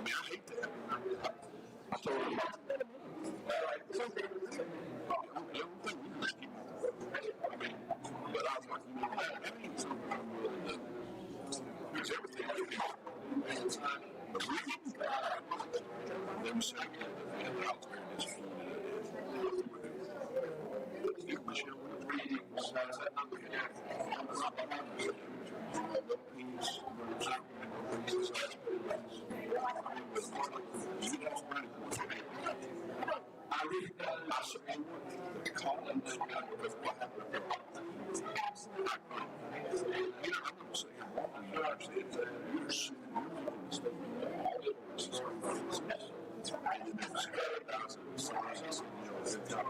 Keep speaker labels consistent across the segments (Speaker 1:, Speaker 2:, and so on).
Speaker 1: mean, I hate that. I told him about that. It's okay. Everything we just keep I mean, but I was like, you know, that ain't something I'm willing to do. Because everything I do, the reading, them saying that out there in this community, reading, besides that, I'm looking at I really I support the calling that God with what happened. You know, I'm going to say, you understand that you're stuff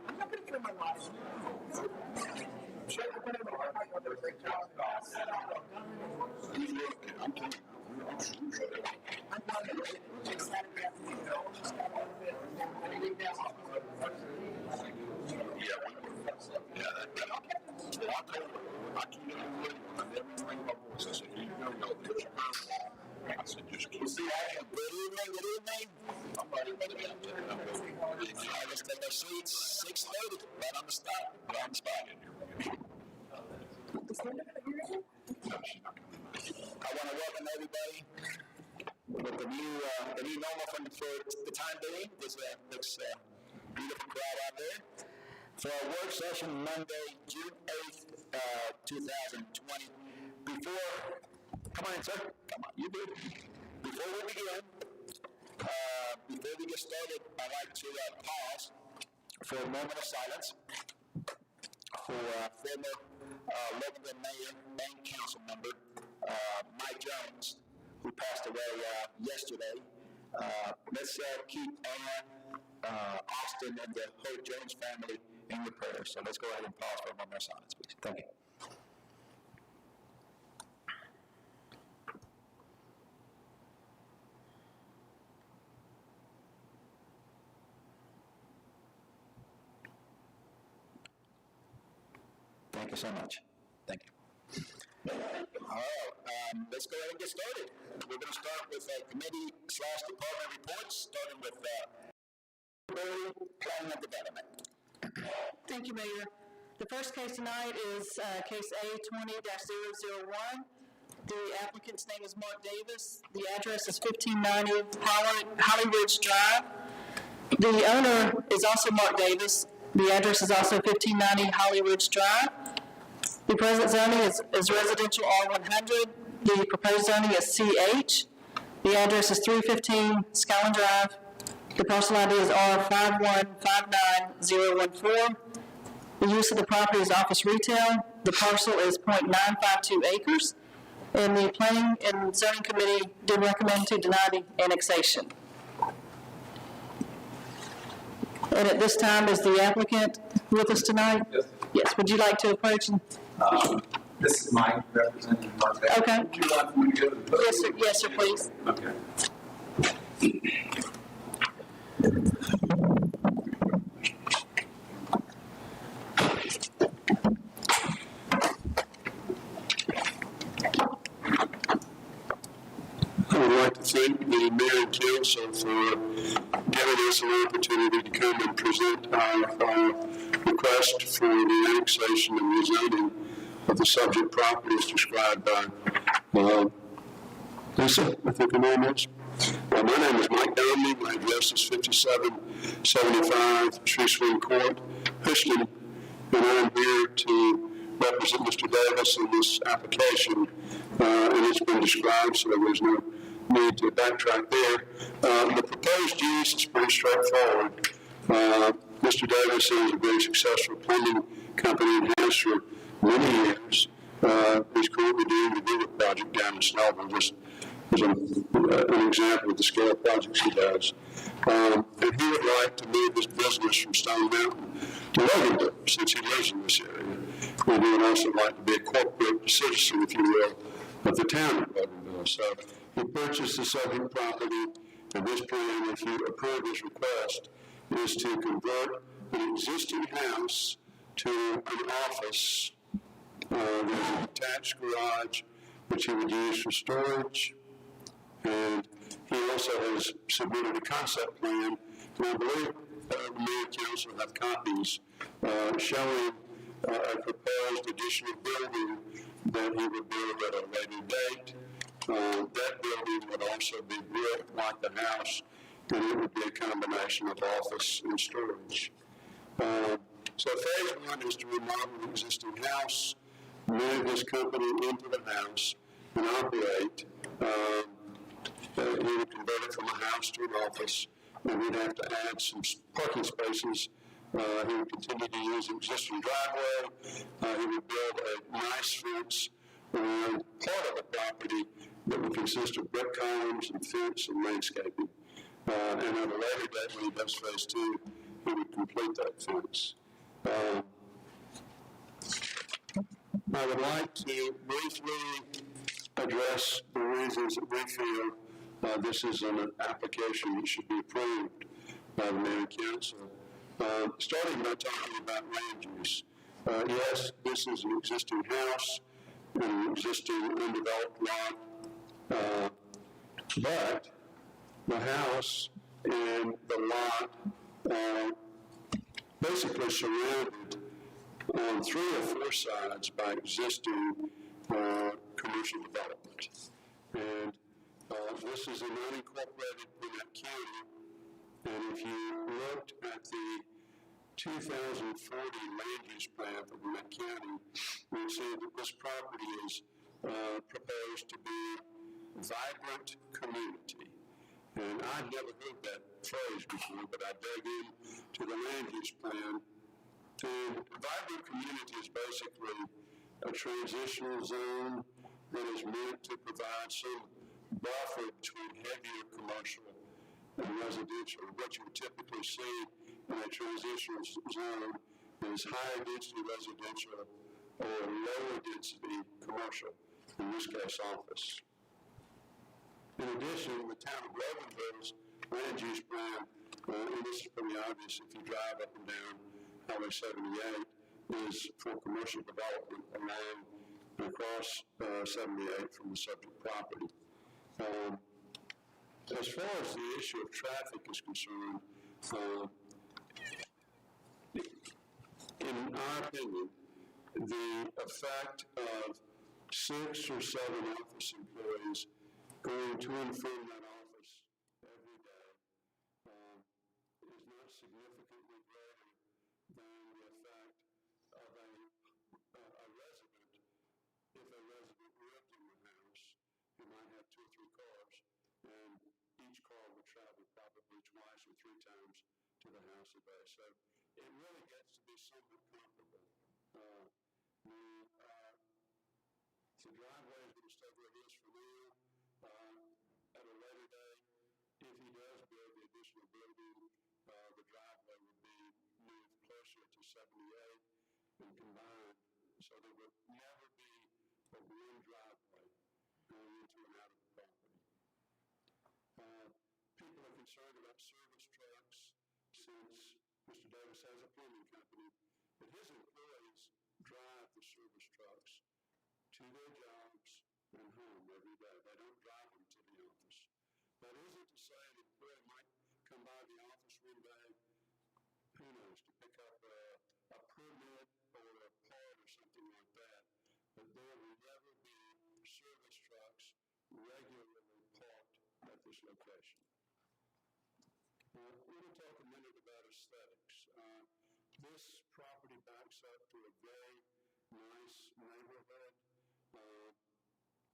Speaker 1: I'm not going to kill my life. I'm telling you. Let's take our seats. 6:30. Right on the spot. Right on the spot. I want to welcome everybody with the new normal for the time being. There's looks beautiful crowd out there. For our work session Monday, June 8th, 2020. Come on in, sir. Come on, you do. Before we begin, before we get started, I'd like to pause for a moment of silence for former Loganville Mayor and Council member Mike Jones, who passed away yesterday. Let's keep Ann, Austin, and the whole Jones family in your prayers. So let's go ahead and pause for a moment of silence, please. Thank you. Thank you so much. Thank you. All right, let's go ahead and get started. We're going to start with committee/department reports, starting with planning and development.
Speaker 2: Thank you, Mayor. The first case tonight is case A20-001. The applicant's name is Mark Davis. The address is 1590 Holly Ridge Drive. The owner is also Mark Davis. The address is also 1590 Holly Ridge Drive. The present zoning is residential R100. The proposed zoning is CH. The address is 315 Skyland Drive. The parcel ID is R5159014. The use of the property is office retail. The parcel is 0.952 acres. And the Planning and Zoning Committee did recommend to deny the annexation. And at this time, is the applicant with us tonight?
Speaker 3: Yes.
Speaker 2: Yes. Would you like to approach?
Speaker 3: This is Mike, representing Mark Davis.
Speaker 2: Okay.
Speaker 3: Would you like me to go to the
Speaker 2: Yes, sir. Yes, sir, please.
Speaker 3: Okay.
Speaker 1: I would like to thank the Mayor and Council for giving us an opportunity to come and present our request for the annexation and rezoning of the subject property as described by Lisa, I think her name is. My name is Mike Downey. My address is 5775 Tree Swing Court, Houston, and I'm here to represent Mr. Davis in this application, and it's been described, so there's no need to backtrack there. The proposed use is pretty straightforward. Mr. Davis is a very successful plumbing company and has for many years. He's currently doing the Google project down in Snellville, just as an example of the scale of projects he does. And he would like to move his business from Stone Mountain to Loganville, since he lives in this area. And he would also like to be a corporate citizen, if you will, of the town of Loganville. So he purchased the subject property, and this plan, if you approve his request, is to convert an existing house to an office with an attached garage, which he would use for storage, And he also has submitted a concept plan, and I believe the mayor and council have copies showing a proposed additional building that he would build at a later date. That building would also be built like the house, and it would be a combination of office and storage. So phase one is to remodel the existing house, move this company into the house, and operate. He would convert it from a house to an office, and we'd have to add some parking spaces. He would continue to use the existing driveway. He would build a nice fence around part of the property that would consist of brick columns and fence and landscaping. And at a later date, when he does phase two, he would complete that fence. I would like to briefly address the reasons that we feel this is an application that should be approved by the mayor and council. Starting by talking about land use. Yes, this is an existing house, an existing undeveloped lot, but the house and the lot are basically surrounded on 3 or 4 sides by existing commercial development. And this is an unincorporated Gwinnett County, and if you looked at the 2040 land use plan for Gwinnett County, you would see that this property is proposed to be vibrant community. And I'd never heard that phrase before, but I dug into the land use plan. And vibrant community is basically a transitional zone that is meant to provide some buffer between heavier commercial and residential. What you would typically see in a transitional zone is higher density residential or lower density commercial, in this case office. In addition, the town of Loganville's land use plan, and this is pretty obvious if you drive up and down Highway 78, is for commercial development along and across 78 from the subject property. As far as the issue of traffic is concerned, in our opinion, the effect of 6 or 7 office employees going to and from that office every day is not significantly greater than the effect of a resident. If a resident lived in the house, he might have 2 or 3 cars, and each car would travel probably 2 or 3 times to the house a day. So it really gets to be somewhat comparable. The driveway is going to stay where it is for now. At a later date, if he does build the additional building, the driveway would be moved closer to 78 and combined, so there would never be a one driveway going into and out of the property. People are concerned about service trucks since Mr. Davis has a plumbing company, but his employees drive the service trucks to their jobs and home every day. They don't drive them to the office. That isn't to say an employee might come by the office one day, who knows, to pick up a permit or a part or something like that, but there will never be service trucks regularly parked at this location. We're going to talk a minute about aesthetics. This property backs up to a very nice neighborhood.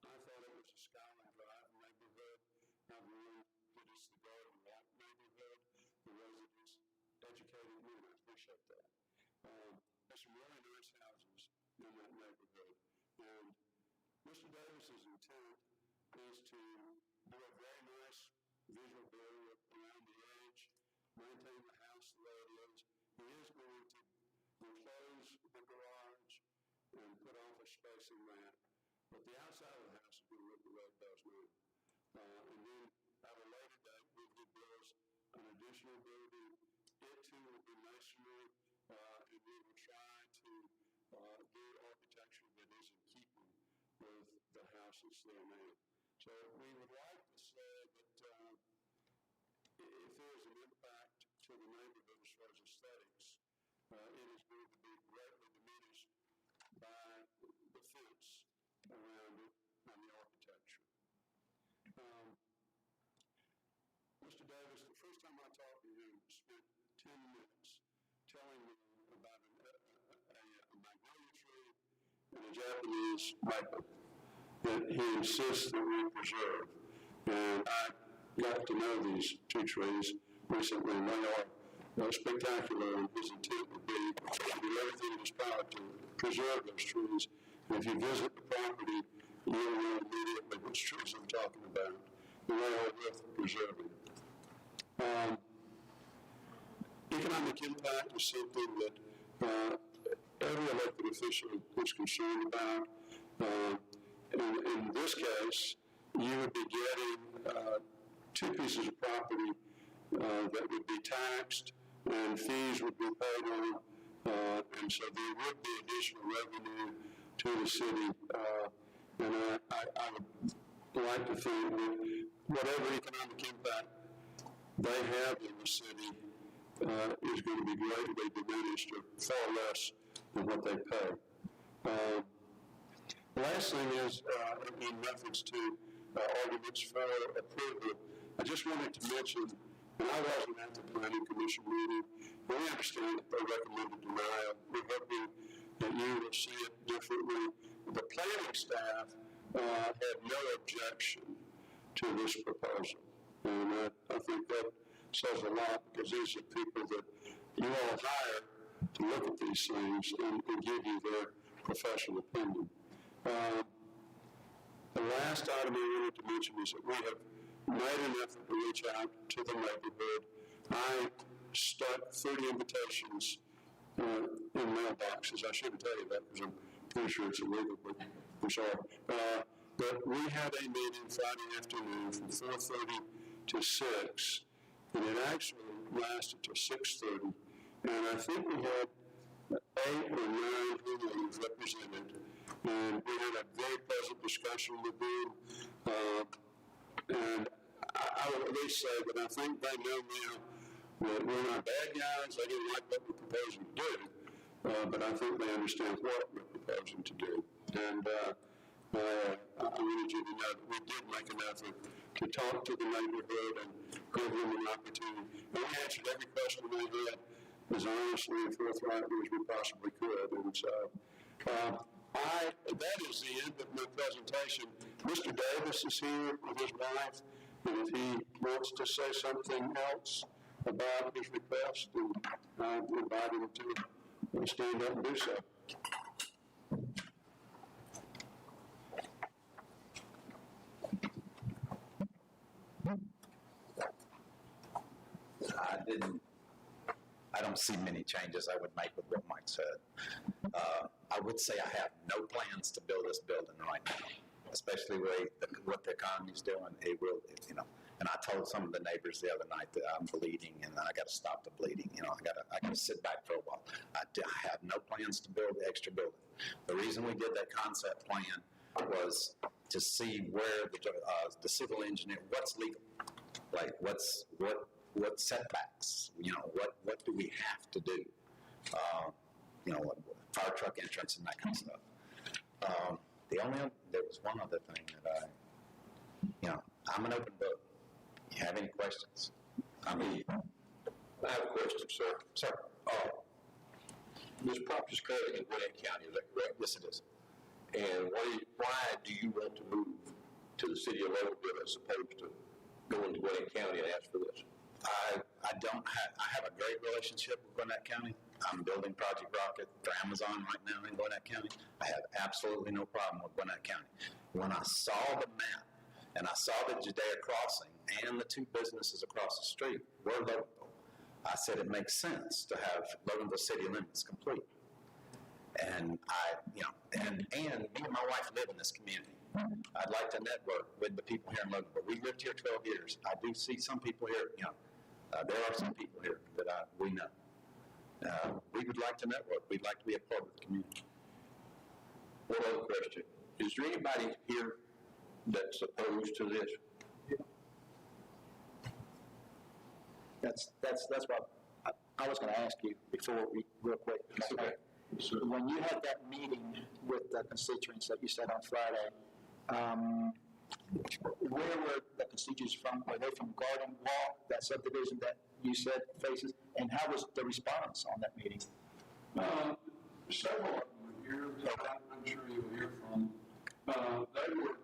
Speaker 1: I thought it was a Skyline Drive neighborhood. I've learned that it's the Garden Walk neighborhood. The residents educated me, and I appreciate that. There's some really nice houses in that neighborhood. And Mr. Davis's intent is to do a very nice visual barrier around the edge, maintain the house the way it is. He is going to enclose the garage and put office space in that. But the outside of the house is going to look the way it does now. And then at a later date, we will build an additional building. It too will be masonry, and we will try to do architecture that is in keeping with the house that's there now. So we would like to say that if there is an impact to the neighborhood as far as aesthetics, it is going to be greatly diminished by the fence around it and the architecture. Mr. Davis, the first time I talked to him, spent 10 minutes telling me about a magnolia tree and a Japanese maple that he insists that we preserve. And I got to know these two trees recently, and they are spectacular, and his intent would be to do everything in his power to preserve those trees. And if you visit the property, you'll know immediately which trees I'm talking about, and they are worth preserving. Economic impact is something that every elected official is concerned about. In this case, you would be getting two pieces of property that would be taxed and fees would be paid on, and so there would be additional revenue to the city. And I would like to think that whatever economic impact they have in the city is going to be greatly diminished or far less than what they pay. The last thing is, in reference to arguments for approval, I just wanted to mention, and I wasn't at the Planning Commission meeting, but we understand that they recommended denial. We're hoping that you will see it differently. The planning staff had no objection to this proposal, and I think that says a lot, because these are people that you all hire to look at these things and give you their professional opinion. The last item I wanted to mention is that we have made an effort to reach out to the neighborhood. I stuck 30 invitations in mailboxes. I shouldn't tell you that because I'm pretty sure it's illegal, but I'm sorry. But we had a meeting Friday afternoon from 4:30 to 6, and it actually lasted till 6:30. And I think we had 8 or 9 homeowners represented, and we had a very pleasant discussion with them. And I would at least say that I think they know now that we're not bad guys. They didn't like what we're proposing to do, but I think they understand what we're proposing to do. And I wanted you to know that we did make an effort to talk to the neighborhood and give them an opportunity. And we answered every question they had as honestly and forthrightly as we possibly could. And so that is the end of my presentation. Mr. Davis is here with his wife, and if he wants to say something else about his request, then I invite him to stand up and do so.
Speaker 4: I don't see many changes I would make with what Mike said. I would say I have no plans to build this building right now, especially what the economy's doing. It will, And I told some of the neighbors the other night that I'm bleeding and I got to stop the bleeding. I got to sit back for a while. I have no plans to build the extra building. The reason we did that concept plan was to see where the civil engineer, what's legal, like what setbacks, what do we have to do, fire truck entrance and that kind of stuff. There was one other thing that I'm an open book. You have any questions?
Speaker 5: I have a question, sir.
Speaker 4: Sir.
Speaker 5: This property is currently in Gwinnett County, is that correct?
Speaker 4: Yes, it is.
Speaker 5: And why do you want to move to the city of Loganville as opposed to going to Gwinnett County and ask for this?
Speaker 4: I have a great relationship with Gwinnett County. I'm building Project Rocket for Amazon right now in Gwinnett County. I have absolutely no problem with Gwinnett County. When I saw the map and I saw the Judea Crossing and the two businesses across the street were Loganville, I said it makes sense to have Loganville city limits complete. And me and my wife live in this community. I'd like to network with the people here in Loganville. We lived here 12 years. I do see some people here, there are some people here that we know. We would like to network. We'd like to be a part of the community.
Speaker 5: One other question. Is there anybody here that's opposed to this?
Speaker 6: That's what I was gonna ask you before we, real quick.
Speaker 5: Okay.
Speaker 6: When you had that meeting with the constituents that you said on Friday, where were the constituents from? Were they from Garden Walk, that subdivision that you said faces? And how was the response on that meeting?
Speaker 1: Several of them were here, that I'm sure you'll hear from. They were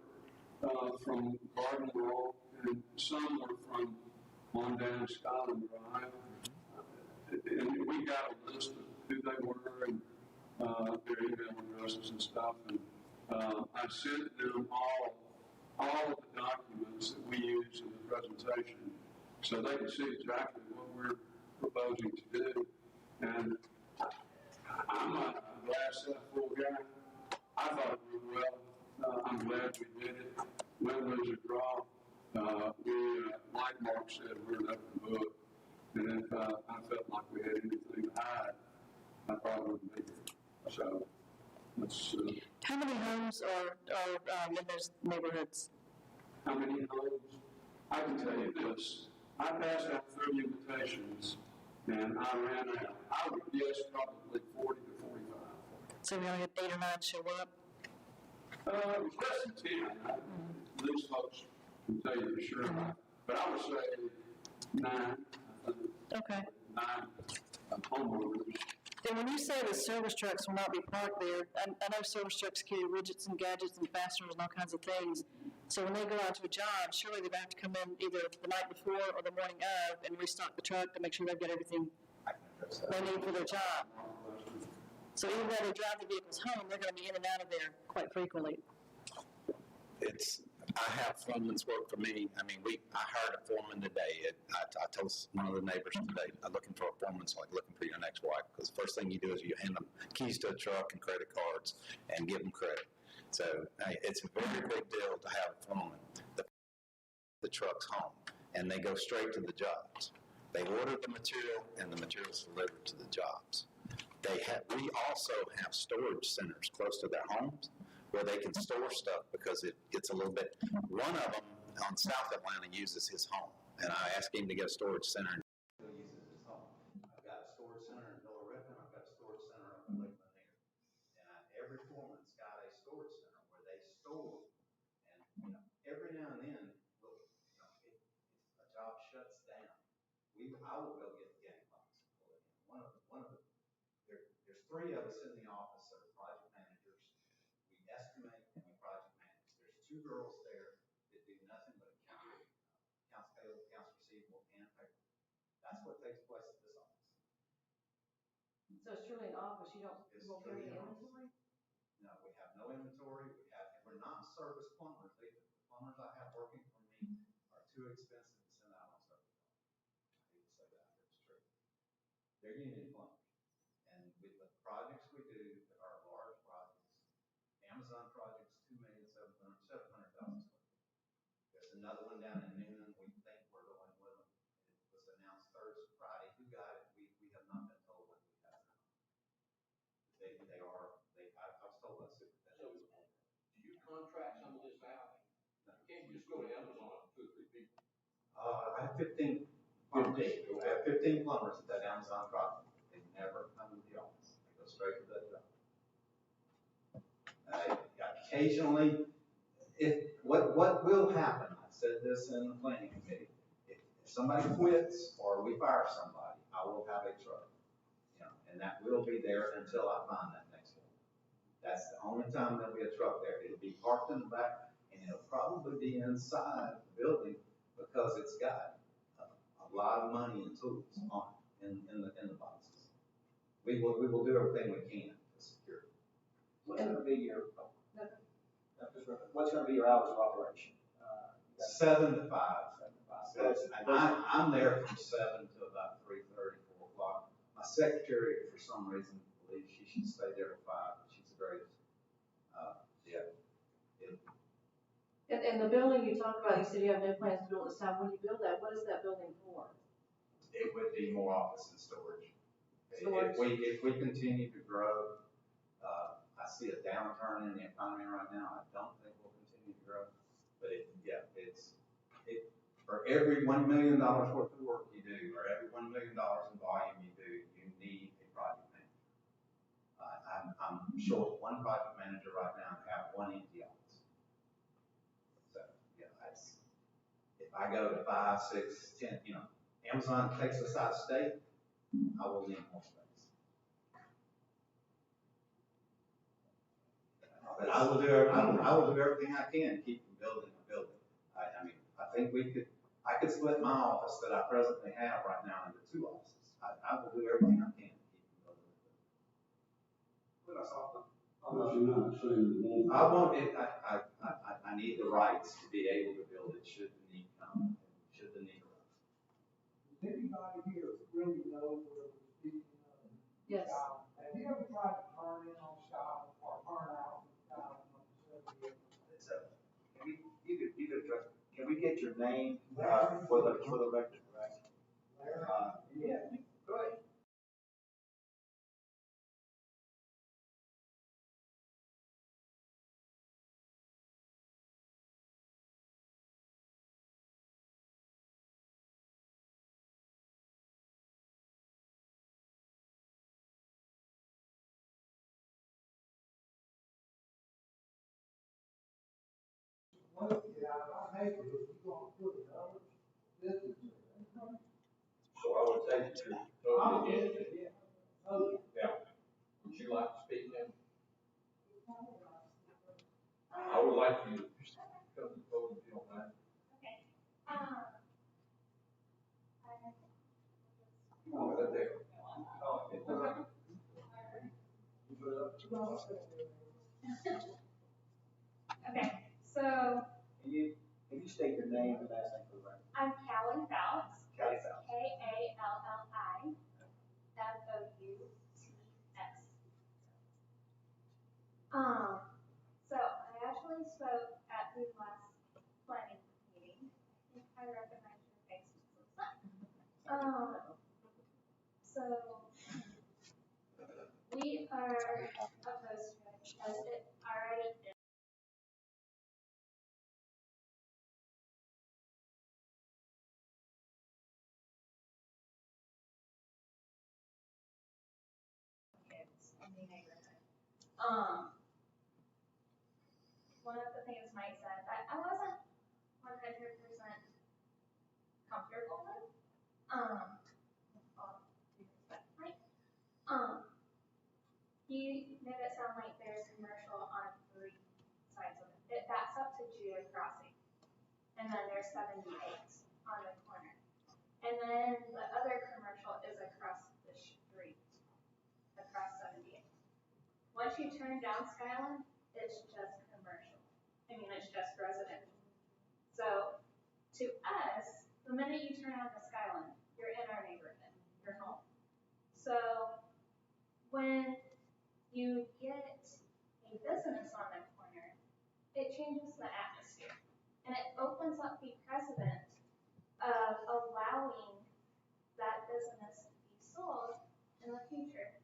Speaker 1: from Garden Wall, and some were from on down Scotland Drive. And we got a list of who they were and their email addresses and stuff. And I sent them all of the documents that we use in the presentation, so they can see exactly what we're proposing to do. And I'm a glass half full guy. I thought it went well. I'm glad we did it. Win, lose, or draw. Like Mark said, we're an open book. And if I felt like we had anything to hide, I probably wouldn't be here. So, let's,
Speaker 2: How many homes are in those neighborhoods?
Speaker 1: how many homes? I can tell you this. I passed out 30 invitations, and I ran out. I would guess probably 40 to 45.
Speaker 2: So we only had 8 or 9 show up?
Speaker 1: It was less than 10. These folks can tell you for sure. But I would say 9, I think.
Speaker 2: Okay.
Speaker 1: 9 homeowners.
Speaker 2: And when you say the service trucks will not be parked there, I know service trucks carry widgets and gadgets and fasteners and all kinds of things. So when they go out to a job, surely they're going to have to come in either the night before or the morning of and restock the truck to make sure they've got everything they need for their job. So even though they drive the vehicles home, they're going to be in and out of there quite frequently.
Speaker 4: I have foremen work for me. I mean, I hired a foreman today. I told one of the neighbors today, I'm looking for a foreman, so like looking for your next wife, because the first thing you do is you hand them keys to a truck and credit cards and give them credit. So it's a very big deal to have a foreman. The truck's home, and they go straight to the jobs. They order the material, and the material's delivered to the jobs. We also have storage centers close to their homes, where they can store stuff because it gets a little bit. One of them on South Atlanta uses his home, and I asked him to get a storage center.
Speaker 3: He'll use it as his home. I've got a storage center in Villa Ribbon, I've got a storage center up in Lake Lanier. And every foreman's got a storage center where they store, and, every now and then, look, if a job shuts down, I will go get the gang box and pull it in. There's 3 of us in the office that are project managers. We estimate and we project manage. There's 2 girls there that do nothing but accounting, accounts payable, accounts receivable, and payroll. That's what takes place at this office.
Speaker 7: So it's truly an office, you won't carry
Speaker 3: truly an
Speaker 7: inventory?
Speaker 3: No, we have no inventory. We're not service plumbers either. The plumbers I have working for me are too expensive to send out on service. I hate to say that, but it's true. They're union plumbers. And with the projects we do that are large projects, Amazon projects, 2,700,000 square feet. There's another one down in Newnan. We think we're going with them. It was announced Thursday, Friday. Who got it? We have not been told whether we have it or not. I was told by the superintendent.
Speaker 5: Do you contract some of this out? You can't just go to Amazon and 2 or 3 people.
Speaker 3: I have 15 plumbers at that Amazon project. They never come to the office. They go straight to that job. Occasionally, what will happen, I said this in the planning committee, if somebody quits or we fire somebody, I will have a truck. And that will be there until I find that next one. That's the only time there'll be a truck there. It'll be parked in the back, and it'll probably be inside the building because it's got a lot of money and tools on it in the boxes. We will do everything we can to secure it.
Speaker 7: What's going to be your hours of operation?
Speaker 3: 7 to 5. I'm there from 7 to about 3:30, 4 o'clock. My secretary, for some reason, believes she should stay there till 5. She's the greatest.
Speaker 7: And the building you talked about, you said you have no plans to build this time. When you build that, what is that building for?
Speaker 3: It would be more office and storage.
Speaker 7: Storage.
Speaker 3: If we continue to grow, I see a downturn in the economy right now. I don't think we'll continue to grow. for every $1 million worth of work you do, or every $1 million in volume you do, you need a project manager. I'm short one project manager right now and have one empty office. So, yeah, if I go to 5, 6, 10, Amazon takes us out of state, I will need more space. But I will do everything I can to keep from building a building. I mean, I think I could split my office that I presently have right now into 2 offices. I will do everything I can to keep from building a building. But that's all.
Speaker 1: But you're not saying it won't.
Speaker 3: I want it, I need the rights to be able to build it should the need come, should the need arise.
Speaker 8: Does anybody here really know where we're speaking of?
Speaker 7: Yes.
Speaker 8: Have you ever tried to turn in on Scotland or turn out on Scotland on the subject?
Speaker 9: Can we get your name, for the record, right?
Speaker 8: Yeah.
Speaker 9: Go ahead.
Speaker 8: Well, yeah, our neighborhood, we're gonna put another business in.
Speaker 5: So I would say that you're totally against it.
Speaker 8: Yeah. Oh,
Speaker 5: Yeah. Would you like to speak now? I would like you to come to the podium if you don't mind. Oh, right there.
Speaker 10: Okay, so
Speaker 9: Can you state your name and last name for the record?
Speaker 10: I'm Callie Fouts.
Speaker 9: Callie Fouts.
Speaker 10: Kalli Fouts. So I actually spoke at the last planning meeting. I think I recognize your face. So we are opposed to it because it already is. Kids in the neighborhood. One of the things Mike said that I wasn't 100% comfortable with. All due respect, Mike. He made it sound like there's commercial on 3 sides of it. That's up to Geo Crossing. And then there's 78 on the corner. And then the other commercial is across the street, across 78. Once you turn down Skyland, it's just commercial. I mean, it's just residential. So to us, the minute you turn on the Skyland, you're in our neighborhood, you're home. So when you get a business on the corner, it changes the atmosphere. And it opens up the precedent of allowing that business to be sold in the future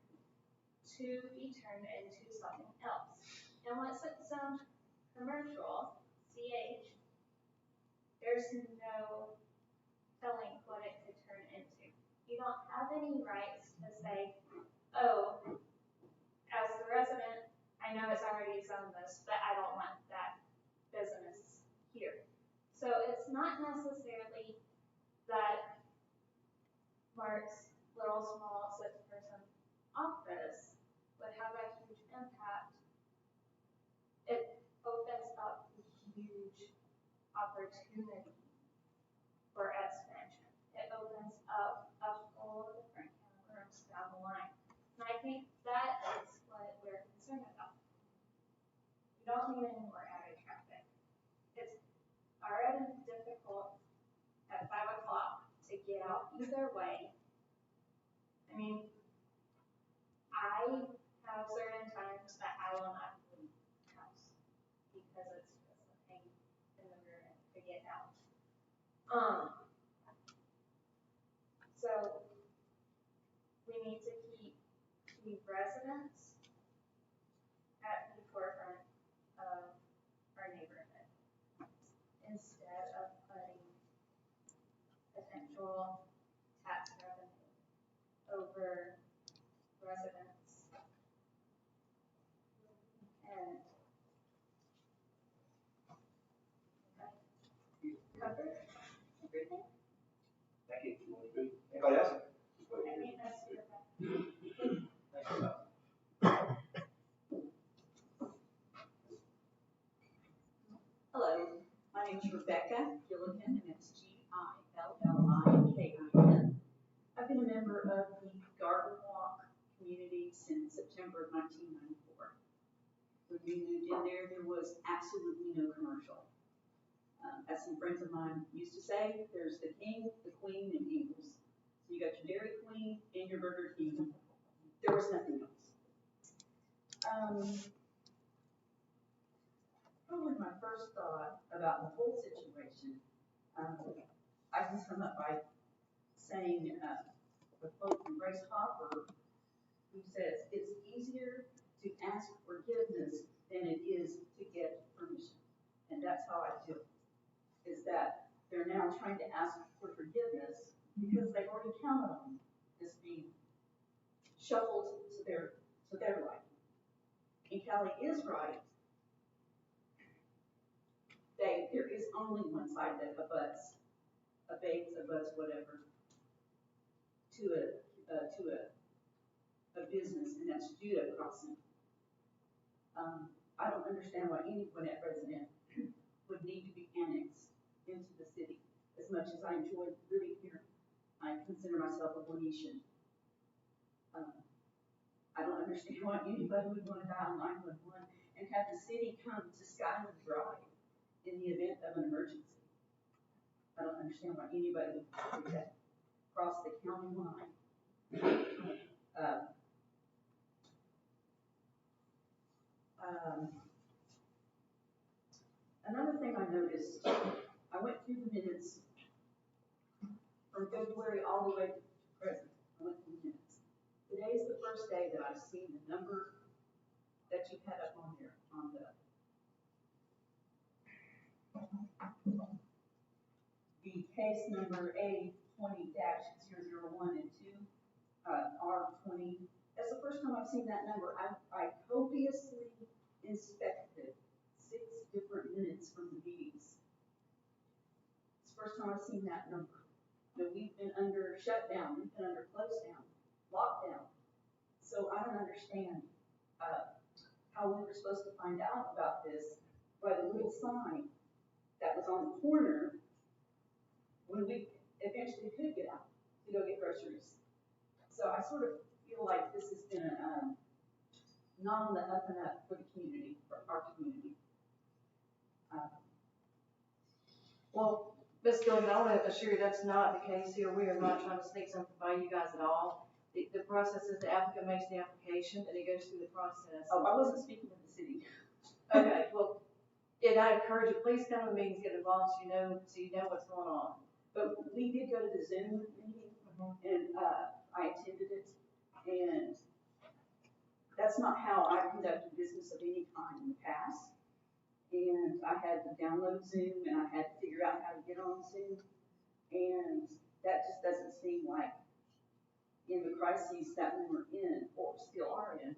Speaker 10: to be turned into something else. And once it's zoned commercial, CH, there's no telling what it could turn into. You don't have any rights to say, oh, as the resident, I know it's already zoned this, but I don't want that business here. So it's not necessarily that Mark's little small 6-person office would have a huge impact. It opens up a huge opportunity for expansion. It opens up a whole different can of worms down the line. And I think that is what we're concerned about. We don't need any more added traffic. It's already difficult at 5 o'clock to get out either way. I mean, I have certain times that I will not leave the house because it's just a pain in the rear end to get out. So we need to keep residents at the forefront of our neighborhood instead of putting commercial tax revenue over residents. And cover everything?
Speaker 9: Thank you. Anybody else?
Speaker 10: I think that's good.
Speaker 9: Thank you.
Speaker 11: Hello, my name is Rebecca Gilligan, and it's Gillikin. I've been a member of the Garden Walk community since September of 1994. When we moved in there, there was absolutely no commercial. As some friends of mine used to say, there's the king, the queen, and eagles. So you got your Dairy Queen and your Burger King. There was nothing else. Probably my first thought about the whole situation, I can sum up by saying a quote from Grace Hopper, who says, "It's easier to ask forgiveness than it is to get permission." And that's how I feel, is that they're now trying to ask for forgiveness because they've already counted on this being shuffled to their right. And Callie is right. There is only one side that abuts, whatever, to a business, and that's Judah Crossing. I don't understand why any Gwinnett resident would need to be annexed into the city. As much as I enjoy living here, I consider myself a Gwinnetian. I don't understand why anybody would want to dial 911 and have the city come to Skyland Drive in the event of an emergency. I don't understand why anybody would do that. Cross the county line. Another thing I noticed, I went through the minutes from February all the way to present. I went through the minutes. Today's the first day that I've seen the number that you had up on there, on the case number A20-001 and 2, R20. That's the first time I've seen that number. I copiously inspected 6 different minutes from the meetings. It's the first time I've seen that number. You know, we've been under shutdown, we've been under close down, lockdown. So I don't understand how we were supposed to find out about this by the little sign that was on the corner when we eventually could get out to go get groceries. So I sort of feel like this has been not on the up and up for the community, for our community.
Speaker 7: Well, Ms. Gilligan, I want to assure you that's not the case here. We are not trying to sneak something by you guys at all. The process is the applicant makes the application and it goes through the process.
Speaker 11: Oh, I wasn't speaking of the city.
Speaker 7: Okay, well, and I encourage you, please come to the meetings, get involved so you know what's going on.
Speaker 11: But we did go to the Zoom meeting, and I attended it, and that's not how I conducted business of any kind in the past. And I had to download Zoom, and I had to figure out how to get on Zoom, and that just doesn't seem like, in the crises that we were in, or still are in,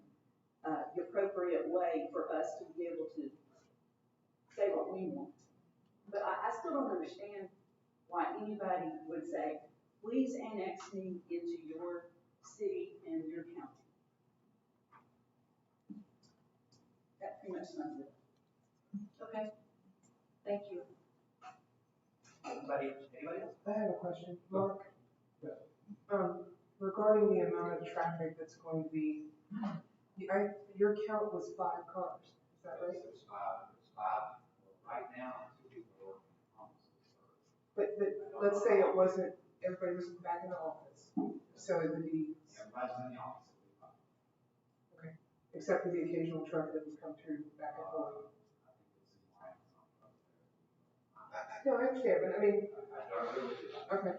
Speaker 11: the appropriate way for us to be able to say what we want. But I still don't understand why anybody would say, please annex me into your city and your county. That pretty much sums it up.
Speaker 7: Okay, thank you.
Speaker 9: Anybody else?
Speaker 8: I have a question, Mark. Regarding the amount of traffic that's going to be, your count was 5 cars, is that right?
Speaker 3: It's five. Right now, 2 people are working on
Speaker 8: But let's say it wasn't, everybody was back in the office, so it would be,
Speaker 3: Everybody's in the office.
Speaker 8: okay, except for the occasional truck that would come through back and forth. No, I understand, but I mean, okay.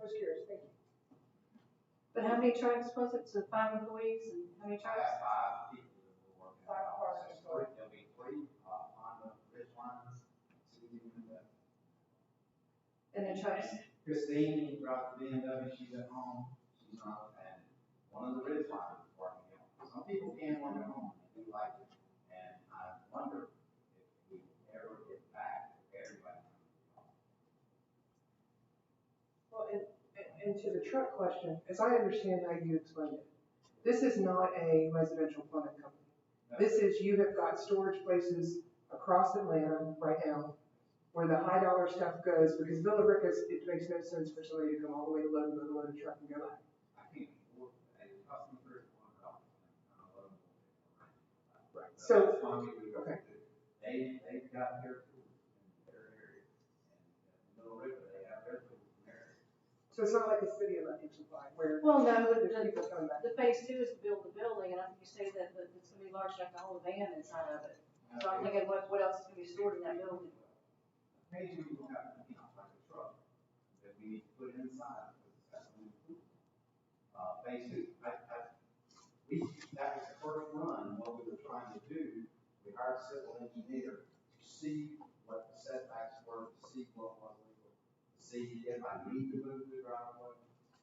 Speaker 8: I was curious, thank you.
Speaker 7: But how many trucks was it? So 5 employees and how many
Speaker 3: I
Speaker 7: trucks?
Speaker 3: have 5 people
Speaker 7: And then Chuck's,
Speaker 3: Christine brought the BMW, she's at home, she's not, and one of the ridge lines is working out. Some people can work at home, they do like it, and I wonder if we ever get back to everybody.
Speaker 8: Well, and to the truck question, as I understand how you explained it, this is not a residential plumbing company. This is, you have got storage places across Atlanta right now where the high dollar stuff goes, because Villa Ricas, it makes no sense for somebody to come all the way to Logan, load a truck and go back.
Speaker 3: I can't afford a customer $100. Right.
Speaker 8: So,
Speaker 3: That's why we do what we
Speaker 8: okay.
Speaker 3: do. They've got their tools in their area, and in Middle River, they have their tools in their area.
Speaker 8: So it's not like a city electric supply where
Speaker 7: well, no,
Speaker 8: there's people coming back.
Speaker 7: the phase two is to build the building, and I think you say that it's gonna be large enough to hold a van inside of it. So I'm thinking, what else is gonna be stored in that building?
Speaker 3: Maybe we will have, like a truck that we need to put inside, because that's what we do. Basically, that was the first run, what we were trying to do, we hired a civil engineer to see what the setbacks were, to see what was legal, to see if I need to move the driveway.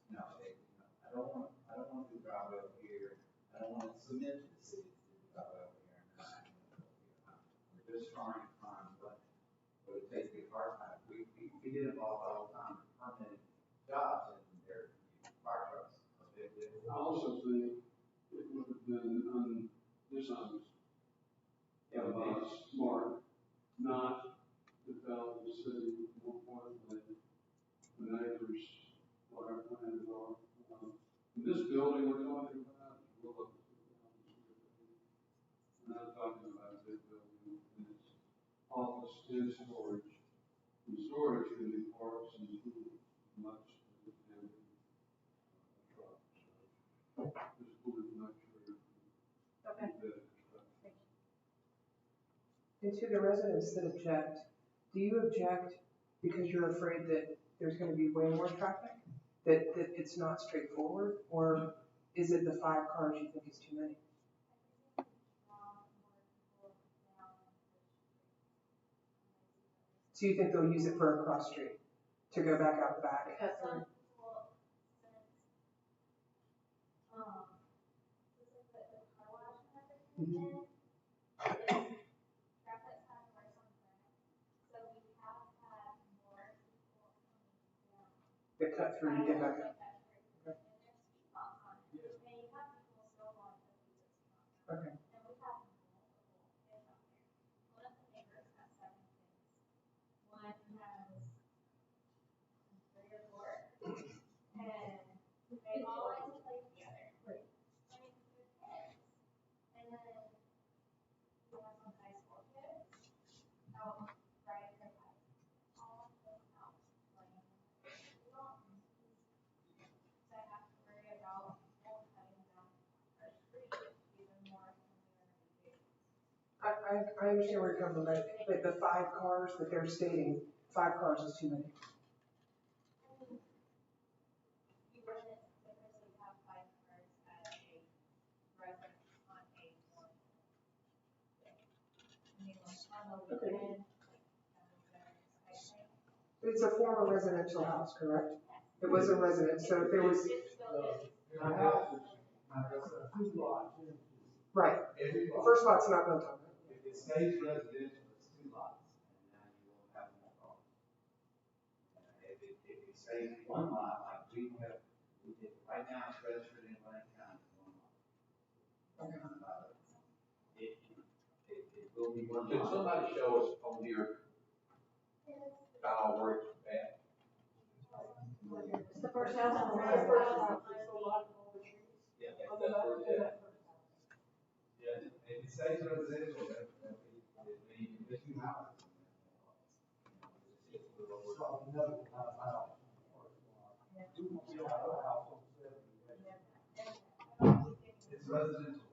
Speaker 3: No, I don't want to do the driveway over here, I don't want to submit to the city to do the driveway over here. We're just trying to find what would take the hard time. We get involved all the time in permanent jobs and their fire trucks.
Speaker 12: I also think it would have been dishonest, smart, not to tell the city, more importantly, the neighbors, what our plans are. In this building we're talking about, we're looking at 2,000 square feet. We're not talking about a big building, and it's office and storage. And storage can be parks and schools, much as it can be a truck. So just wanted to make sure.
Speaker 7: Okay.
Speaker 8: And to the residents that object, do you object because you're afraid that there's gonna be way more traffic? That it's not straightforward? Or is it the 5 cars you think is too many? So you think they'll use it for a cross street to go back out the back?
Speaker 7: Because of,
Speaker 8: Mhm. They cut through to get back up. Okay.
Speaker 10: They all like to play together. Right. I mean, they're kids. And then we have some high school kids out riding their bikes. All of them out playing. So I have to worry about people cutting down our street even more than we already do.
Speaker 8: I understand where you're coming from, but the 5 cars that they're stating, 5 cars is too many.
Speaker 10: You wouldn't typically have 5 cars at a residence on a normal day. I mean, like on the weekend, I think.
Speaker 8: It's a former residential house, correct? It was a residence, so if there was,
Speaker 10: It still is.
Speaker 3: My house is, two lots.
Speaker 8: right,
Speaker 3: Every
Speaker 8: the
Speaker 3: lot.
Speaker 8: first lot's not built on it.
Speaker 3: If it stays residential, it's 2 lots, and now you will have more cars. If it stays 1 lot, like we have, right now it's registered in Wayne County, 1 lot. It will be 1 lot.
Speaker 5: Can somebody show us on here how it works at?
Speaker 7: it's the first house on the
Speaker 10: First
Speaker 7: right.
Speaker 10: house.
Speaker 3: Yeah, that's where it's at. Yeah, if it stays residential, that'd be the 2 houses. It's residential.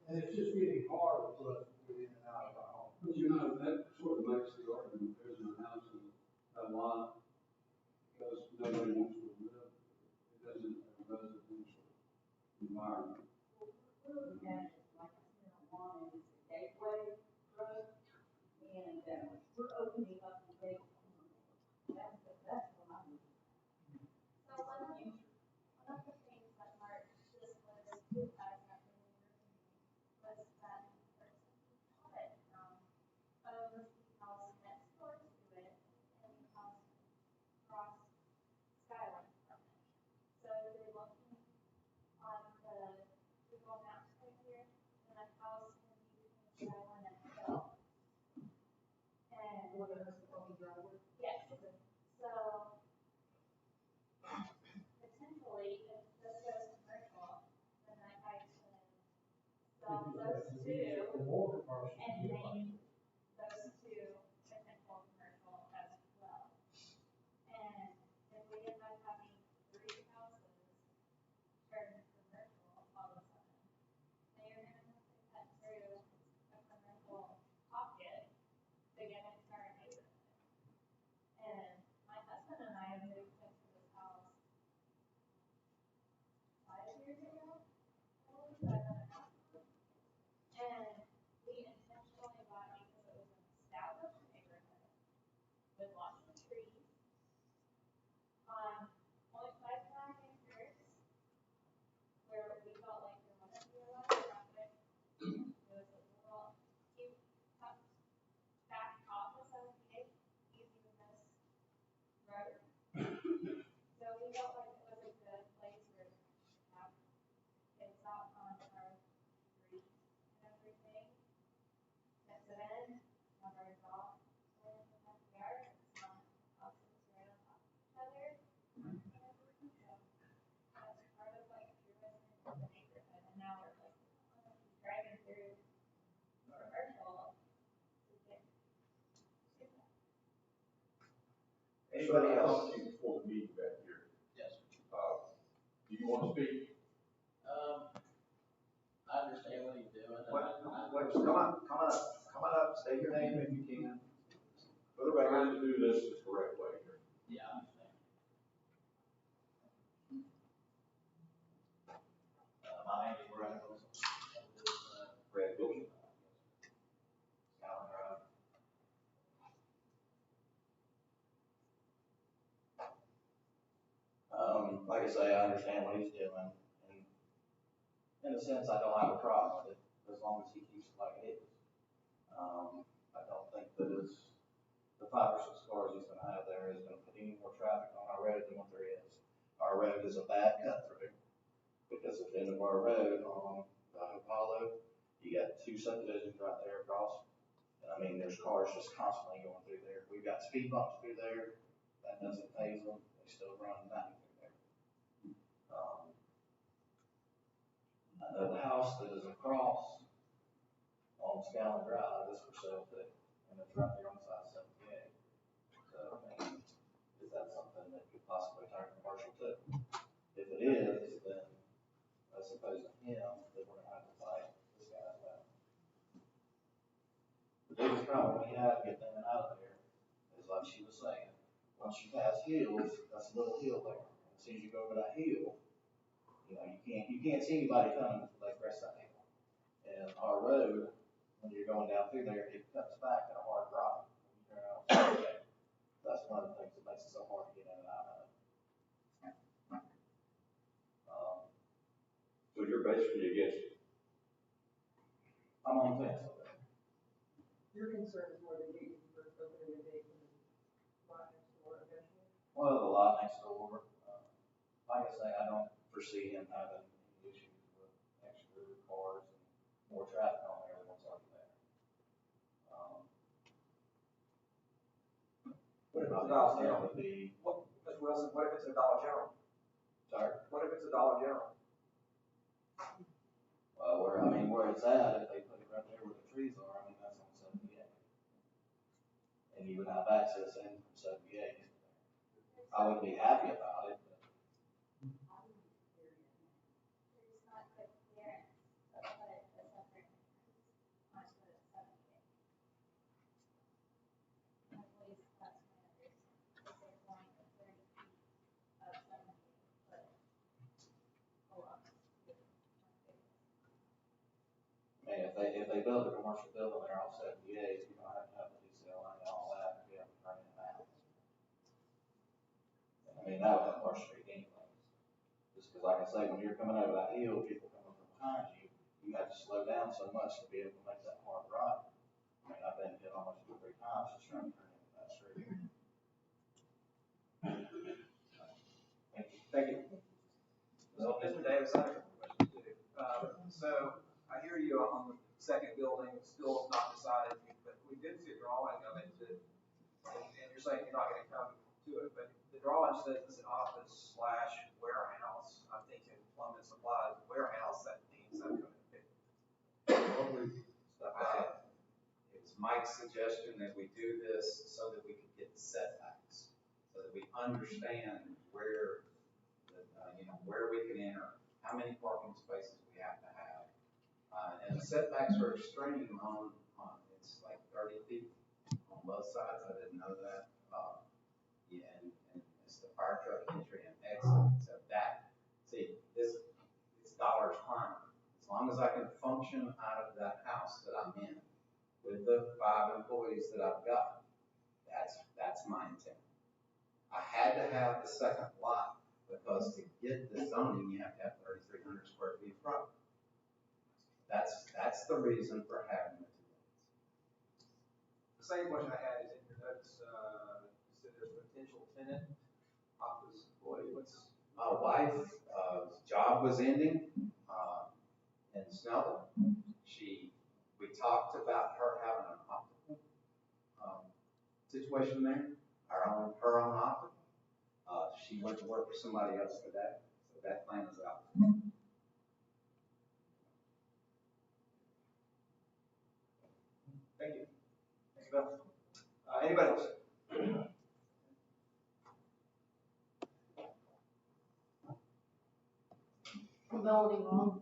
Speaker 12: And it's just getting harder for us to get in and out of our home. But that sort of makes the argument, there's a house and a lot, because nobody wants to live. It doesn't have a residential environment.
Speaker 11: We're looking at it like, one is the gateway road, and damage. We're opening up the gate. That's what I'm.
Speaker 10: So one of the things that Mark just was with us after we were was that person who bought it owns the house next door to it and the house across Skyline from it. So they're looking on the Google Maps right here, and the house in between Skyline and Hill. And
Speaker 8: One that has the open driveway.
Speaker 10: yes, so potentially, if this goes commercial, then that guy can sell those two and name those two potential commercial as well. And if we end up having 3 houses turned commercial all of a sudden, then you're gonna have to cut through a commercial pocket to get into our neighborhood. And my husband and I have moved into this house 5 years ago, probably 5.5. And we intentionally bought it because it was an established neighborhood with lots of trees on 0.55 acres where we felt like there wasn't be a lot of traffic. It was a little cute, tucked back off of 78, easy to miss road. So we felt like it was a good place where we could have kids out on our street and everything. Mix it in, have our dogs in the backyard, it's not houses right on top of each other. And everything. So that's part of like if you're missing the neighborhood, and now we're like, driving through commercial to get to that.
Speaker 9: Anybody else?
Speaker 5: Before the meeting back here,
Speaker 9: Yes.
Speaker 5: do you want to speak?
Speaker 9: I understand what he's doing. Come on up, state your name if you can.
Speaker 5: For the record, to do this the correct way here.
Speaker 9: Yeah, I understand. My name is Brad Wilson. Brad Wilson. Skyline Drive. Like I say, I understand what he's doing, and in a sense, I don't have a problem with it, as long as he keeps it like it is. I don't think that the 5 or 6 cars he's gonna have there is gonna put any more traffic on our road than what there is. Our road is a bad cut through, because at the end of our road on Apollo, you got 2 subdivisions right there across. And I mean, there's cars just constantly going through there. We've got speed bumps through there, that doesn't phase them, they still run 90 through there. I know the house that is across on Skyline Drive is for sale too, and it's right there on the side of 78. So, I mean, is that something that could possibly turn commercial too? If it is, then I suppose to him, that we're gonna have to fight this guy's back. The biggest problem we have getting in and out of there is like she was saying, once you pass hills, that's a little hill there. As soon as you go over that hill, you know, you can't see anybody coming until they press that hill. And our road, when you're going down through there, it cuts back at a hard right. That's one of the things that makes it so hard to get in and out of.
Speaker 5: So you're basically against it.
Speaker 9: I'm on the fence with it.
Speaker 8: Your concern is more the gate for opening the gate for the lot next door eventually?
Speaker 9: Well, the lot next door, like I say, I don't foresee him having any issues with extra cars and more traffic on there than what's already there. What about
Speaker 13: Dollar
Speaker 9: that
Speaker 13: General?
Speaker 9: would be,
Speaker 13: Mr. Wilson, what if it's a Dollar General?
Speaker 9: sorry,
Speaker 13: What if it's a Dollar General?
Speaker 9: where it's at, if they put it right there where the trees are, I mean, that's on 78. And you would have access in from 78. I would be happy about it, but
Speaker 10: There's not good clearance, so put it a separate entrance onto 78. At least that's my understanding, because they're going to 30 feet of 78 foot along.
Speaker 9: I mean, if they build a commercial building there off 78, you don't have to have these our street anyways. Just because like I say, when you're coming over that hill, people coming from behind you, you have to slow down so much to be able to make that hard right. I mean, I've been hit almost 2 or 3 times just trying to turn into that street.
Speaker 13: Thank you. So, Mr. Davis, I have a question too. So, I hear you on the second building, still not decided, but we did see a drawing of it, and you're saying you're not gonna come to it, but the drawing says it's an office / warehouse. I'm thinking plumbing supplies warehouse, that means I'm gonna pick stuff out.
Speaker 3: It was Mike's suggestion that we do this so that we could get the setbacks, so that we understand where, where we can enter, how many parking spaces we have to have. And the setbacks are extreme on it's like 30 feet on both sides. I didn't know that. Yeah, and it's the fire truck entry and exit. So it's dollars climbing. As long as I can function out of that house that I'm in with the 5 employees that I've got, that's my intent. I had to have the second lot because to get the zoning, you have to have 3,300 square feet of property. That's the reason for having the 2 lots.
Speaker 13: The same question I had is in your notes, you said there's a potential tenant, office employee,
Speaker 3: My wife's job was ending in Snellville. We talked about her having an optical situation there, her own optical. She went to work for somebody else today, so that plan is out.
Speaker 13: Thank you. Thank you, Bill. Anybody else?
Speaker 14: Melody Long.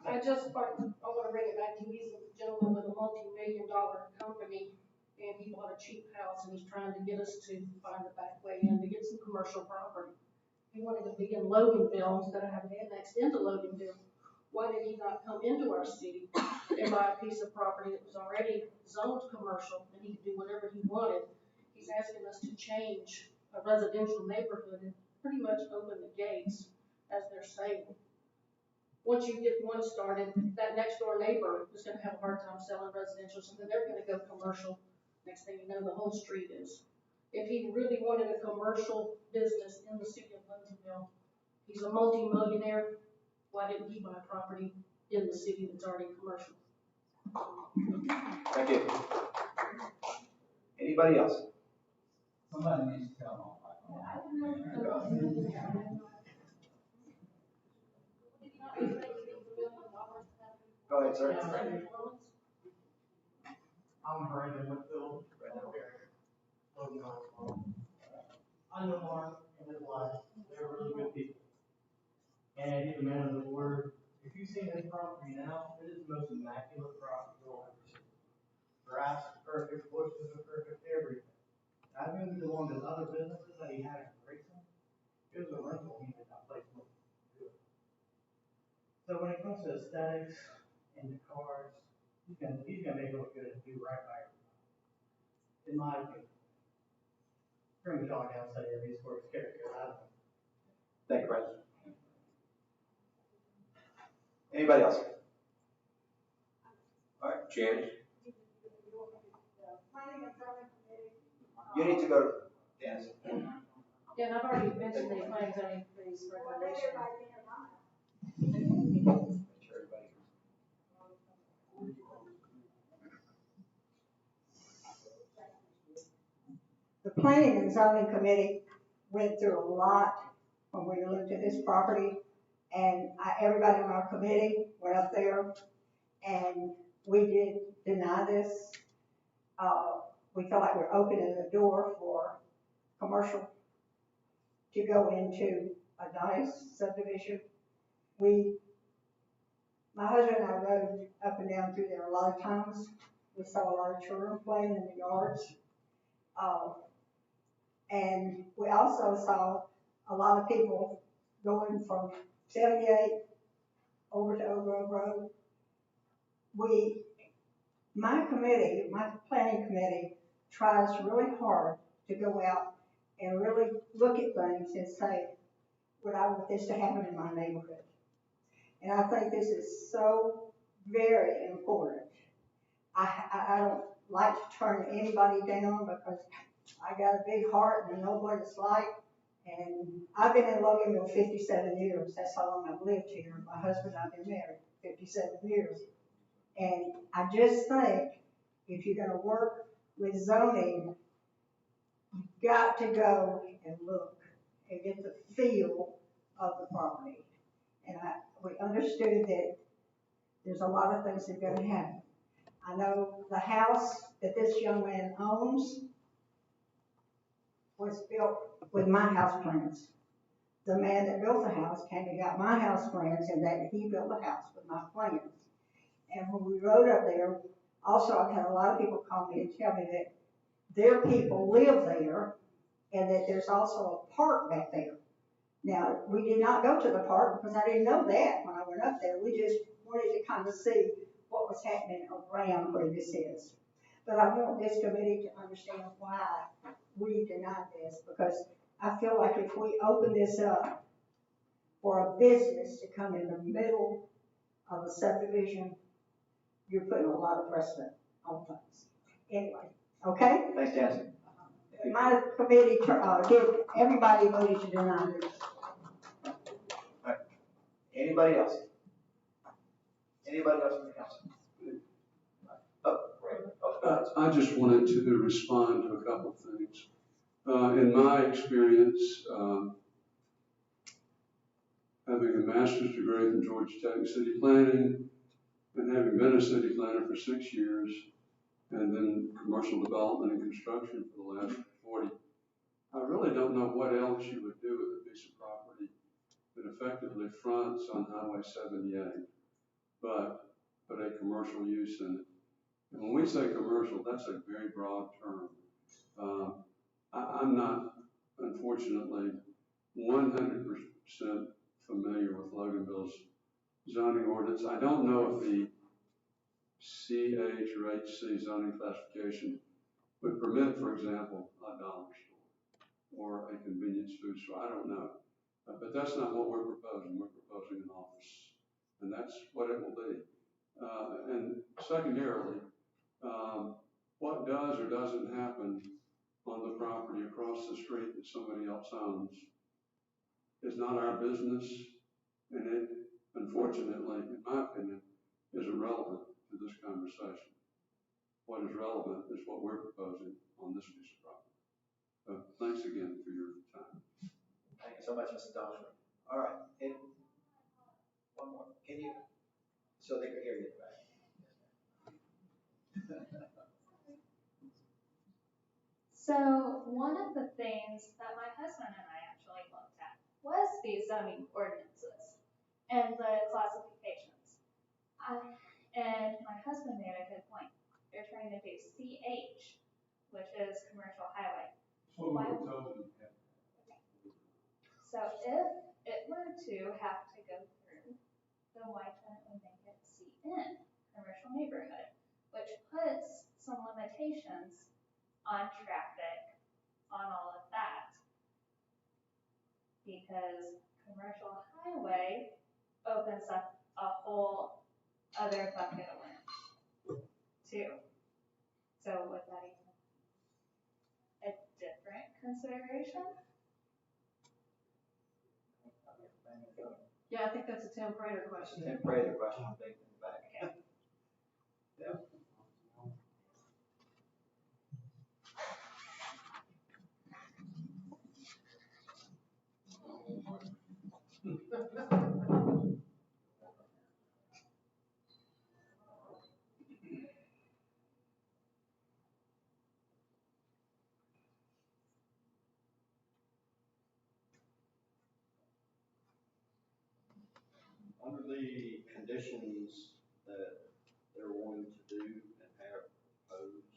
Speaker 14: I want to bring it back to, he's a gentleman with a multi-million-dollar company, and he bought a cheap house, and he's trying to get us to find the back way in to get some commercial property. He wanted to be in Loganville instead of having annexed into Loganville. Why did he not come into our city and buy a piece of property that was already zoned commercial, and he could do whatever he wanted? He's asking us to change a residential neighborhood and pretty much open the gates, as they're saying. Once you get one started, that next door neighbor is gonna have a hard time selling residential, so then they're gonna go commercial. Next thing you know, the whole street is. If he really wanted a commercial business in the city of Loganville, he's a multi-millionaire, why didn't he buy property in the city that's already commercial?
Speaker 13: Thank you. Anybody else?
Speaker 3: Somebody needs to come on.
Speaker 13: Go ahead, sir.
Speaker 15: I'm Brandon Whitfield. I know Mark and his wife, they're really good people. And he's a man of his word. If you see his property now, it is the most immaculate property you'll ever see. Grass is perfect, bushes are perfect, everything. I've been to one of his other businesses that he had in Grayson. It was a rental, he made that place look good. So when it comes to aesthetics and the cars, he's gonna make it look good and do right by everybody. In my opinion. Pretty much all I gotta say is he's for his character.
Speaker 13: Thank you, Brandon. Anybody else? All right, Janice. You need to go, Janice.
Speaker 14: Yeah, and I've already mentioned the planning zoning committee's recommendation.
Speaker 16: The planning and zoning committee went through a lot when we looked at this property, and everybody on our committee went up there, and we did deny this. We felt like we're opening the door for commercial to go into a nice subdivision. My husband and I rode up and down through there a lot of times. We saw a lot of children playing in the yards. And we also saw a lot of people going from 78 over to Oak Grove Road. My planning committee tries really hard to go out and really look at things and say, would I want this to happen in my neighborhood? And I think this is so very important. I don't like to turn anybody down because I got a big heart and I know what it's like. And I've been in Loganville 57 years. That's how long I've lived here. My husband and I've been married 57 years. And I just think if you're gonna work with zoning, you've got to go and look and get the feel of the property. And we understood that there's a lot of things that are gonna happen. I know the house that this young man owns was built with my house plans. The man that built the house came and got my house plans, and that he built the house with my plans. And when we rode up there, also I've had a lot of people call me and tell me that their people live there, and that there's also a park back there. Now, we did not go to the park because I didn't know that when I went up there. We just wanted to kind of see what was happening around where this is. But I want this committee to understand why we denied this, because I feel like if we open this up for a business to come in the middle of a subdivision, you're putting a lot of precedent on things. Anyway, okay?
Speaker 3: Thanks, Janice.
Speaker 16: My committee, everybody voted to deny this.
Speaker 3: Anybody else? Anybody else from the council? Oh, great.
Speaker 12: I just wanted to respond to a couple of things. In my experience, having a master's degree from Georgia Tech in city planning, and having been a city planner for 6 years, and then commercial development and construction for the last 40, I really don't know what else you would do with a piece of property that effectively fronts on Highway 78, but a commercial use in it. And when we say commercial, that's a very broad term. I'm not, unfortunately, 100% familiar with Loganville's zoning ordinance. I don't know if the CH or HC zoning classification would permit, for example, a dollar store or a convenience food store. I don't know. But that's not what we're proposing. We're proposing an office, and that's what it will be. And secondarily, what does or doesn't happen on the property across the street that somebody else owns is not our business, and it, unfortunately, in my opinion, is irrelevant to this conversation. What is relevant is what we're proposing on this piece of property. So thanks again for your time.
Speaker 3: Thank you so much, Mr. Donovan. All right, and one more. Can you, so they can hear you back.
Speaker 10: So one of the things that my husband and I actually looked at was the zoning ordinances and the classifications. And my husband made a good point. They're trying to do CH, which is commercial highway.
Speaker 12: So
Speaker 10: Why?
Speaker 12: we're told.
Speaker 10: So if it were to have to go through, then why couldn't we make it CN, commercial neighborhood, which puts some limitations on traffic, on all of that. Because commercial highway opens up a whole other bucket of land too. So would that even a different consideration?
Speaker 2: Yeah, I think that's a Tim Prater question.
Speaker 3: Tim Prater question, I think, in the back.
Speaker 10: Okay.
Speaker 3: Yeah.
Speaker 9: Under the conditions that they're wanting to do and have proposed,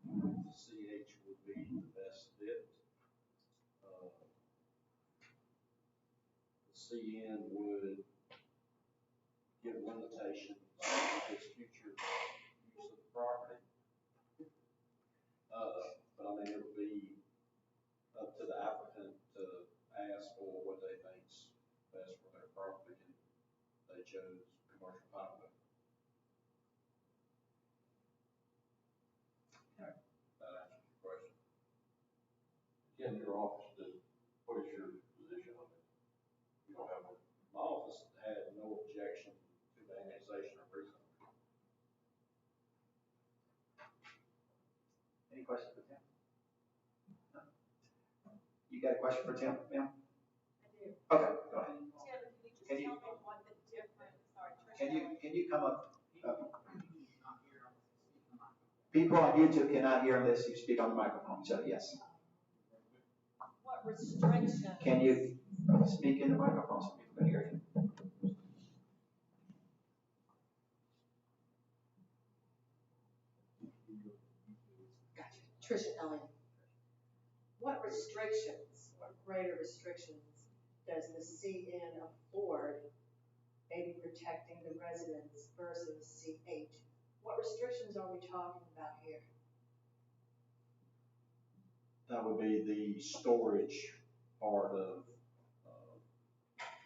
Speaker 9: the CH would be the best fit. The CN would give limitations on its future use of the property. But I mean, it'll be up to the applicant best for their property, and they chose commercial highway. That answers your question.
Speaker 5: Again, your office, what is your position on it? You don't have one?
Speaker 9: My office had no objection to the annexation of rezone.
Speaker 3: Any questions for Tim? No? You got a question for Tim, ma'am?
Speaker 14: I do.
Speaker 3: Okay, go ahead.
Speaker 14: Tim,
Speaker 3: Can you-
Speaker 14: tell me what the difference, sorry, Tricia.
Speaker 3: Can you come up? People on YouTube cannot hear unless you speak on the microphone, so yes.
Speaker 14: What restrictions?
Speaker 3: Can you speak in the microphone so people can hear you?
Speaker 17: Gotcha. Tricia Elliott. What restrictions, what greater restrictions does the CN afford, maybe protecting the residents versus CH? What restrictions are we talking about here?
Speaker 9: That would be the storage part of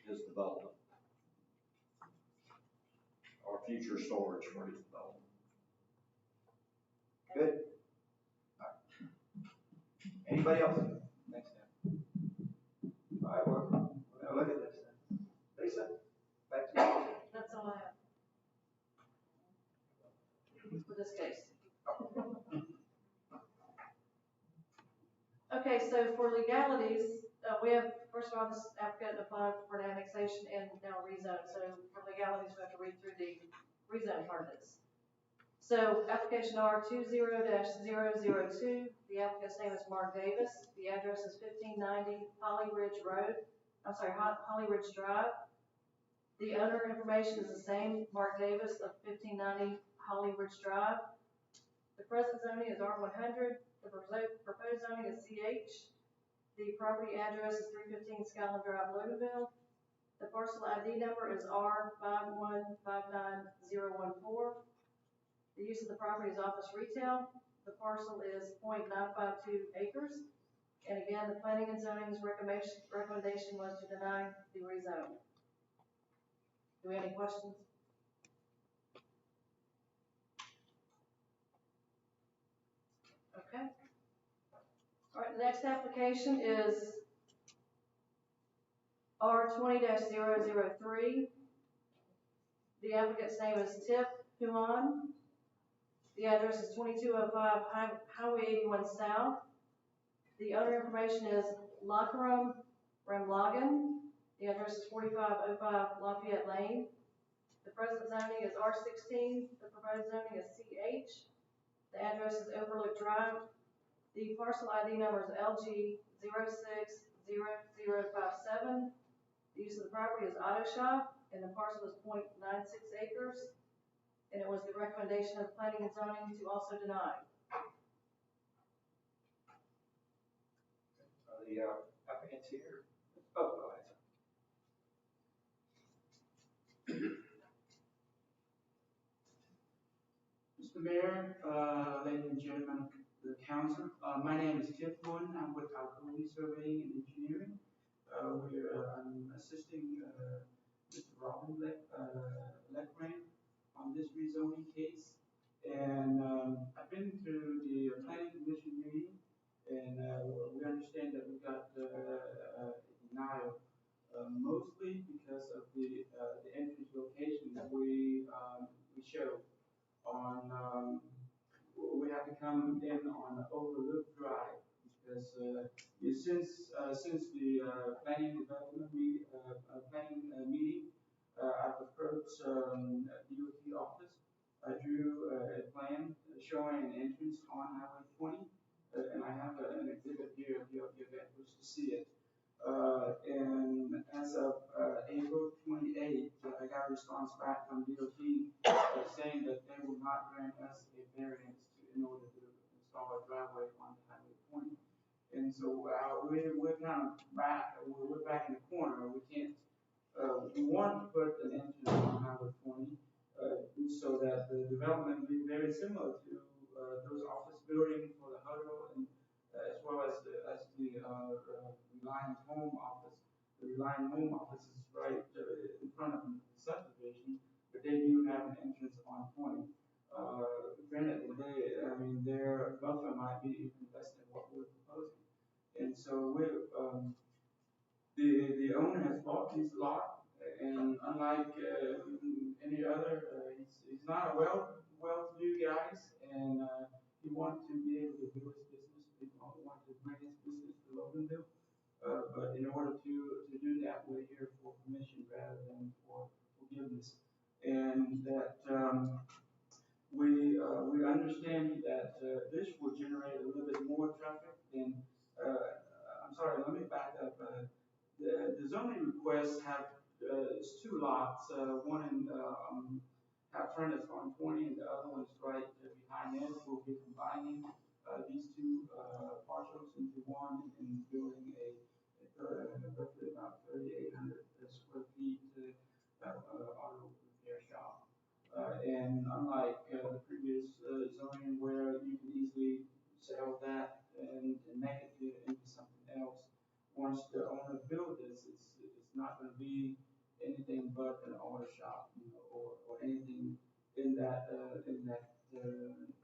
Speaker 9: his development. Or future storage for his development.
Speaker 3: Good. All right. Anybody else? Thanks, Tim. All right, we're gonna look at this then. Lisa, back to you.
Speaker 7: That's all I have. For this case. Okay, so for legalities, we have, first of all, this applicant applied for an annexation and now rezone. So for legalities, we have to read through the rezone part of this. So application R 20-002, the applicant's name is Mark Davis. The address is 1590 Holly Ridge Drive. The owner information is the same, Mark Davis of 1590 Holly Ridge Drive. The present zoning is R100. The proposed zoning is CH. The property address is 315 Skyland Drive, Loganville. The parcel ID number is R5159014. The use of the property is office retail. The parcel is .952 acres. And again, the planning and zoning's recommendation was to deny the rezone. Do we have any questions? Okay. All right, the next application is R 20-003. The applicant's name is Tip Human. The address is 2205 Highway 81 South. The owner information is Lakaram Ramlagan. The address is 4505 Lafayette Lane. The present zoning is R16. The proposed zoning is CH. The address is Overlook Drive. The parcel ID number is LG060057. The use of the property is auto shop, and the parcel is .96 acres. And it was the recommendation of planning and zoning to also deny.
Speaker 3: Are the applicants here? Oh, go ahead, sir.
Speaker 18: Mr. Mayor, ladies and gentlemen of the council, my name is Tip Moon. I'm with Alcoa Surveying and Engineering. I'm assisting Mr. Robin Leckrane on this rezoning case. And I've been to the planning commission meeting, and we understand that we got denial mostly because of the entrance location that we showed on. We have to come in on Overlook Drive because since the planning development meeting, I've approached DOT office. I drew a plan showing an entrance on Highway 20, and I have an exhibit here if you wish to see it. And as of April 28th, I got a response back from DOT saying that they will not grant us a variance in order to install a driveway on Highway 20. And so we're kind of back, we're back in the corner. We can't, we want to put an entrance on Highway 20 so that the development will be very similar to those office buildings for the huddle and as well as the Reliance Home office Reliant Home office is right in front of the subdivision, but they do have an entrance on 20. Granted, I mean, their buffer might be even less than what we're proposing. And so the owner has bought this lot, and unlike any other, he's not a well-to-do guy, and he wants to be able to do his business. He wants to bring his business to Loganville. But in order to do that, we're here for permission rather than for forgiveness. And that we understand that this will generate a little bit more traffic than, I'm sorry, let me back up. The zoning requests have, it's 2 lots, one in, have frontage on 20 and the other one is right behind it. We'll be combining these 2 parcels into one and building roughly about 3,800 square feet auto repair shop. And unlike the previous zoning where you can easily sell that and make it into something else, once the owner builds this, it's not going to be anything but an auto shop, or anything in that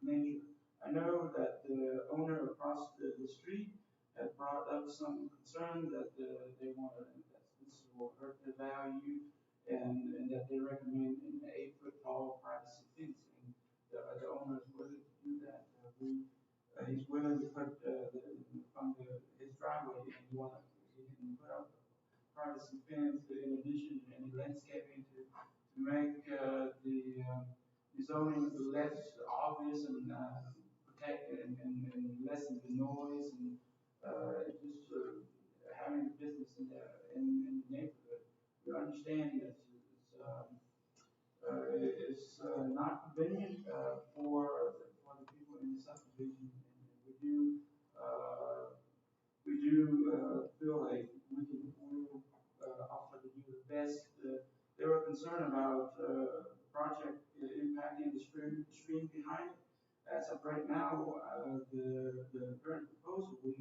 Speaker 18: nature. I know that the owner across the street had brought up some concern that they want to, that this will hurt the value, and that they recommend an 8-foot tall privacy fence. And the owner is willing to do that. He's willing to put from his driveway, and he can put up a privacy fence in addition to any landscaping to make the zoning less obvious and protect and lessen the noise and just having a business in the neighborhood. We understand that it's not convenient for the people in the subdivision, and we do feel like we will offer to do the best. They were concerned about the project impacting the stream behind it. As of right now, the current proposal, we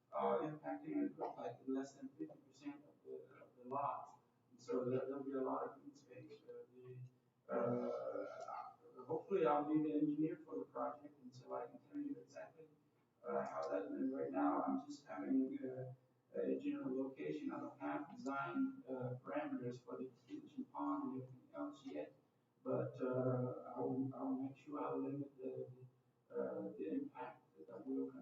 Speaker 18: are impacting it like less than 50% of the lot. So there'll be a lot of green space. Hopefully I'll be the engineer for the project, and so I can tell you exactly how that is. Right now, I'm just having a general location. I don't have design parameters for the detention pond and everything else yet, but I'll make sure I'll limit the impact that will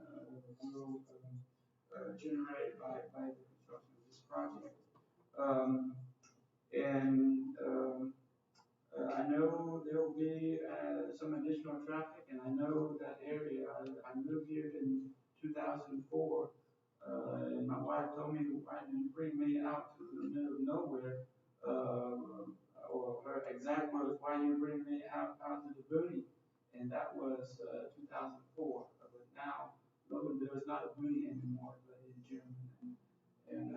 Speaker 18: generate by the construction of this project. I know there will be some additional traffic, and I know that area. I moved here in 2004, and my wife told me, "Why did you bring me out to the middle of nowhere?" Or her exact words, "Why you bring me out to the boonies?" And that was 2004. But now, Loganville is not a boonie anymore, but in German. And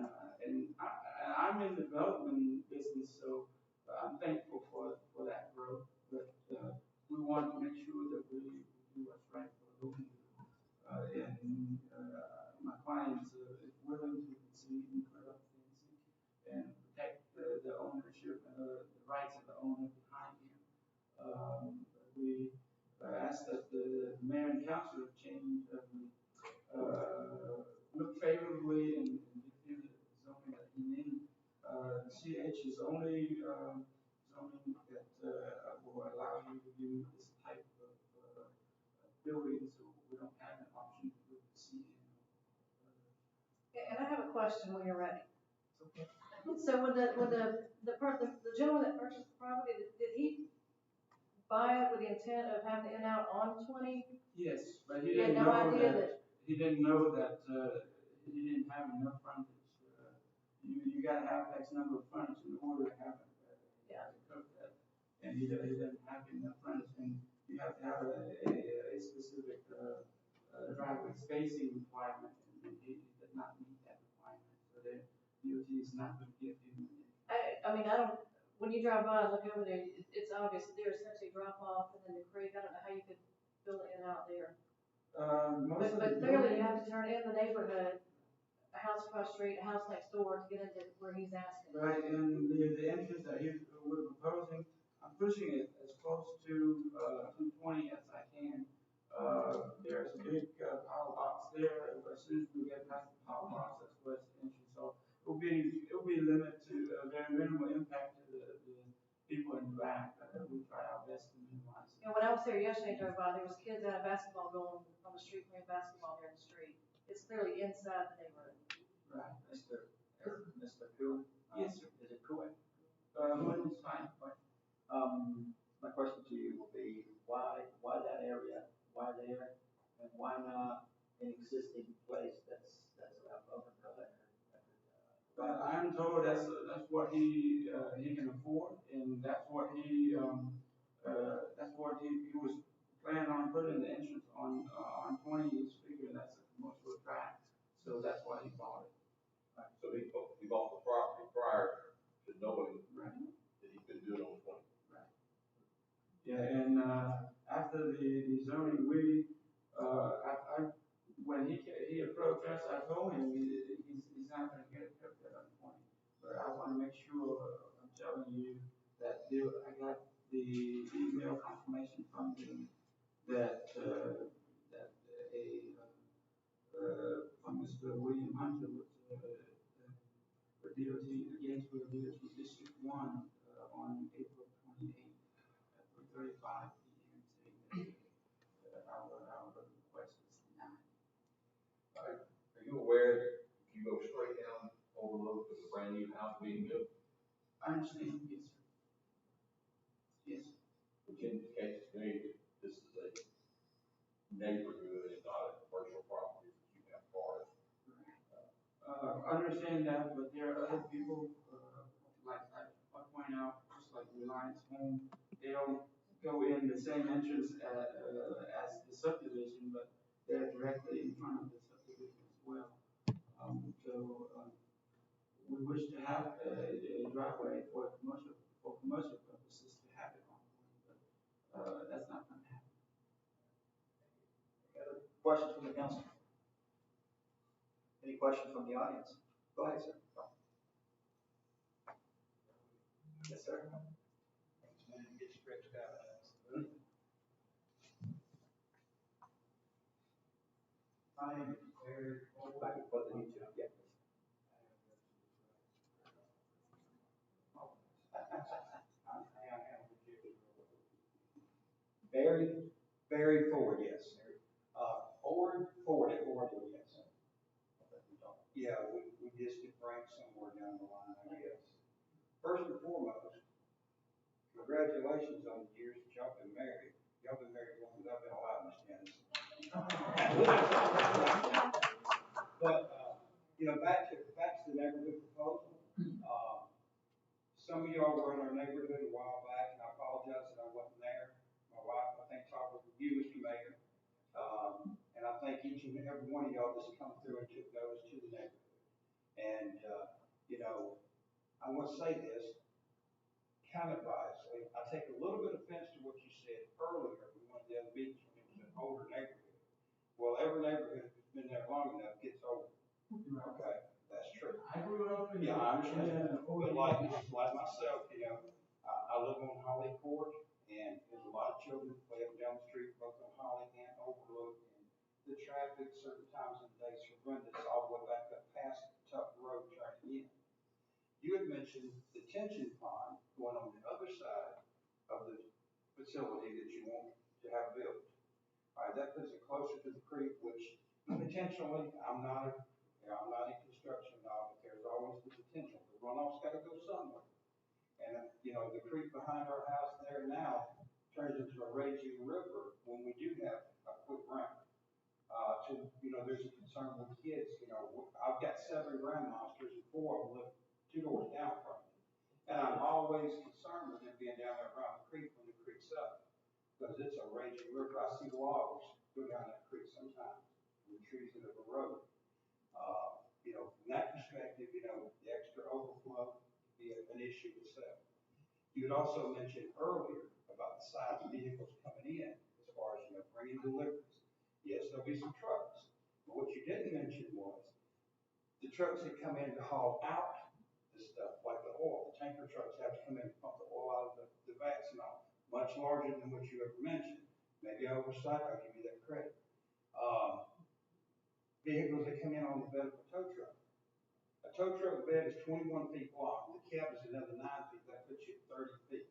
Speaker 18: I'm in the development business, so I'm thankful for that growth. But we want to make sure that we do what's right for Loganville. My client is willing to concede and put up fencing and protect the ownership and the rights of the owner behind him. We ask that the mayor and council change, look favorably and give him the zoning that he needs. CH is only zoning that will allow you to do this type of building, so we don't have an option to do the CN.
Speaker 7: And I have a question when you're ready. Okay. So when the gentleman that purchased the property, did he buy it with the intent of having the in-out on 20?
Speaker 18: Yes, but he
Speaker 7: had
Speaker 18: didn't
Speaker 7: no
Speaker 18: know
Speaker 7: idea
Speaker 18: that he didn't know that he didn't have enough frontage. You gotta have X number of frontage in order to have that. And he doesn't have enough frontage, and you have to have a specific driveway spacing requirement, and he did not meet that requirement. So the DOT is not going to give him.
Speaker 7: I mean, when you drive by and look over there, it's obvious that there's essentially drop off and then the creek. I don't know how you could build it in out there. But clearly you have to turn in the neighborhood a house across the street, a house next door to get into where he's asking.
Speaker 18: Right, and the entrance that we're proposing, I'm pushing it as close to 220 as I can. There's a big power box there. As soon as we get past the power box, that's where it's the entrance. So it'll be limited to a very minimal impact to the people in the back. We try our best to minimize it.
Speaker 7: You know, when I was there yesterday, drove by, there was kids out of basketball going on the street playing basketball there in the street. It's clearly inside the neighborhood.
Speaker 18: Right.
Speaker 3: Mr. Cool?
Speaker 18: Yes, sir.
Speaker 3: Is it Cool?
Speaker 18: It's fine.
Speaker 3: My question to you will be, why that area, why there, and why not an existing place that's about open for that?
Speaker 18: I'm told that's what he can afford, and that's what he was planning on putting the entrance on 20. He's figuring that's a commercial tract, so that's why he bought it.
Speaker 5: So he bought the property prior to knowing that he could do it on 20.
Speaker 18: Right. Yeah, and after the zoning, when he approached us, I told him he's not going to get it kept at on 20. But I want to make sure I'm telling you that I got the email confirmation from him that from Mr. William Hunter with DOT, Gainesville DOT District 1 on April 28th at 3:35 p.m. saying that our request is denied.
Speaker 5: Are you aware that if you go straight down Overlook, there's a brand new house being built?
Speaker 18: I understand, yes, sir. Yes.
Speaker 5: Which indicates to me that this is a neighborhood and not a commercial property that you have cars.
Speaker 18: I understand that, but there are other people, like I point out, just like Reliance Home, they don't go in the same entrance as the subdivision, but they're directly in front of the subdivision as well. We wish to have a driveway for commercial purposes to have it on, but that's not going to happen.
Speaker 3: Any other questions from the council? Any questions from the audience? Go ahead, sir. Yes, sir. Thanks, man. Get stretched out. I am very back and forth in YouTube. Yeah. Very forward, yes. Forward, yes. Yeah, we just could rank somewhere down the line, I guess. First and foremost, congratulations on the years that y'all been married. Y'all been married as long as I've been alive, Miss Janice. But, back to the neighborhood proposal. Some of y'all were in our neighborhood a while back, and I apologize that I wasn't there. My wife, I think, talked with you, Mr. Mayor. And I think each and every one of y'all just come through and took notice to the neighborhood. And, I want to say this, kind of biasly, I take a little bit of offense to what you said earlier in one of the other meetings when it was an older neighborhood. Well, every neighborhood that's been there long enough gets old. Okay, that's true.
Speaker 18: I grew up in.
Speaker 3: Yeah, I understand. But like myself, I live on Holly Court, and there's a lot of children that play up and down the street, both on Holly and Overlook. And the traffic certain times of the day is horrendous all the way back up past Tuck Road turning in. You had mentioned the detention pond going on the other side of the facility that you want to have built. All right, that puts it closer to the creek, which potentially, I'm not in construction now, but there's always the potential. The runoff's got to go somewhere. And, the creek behind our house there now turns into a raging river when we do have a quick ramp. There's a concern with kids. I've got 7 grand monsters and 4 of them live 2 doors down from me. And I'm always concerned with them being down there around the creek when the creek's up, because it's a raging river. I see logs go down that creek sometimes, and the trees that overrode. From that perspective, the extra overflow would be an issue itself. You had also mentioned earlier about the size of vehicles coming in, as far as, bringing deliveries. Yes, there'll be some trucks, but what you didn't mention was
Speaker 19: the trucks that come in to haul out the stuff, like the oil, the tanker trucks have to come in and pump the oil out of the vats and all, much larger than what you ever mentioned. Maybe I oversight, I'll give you that credit. Vehicles that come in on the bed of a tow truck. A tow truck bed is 21 feet long, the cab is another 9 feet, that puts you at 30 feet.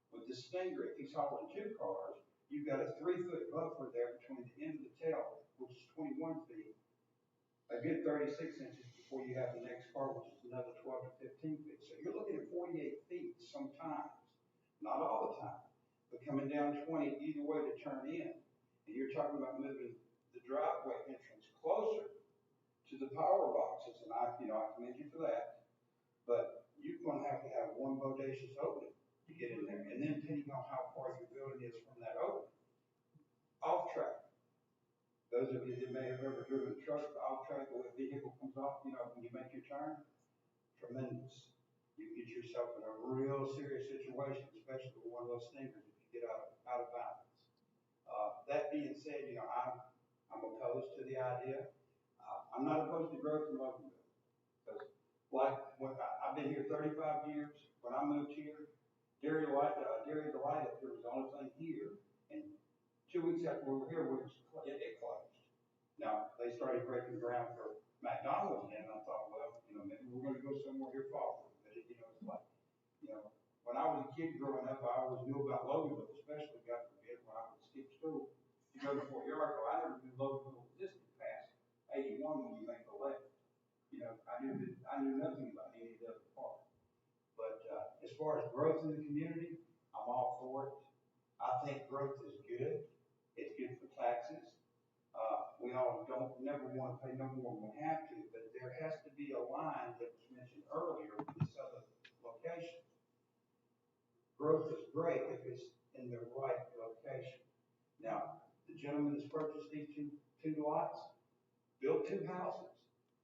Speaker 19: With the Stinger, if he's hauling 2 cars, you've got a 3-foot buffer there between the end of the tail, which is 21 feet, a good 36 inches before you have the next car, which is another 12 to 15 feet. So you're looking at 48 feet sometimes, not all the time, but coming down 20 either way to turn in. And you're talking about moving the driveway entrance closer to the power boxes, and I commend you for that. But you're going to have one bodacious opening to get in there, and then depending on how far your building is from that opening. Off track. Those of you that may have ever driven a truck off track, the way a vehicle comes off, when you make your turn, tremendous. You get yourself in a real serious situation, especially with one of those Stingers if you get out of bounds. That being said, I'm opposed to the idea. I'm not opposed to growth in Loganville. Because when I've been here 35 years. When I moved here, Dairy Delight up here was the only thing here. And 2 weeks after we were here, it closed. Now, they started breaking ground for McDonald's, and I thought, well, maybe we're going to go somewhere here forward. But it's like, when I was a kid growing up, I always knew about Loganville, especially God forbid when I would skip school to go to Fort Yargo. I never knew Loganville existed past 81 when you make the left. I knew nothing about any of the other parts. But as far as growth in the community, I'm all for it. I think growth is good. It's good for taxes. We all never want to pay no more than we have to, but there has to be a line that was mentioned earlier with this other location. Growth is great if it's in the right location. Now, the gentleman that's purchased these two lots built 2 houses.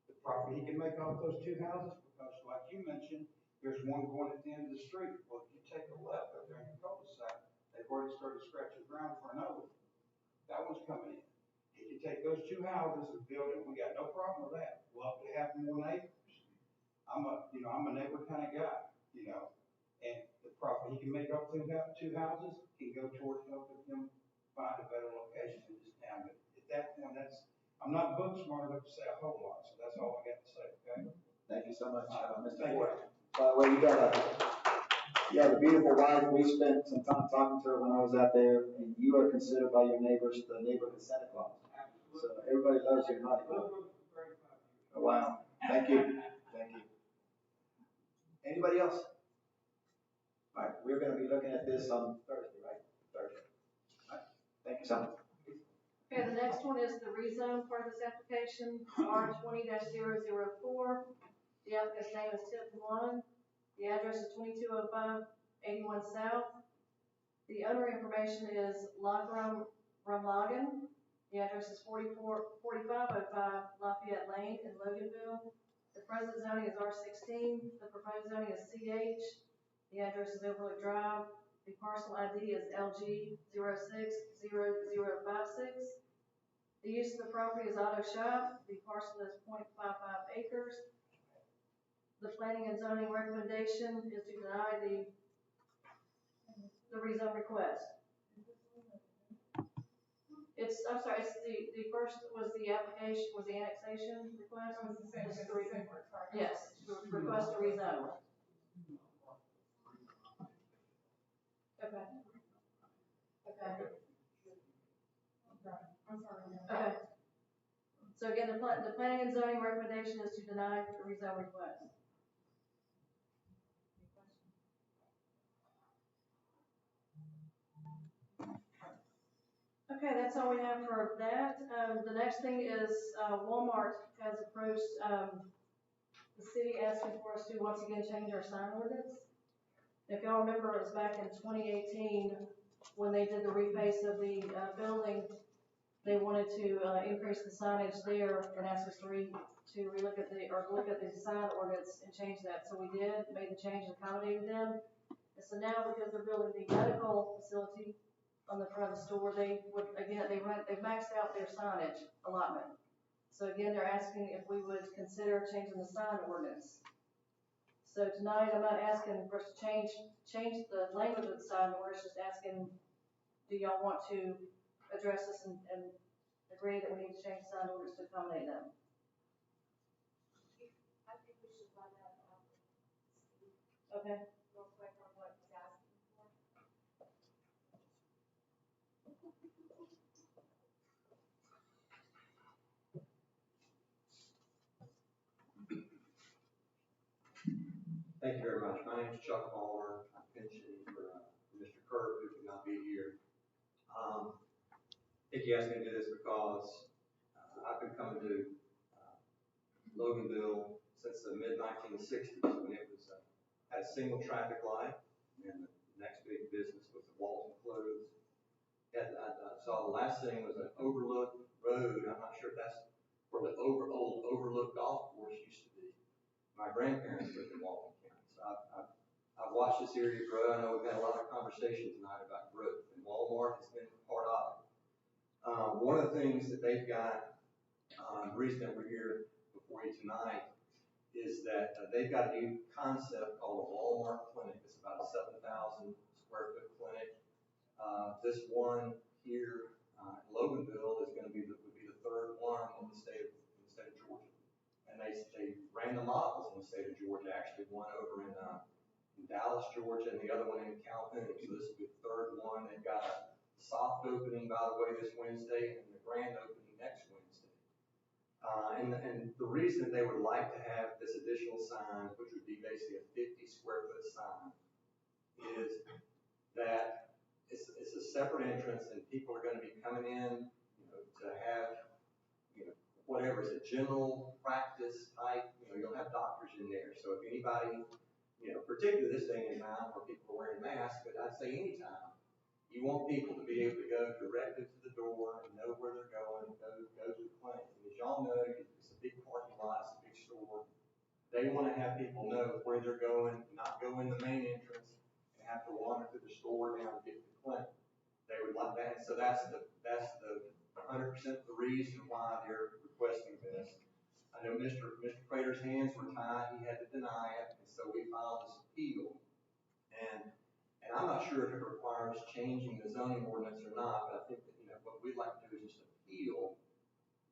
Speaker 19: The property, he can make off those 2 houses because, like you mentioned, there's one going at the end of the street. Well, if you take a left up there in the cul-de-sac, they've already started scratching ground for another one. That one's coming in. He can take those 2 houses and build it. We got no problem with that. Love to have more neighbors. I'm a neighbor kind of guy, and the profit he can make up 2 houses can go towards helping him find a better location in this town. But at that point, I'm not book smart enough to say a whole lot, so that's all I got to say, okay?
Speaker 3: Thank you so much, Mr.
Speaker 19: Thank
Speaker 3: Ford. you. By the way, you have a beautiful wife. We spent some time talking to her when I was out there, and you are considered by your neighbors the neighborhood Santa Claus. So everybody loves you in Hollywood. Oh, wow. Thank you. Thank you. Anybody else? All right, we're going to be looking at this on Thursday, right? Thursday. All right. Thank you so much.
Speaker 7: Okay, the next one is the rezone part of this application, R20-004. The applicant's name is Tip One. The address is 2205 81 South. The owner information is Lakram Ramlagan. The address is 4505 Lafayette Lane in Loganville. The present zoning is R16. The proposed zoning is CH. The address is Overlook Drive. The parcel ID is LG060056. The use of the property is auto shop. The parcel is 0.55 acres. The planning and zoning recommendation is to deny the rezone request. It's the first was the application, was the annexation request? Yes, request to rezone. Okay. Okay. So again, the planning and zoning recommendation is to deny the rezone request. Okay, that's all we have for that. The next thing is Walmart has approached the city asking for us to once again change our sign ordinance. If y'all remember, it was back in 2018 when they did the reface of the building. They wanted to increase the signage there and ask us to look at the sign ordinance and change that. So we did, made the change and accommodated them. And so now, because they're building the medical facility on the front of the store, they've maxed out their signage allotment. So again, they're asking if we would consider changing the sign ordinance. So tonight, I'm not asking for us to change the language of the sign ordinance, just asking, do y'all want to address this and agree that we need to change the sign ordinance to accommodate them?
Speaker 10: I think we should let that out.
Speaker 7: Okay.
Speaker 10: Real quick on what he's asking for.
Speaker 9: Thank you very much. My name is Chuck Muller. I'm pinching for Mr. Kirk, who could not be here. I think he asked me to do this because I've been coming to Loganville since the mid-1960s when it was had a single traffic light, and the next big business was the Walton Clothes. I saw the last thing was an overlook road. I'm not sure if that's where the old overlook golf course used to be. My grandparents lived in Walton County, so I've watched this area grow. I know we've had a lot of conversation tonight about growth, and Walmart has been part of it. One of the things that they've got, the reason that we're here before you tonight, is that they've got a new concept called a Walmart clinic. It's about a 7,000 square foot clinic. This one here in Loganville is going to would be the third one in the state of Georgia. And they ran the models in the state of Georgia, actually one over in Dallas, Georgia, and the other one in Calhoun. So this will be the third one. They've got a soft opening, by the way, this Wednesday, and the grand opening next Wednesday. And the reason they would like to have this additional sign, which would be basically a 50 square foot sign, is that it's a separate entrance, and people are going to be coming in, to have, whatever, it's a general practice type, you'll have doctors in there. So if anybody, particularly this day and time where people are wearing masks, but I'd say anytime, you want people to be able to go directly to the door and know where they're going, go to the clinic. And as y'all know, it's a big parking lot, it's a big store. They want to have people know where they're going, not go in the main entrance and have to wander through the store now to get to the clinic. They would like that, so that's the 100% the reason why they're requesting this. I know Mr. Prater's hands were tied, he had to deny it, and so we filed this appeal. And I'm not sure if it requires changing the zoning ordinance or not, but I think that, what we'd like to do is just appeal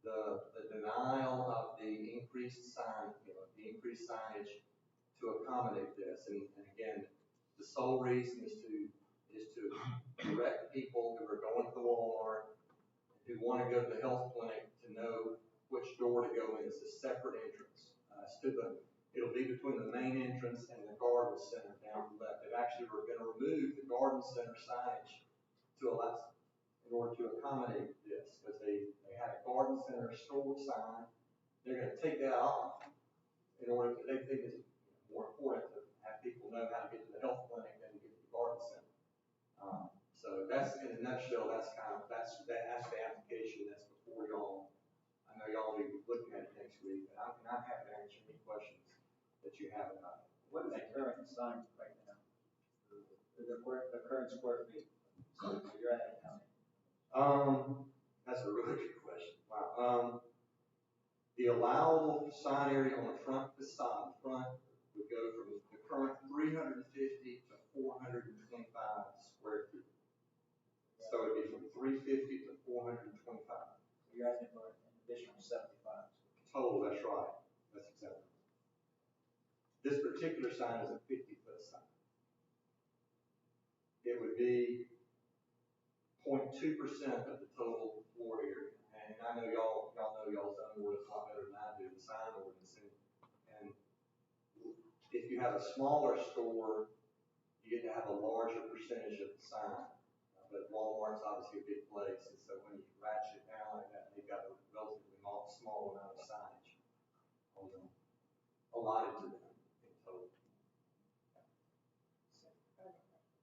Speaker 9: the denial of the increased signage to accommodate this. And again, the sole reason is to direct people who are going to the Walmart, who want to go to the health clinic, to know which door to go in. It's a separate entrance. It'll be between the main entrance and the garden center down the left. They actually were going to remove the garden center signage in order to accommodate this, because they had a garden center store sign. They're going to take that off in order to, they think it's more important to have people know how to get to the health clinic than to get to the garden center. So that's, in a nutshell, that's the application that's before y'all. I know y'all will be looking at it next week, and I'm happy to answer any questions that you have about it.
Speaker 3: What is the current sign right now? The current square feet? So you're at county.
Speaker 9: That's a really good question. Wow. The allowable sign area on the front facade, would go from the current 350 to 425 square feet. So it'd be from 350 to 425.
Speaker 3: So you're asking for an additional 75.
Speaker 9: Total, that's right. That's exactly. This particular sign is a 50-foot sign. It would be 0.2% of the total floor area. And I know y'all know y'all's zoning ordinance a lot better than I do, the sign ordinance. And if you have a smaller store, you get to have a larger percentage of the sign. But Walmart's obviously a big place, and so when you ratchet it down like that, they've got a relatively small amount of signage allotted to them in total.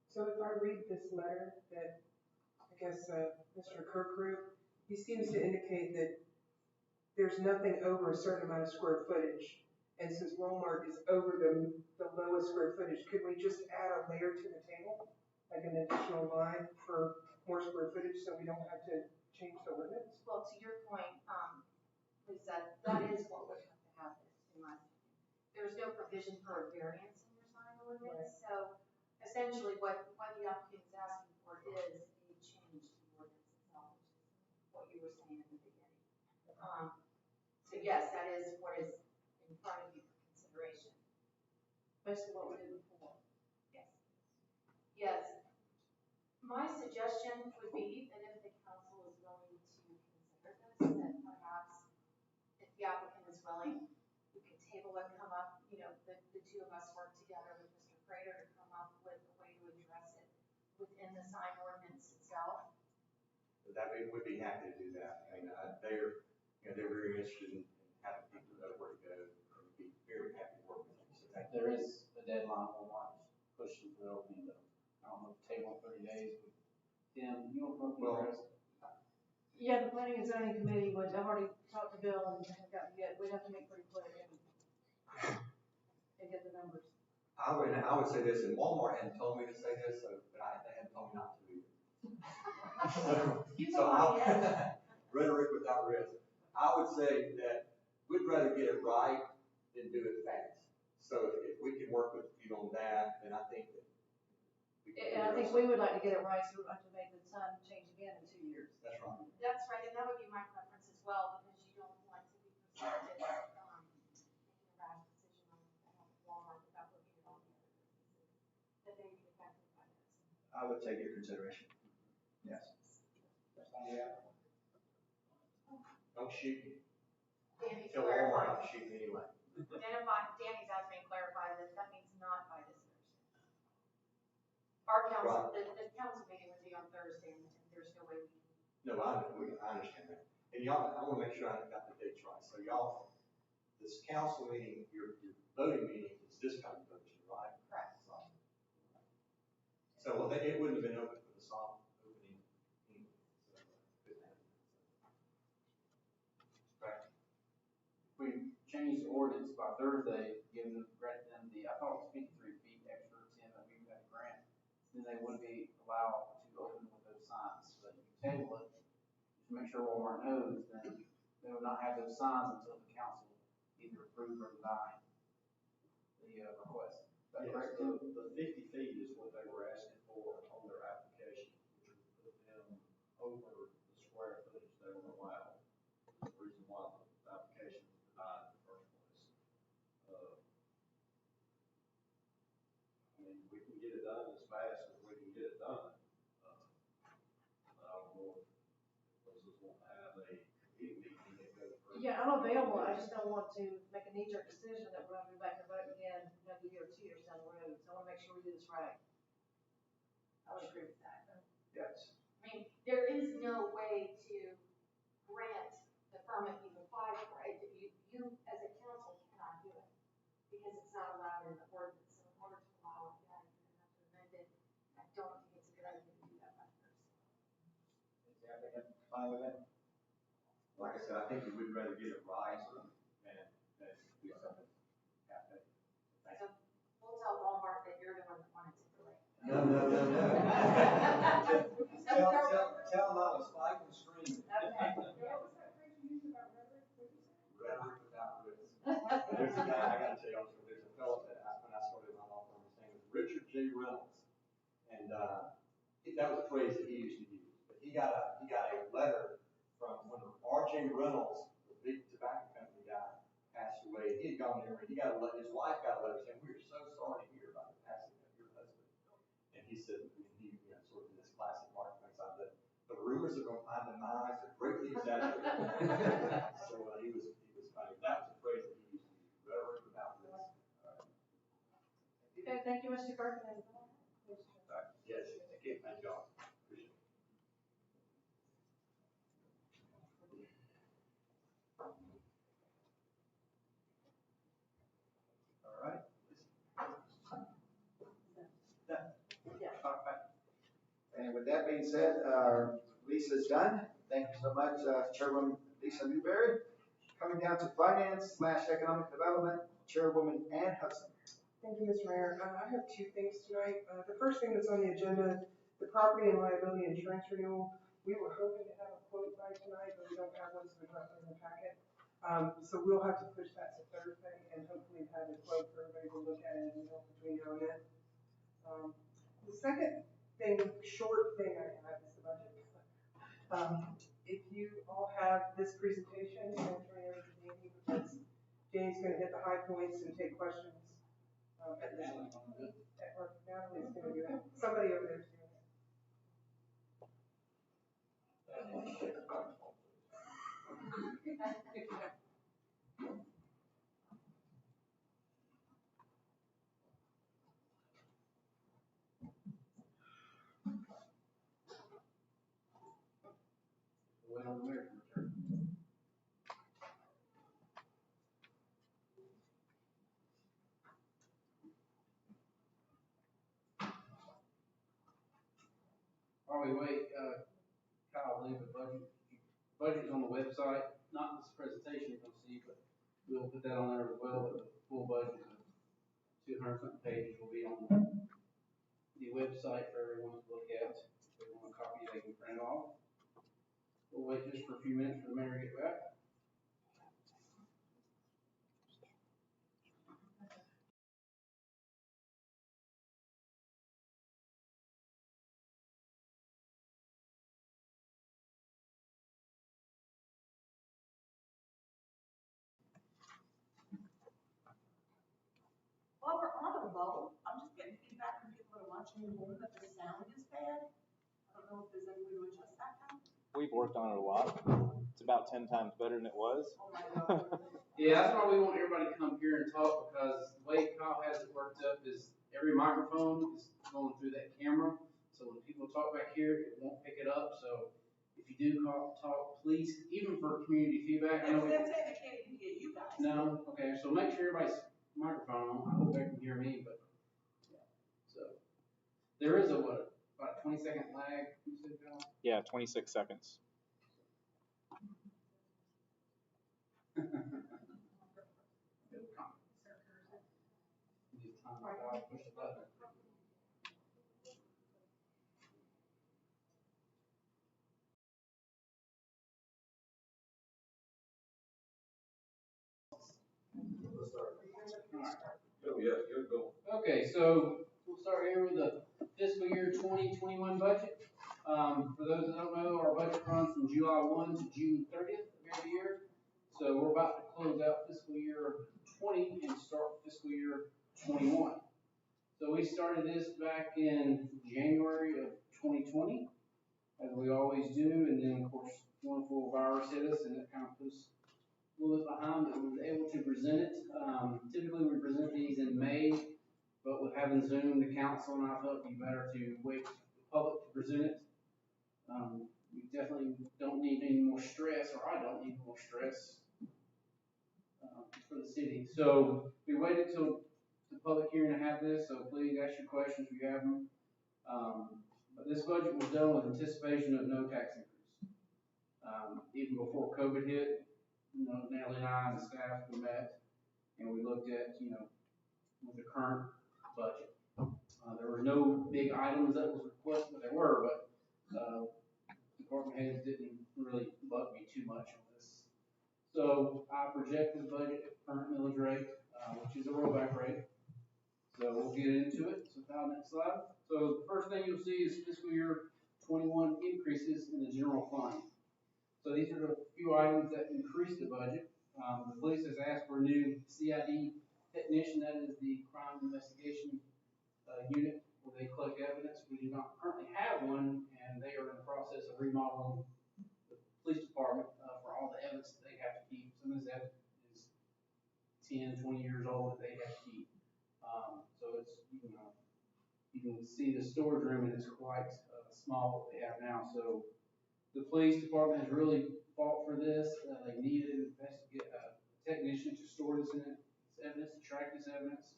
Speaker 8: So if I read this letter that, I guess, Mr. Kirk wrote, he seems to indicate that there's nothing over a certain amount of square footage. And since Walmart is over the lowest square footage, could we just add a layer to the table? Like an additional line for more square footage so we don't have to change the ordinance?
Speaker 10: Well, to your point,
Speaker 11: because that is what would have to happen, in my opinion. There's no provision for a variance in your sign ordinance, so essentially what the applicant is asking for is a change to the ordinance itself, which is what you were saying in the beginning. So yes, that is what is in front of you for consideration.
Speaker 7: Basically what we did before.
Speaker 11: Yes. Yes. My suggestion would be that if the council is willing to consider this, that perhaps if the applicant is willing, we could table it, come up, the two of us work together with Mr. Prater to come up with a way to address it within the sign ordinance itself.
Speaker 3: That we'd be happy to do that. I mean, they're very interested in having people know where to go, and we'd be very happy to work with them. So thank you.
Speaker 9: There is a deadline, Walmart's pushing for the opening, but I don't know, table 30 days. Tim, you want to
Speaker 3: Well,
Speaker 7: Yeah, the planning and zoning committee would, I've already talked to Bill and haven't gotten yet, we'd have to make pretty quick and get the numbers.
Speaker 3: I would say this, and Walmart hadn't told me to say this, but they hadn't told me not to either. So rhetoric without risk. I would say that we'd rather get it right than do it fast. So if we can work with you on that, then I think that.
Speaker 7: And I think we would like to get it right, so we don't have to make the sign change again in 2 years.
Speaker 3: That's right.
Speaker 11: That's right, and that would be my preference as well, because you don't want to be presented, making a rash decision on behalf of Walmart without looking at all the other businesses that may be affected by this.
Speaker 3: I would take your consideration. Yes. Don't shoot me.
Speaker 11: Danny's
Speaker 3: Tell Walmart
Speaker 11: clarifying.
Speaker 3: not to shoot me anyway.
Speaker 11: Danny's asked me to clarify that means not by this Thursday. Our council, the council meeting would be on Thursday, and there's no way we can.
Speaker 3: No, I understand that. And y'all, I want to make sure I got the dates right. So y'all, this council meeting, your voting meeting is this coming Thursday, right?
Speaker 11: Correct.
Speaker 3: So well, it wouldn't have been open for the soft opening anyway. So couldn't have.
Speaker 9: Right. If we change the ordinance by Thursday, grant them I thought it was 53 feet extra, Tim, that we got a grant, then they would be allowed to open with those signs. So that you can table it, just to make sure Walmart knows, then they would not have those signs until the council either approve or deny the request. Is that correct, Tim?
Speaker 19: The 50 feet is what they were asking for on their application, which would put them over the square footage they were allowed. That's the reason why the application was denied in the first place. I mean, we can get it done as fast as we can get it done. I don't know if those won't have a committee meeting that goes through.
Speaker 7: Yeah, I'm available, I just don't want to make a knee-jerk decision that we're gonna be back and vote again another year or 2 years down the road, so I wanna make sure we do this right.
Speaker 11: I would agree with that.
Speaker 3: Yes.
Speaker 11: I mean, there is no way to grant the permit you've applied for. You as a council cannot do it because it's not allowed in the ordinance. So in order to allow it, you're going to have to amend it. I don't think it's a good idea to do that by Thursday.
Speaker 9: Is the applicant fine with that?
Speaker 3: Like I said, I think we would rather get it right than do something half-baked.
Speaker 11: So we'll tell Walmart that you're the one that wanted to delay.
Speaker 3: No. Tell them I was fighting and screaming. Rhetoric without risk. There's a guy, I gotta tell y'all, there's a fellow that when I started my law firm, his name was Richard J. Reynolds. And, that was a phrase that he used to use. But he got a letter from when R.J. Reynolds, the big tobacco company guy, passed away. He had gone there and his wife got a letter saying, "We are so sorry to hear about the passing of your husband." And he said, sort of in this classic Mark Twain style, that the rumors of my demise are greatly exaggerated. So he was funny. That was a phrase that he used to use, rhetoric without risk.
Speaker 7: Okay, thank you, Mr. Kirkland.
Speaker 3: Yes, thank you. Thank y'all. Appreciate it. All right.
Speaker 20: And with that being said, Lisa's done. Thank you so much, Chairwoman Lisa Newberry. Coming down to finance / economic development, Chairwoman Ann Hudson.
Speaker 8: Thank you, Mr. Mayor. I have two things tonight. The first thing that's on the agenda, the property and liability insurance renewal. We were hoping to have a quote by tonight, but we don't have one, so we left it in the packet. So we'll have to push that to Thursday and hopefully have it quote for everybody to look at it, between now and then. The second short thing I have is the budget. If you all have this presentation, I'm going to turn it over to Danny because Danny's going to hit the high points and take questions. At this point. Or Natalie's going to do it. Somebody over there is doing it.
Speaker 18: Wait on the mayor to return. While we wait, Kyle, leave the budget. Budget's on the website, not this presentation you're gonna see, but we'll put that on there as well, but the full budget of 200 something pages will be on the website for everyone to look at. If they want a copy, they can print it off. We'll wait just for a few minutes for the mayor to get back.
Speaker 11: While we're on a roll, I'm just getting feedback from people that are watching the room that the sound is bad. I don't know if there's any way to adjust that now.
Speaker 21: We've worked on it a lot. It's about 10 times better than it was.
Speaker 11: Oh my God.
Speaker 18: Yeah, that's why we want everybody to come here and talk, because the way Kyle has it worked up is every microphone is going through that camera. So when people talk back here, it won't pick it up. So if you do talk, please, even for community feedback. I know
Speaker 11: That's it, they can't even hear you guys.
Speaker 18: No, okay, so make sure everybody's microphone on. I hope they can hear me, but, yeah. So, there is about a 20-second lag, you said, Kyle?
Speaker 21: Yeah, 26 seconds.
Speaker 18: Push the button.
Speaker 5: Oh, yeah, good go.
Speaker 18: Okay, so we'll start here with the fiscal year 2021 budget. For those that don't know, our budget runs from July 1 to June 30th of every year. So we're about to close out fiscal year 20 and start fiscal year 21. So we started this back in January of 2020, as we always do, and then of course wonderful virus hit us and it kind of put us a little bit behind, but we were able to present it. Typically we present these in May, but with having Zoom, the council and I felt it'd be better to wait for the public to present it. We definitely don't need any more stress, or I don't need more stress for the city. So we waited till the public hearing to have this, so please ask your questions if you have them. But this budget was done with anticipation of no tax increase. Even before COVID hit, Natalie and I and the staff, we met and we looked at, with the current budget. There were no big items that was requested, there were, but department heads didn't really bug me too much on this. So I projected the budget at current millage rate, which is a rollback rate. So we'll get into it. So now next slide. So the first thing you'll see is fiscal year 21 increases in the general fund. So these are the few items that increase the budget. The police has asked for a new CID technician, that is the crime investigation unit where they collect evidence. We do not currently have one, and they are in the process of remodeling the police department for all the evidence that they have to keep. Some of this evidence is 10, 20 years old that they have to keep. So it's, you can see the storage room and it's quite small what they have now. So the police department has really fought for this. They needed a technician to store this evidence, to track this evidence.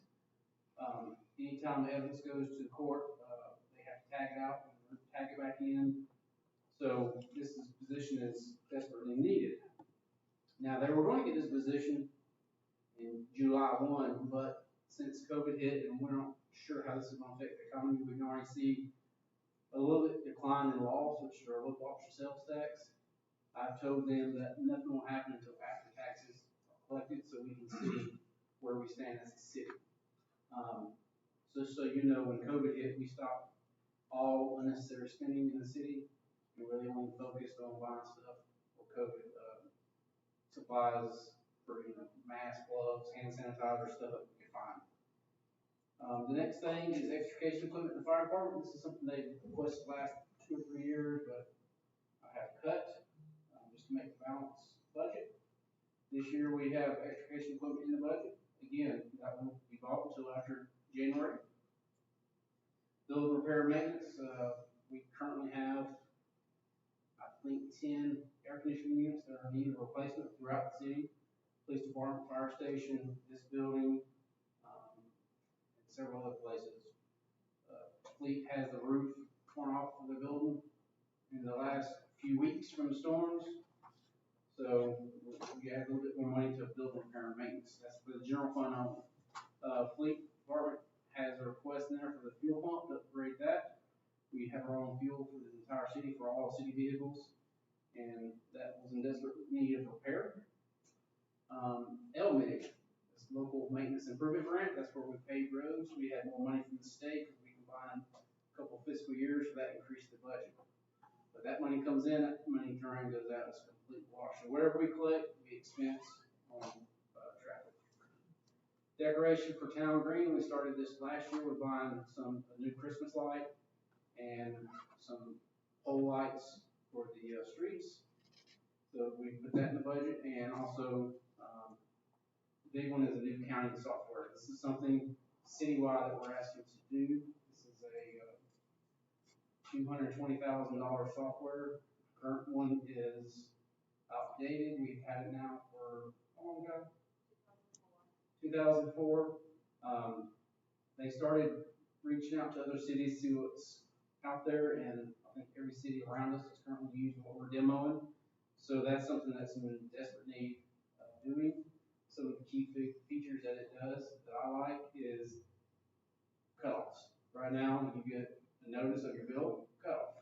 Speaker 18: Anytime the evidence goes to the court, they have to tag it out and tag it back in. So this position is desperately needed. Now they were going to get this position in July 1, but since COVID hit and we're not sure how this is going to affect the economy, we can already see a little bit decline in laws, which are local officer sales tax. I've told them that nothing will happen until after taxes collected so we can see where we stand as a city. Just so you know, when COVID hit, we stopped all unnecessary spending in the city and really only focused on buying stuff for COVID, supplies for, masks, gloves, hand sanitizer, stuff that we could find. The next thing is extrication equipment in the fire department. This is something they requested the last 2 or 3 years, but I have cut, just to make the balance budget. This year we have extrication equipment in the budget. Again, that won't be bought until after January. Building repair and maintenance, we currently have, I think, 10 air conditioning units that are in need of replacement throughout the city. Police department, fire station, this building, and several other places. Fleet has the roof torn off of the building in the last few weeks from the storms. So we add a little bit more money to building repair and maintenance. That's for the general fund only. Fleet department has a request in there for the fuel pump to upgrade that. We have our own fuel for the entire city for all city vehicles, and that was in desperate need of repair. LMIG, this local maintenance improvement grant, that's where we paved roads. We had more money from the state because we combined a couple fiscal years, so that increased the budget. But that money comes in, that money during goes out as a complete wash. So whatever we collect, we expense on traffic. Decoration for town green, we started this last year with buying a new Christmas light and some pole lights for the streets. So we put that in the budget, and also, the big one is a new accounting software. This is something citywide that we're asking to do. This is a $220,000 software. Current one is outdated. We've had it now for how long ago? 2004. They started reaching out to other cities to see what's out there, and I think every city around us is currently using what we're demoing. So that's something that's in desperate need of doing. Some of the key features that it does that I like is cutoffs. Right now, you get a notice of your bill, cutoff.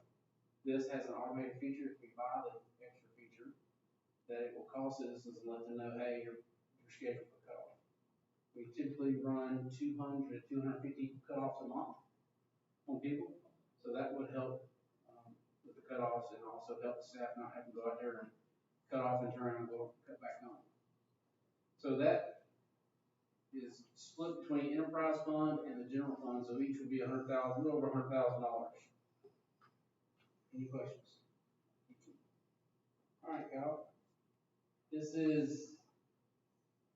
Speaker 18: This has an automated feature. If we buy the extra feature, that it will call citizens and let them know, hey, you're scheduled for cutoff. We typically run 200 to 250 cutoffs a month on people, so that would help with the cutoffs and also help the staff not have to go out there and cut off and turn around and go cut back on. So that is split between enterprise fund and the general fund, so each would be a little over $100,000. Any questions? All right, Cal. This is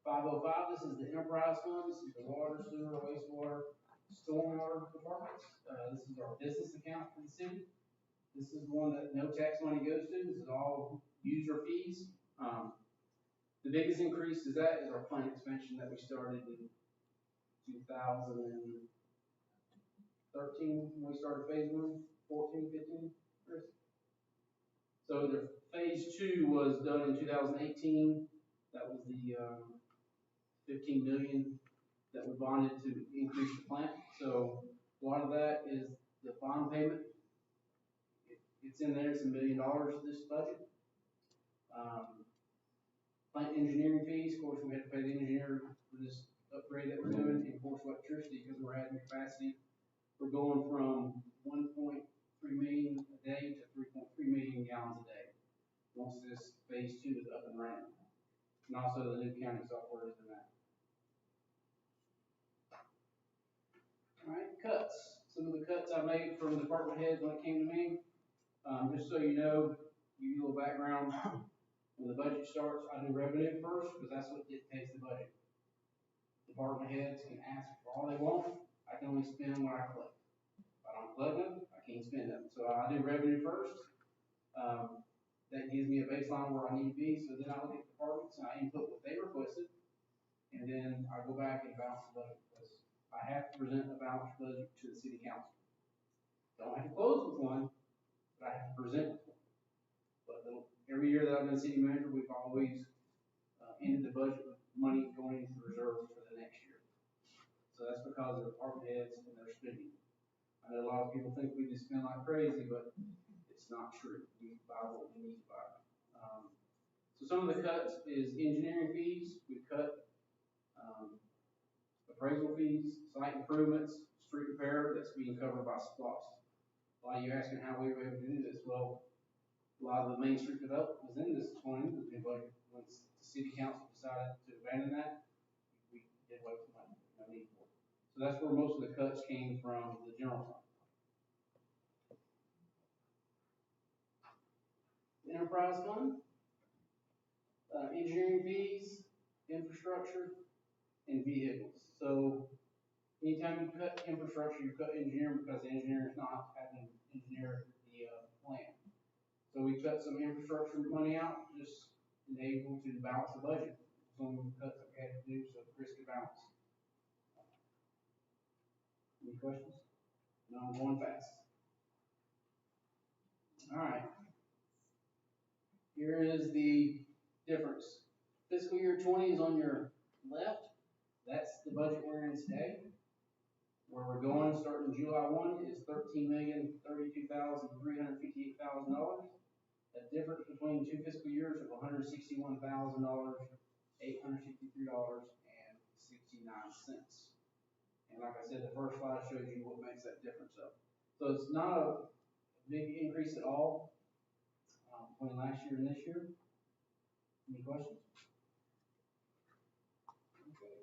Speaker 18: 505. This is the enterprise fund. This is the water, sewer, wastewater, stormwater departments. This is our business account for the city. This is one that no tax money goes to. This is all user fees. The biggest increase is our plant expansion that we started in 2013 when we started phase 1, 14, 15, Chris? So the phase 2 was done in 2018. That was the $15 million that we bonded to increase the plant. So a lot of that is the bond payment. It's in there, it's $1 million this budget. Plant engineering fees, of course, we had to pay the engineer for this upgrade that we're doing, and of course electricity, because we're adding capacity. We're going from 1.3 million a day to 3.3 million gallons a day once this phase 2 is up and running. And also the new accounting software is in that. All right, cuts. Some of the cuts I made from department heads when it came to me. Just so you know, give you a little background. When the budget starts, I do revenue first, because that's what dictates the budget. Department heads can ask for all they want. I can only spend what I collect. If I don't collect them, I can't spend them. So I do revenue first. That gives me a baseline where I need to be. So then I look at departments and I input what they requested. And then I go back and balance the budget, because I have to present a balanced budget to the city council. Don't have to close with one, but I have to present with one. But every year that I've been city manager, we've always ended the budget with money going into reserves for the next year. So that's because of department heads and their spending. I know a lot of people think we just spend like crazy, but it's not true. We buy what we need to buy. So some of the cuts is engineering fees, we cut, appraisal fees, site improvements, street repair, that's being covered by SPOS. A lot of you asking how we were able to do this, well, a lot of the Main Street development was in this 20, but once the city council decided to abandon that, we did away with money, no need for it. So that's where most of the cuts came from the general fund. The enterprise fund, engineering fees, infrastructure, and vehicles. So anytime you cut infrastructure, you cut engineering because the engineer is not having engineered the plan. So we cut some infrastructure money out, just enable to balance the budget. Some cuts that we had to do so Chris could balance. Any questions? No, I'm going fast. All right. Here is the difference. Fiscal year 20 is on your left. That's the budget we're in today. Where we're going, starting July 1, is $13,032,358,000. The difference between two fiscal years of $161,000, $863.69. And like I said, the first slide shows you what makes that difference up. So it's not a big increase at all between last year and this year. Any questions? Okay.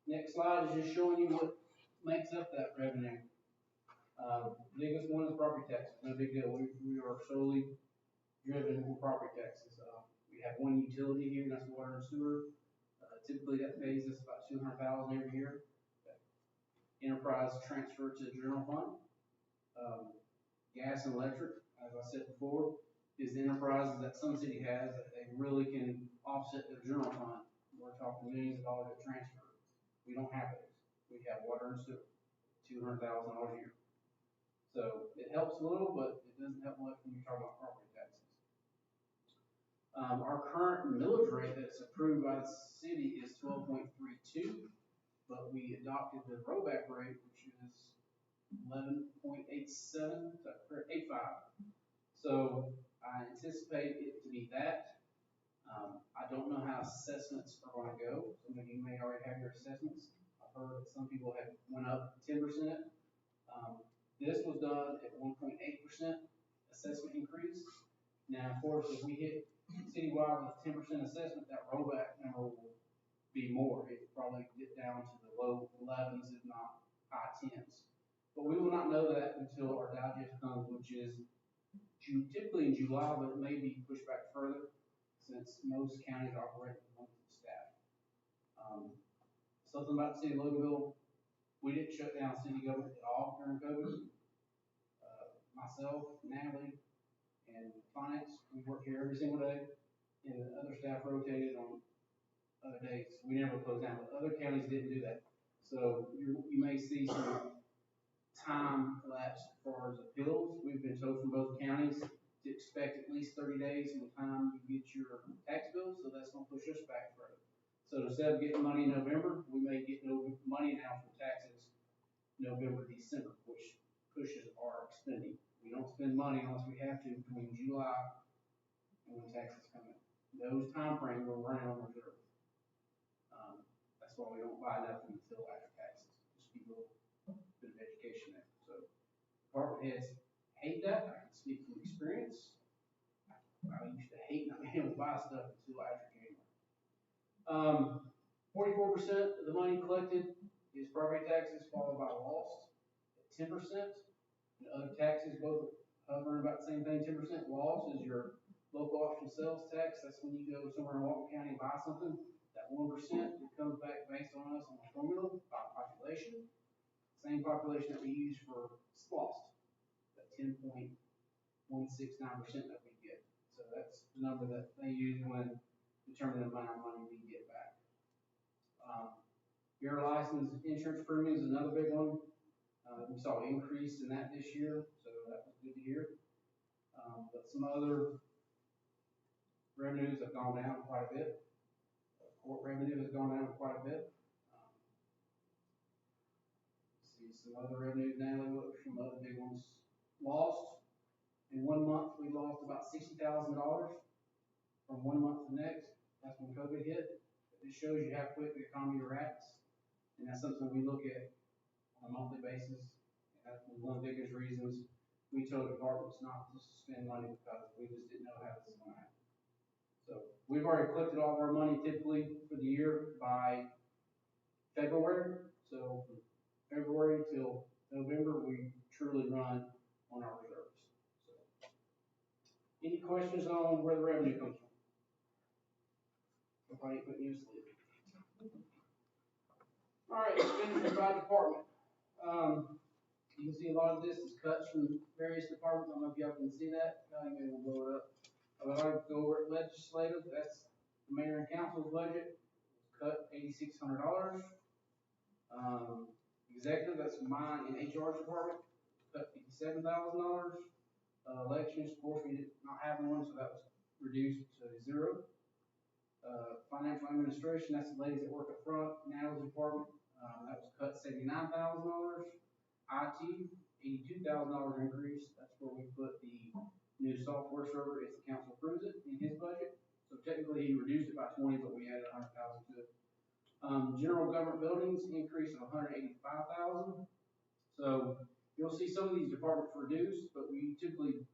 Speaker 18: Next slide is just showing you what makes up that revenue. Biggest one is property taxes. No big deal. We are solely driven on property taxes. We have one utility here, that's water and sewer. Typically that pays us about $200,000 every year. Enterprise transfer to the general fund. Gas and electric, as I said before, is the enterprises that some city has that they really can offset their general fund. We're talking millions of dollars of transfer. We don't have those. We have water and sewer, $200,000 a year. So it helps a little, but it doesn't help much when you're talking about property taxes. Our current millage rate that's approved by the city is 12.32, but we adopted the rollback rate, which is 11.87, 85. So I anticipate it to be that. I don't know how assessments are going to go. Some of you may already have your assessments. I've heard that some people have went up 10%. This was done at 1.8% assessment increase. Now, of course, if we hit citywide with 10% assessment, that rollback number will be more. It will probably get down to the low 11s, if not high 10s. But we will not know that until our digest comes, which is typically in July, but it may be pushed back further since most counties operate with monthly staff. Something about the city of Loganville, we didn't shut down city government at all during COVID. Myself, Natalie, and finance, we work here every single day, and the other staff rotated on other days. We never closed down, but other counties didn't do that. So you may see some time lapse as far as appeals. We've been told from both counties to expect at least 30 days from the time you get your tax bill, so that's gonna push us back further. So instead of getting money in November, we may get no money now from taxes November, December, which pushes our spending. We don't spend money unless we have to between July and when taxes come in. Those time frames we're running on reserve. That's why we don't buy nothing until after taxes. Just be a little bit of education there. So department heads hate that. I can speak from experience. I used to hate not being able to buy stuff until after January. 44% of the money collected is property taxes, followed by lost at 10%. And other taxes both hovering about the same thing, 10%. Loss is your local option sales tax. That's when you go somewhere in Walton County and buy something. That 1% it comes back based on us on a formula by population. Same population that we use for SPOS, that 10.169% that we get. So that's the number that they use when determining the amount of money we get back. Your license insurance premium is another big one. We saw an increase in that this year, so that was good to hear. But some other revenues have gone down quite a bit. Court revenue has gone down quite a bit. See some other revenues now, some other big ones. Lost, in 1 month, we lost about $60,000 from one month to the next. That's when COVID hit. It shows you how quick the economy reacts. And that's something we look at on a monthly basis. And that's one of the biggest reasons we told departments not to spend money because we just didn't know how this was going to happen. So we've already collected all of our money typically for the year by February. So from February till November, we truly run on our reserves. So, any questions on where the revenue comes from? If I ain't putting you to sleep. All right, expenditures by department. You can see a lot of this is cuts from various departments. I don't know if y'all can see that. Maybe we'll blow it up. I would like to go over it legislative. That's the mayor and council's budget. Cut $8,600. Executive, that's mine and HR department. Cut $57,000. Elections, of course, we did not have one, so that was reduced to $0. Financial administration, that's the ladies that work up front. Natalie's department, that was cut $79,000. IT, $82,000 increase. That's where we put the new software server if the council approves it in his budget. So technically he reduced it by 20, but we added 100,000 to it. General government buildings increase of 185,000. So you'll see some of these departments reduced, but we typically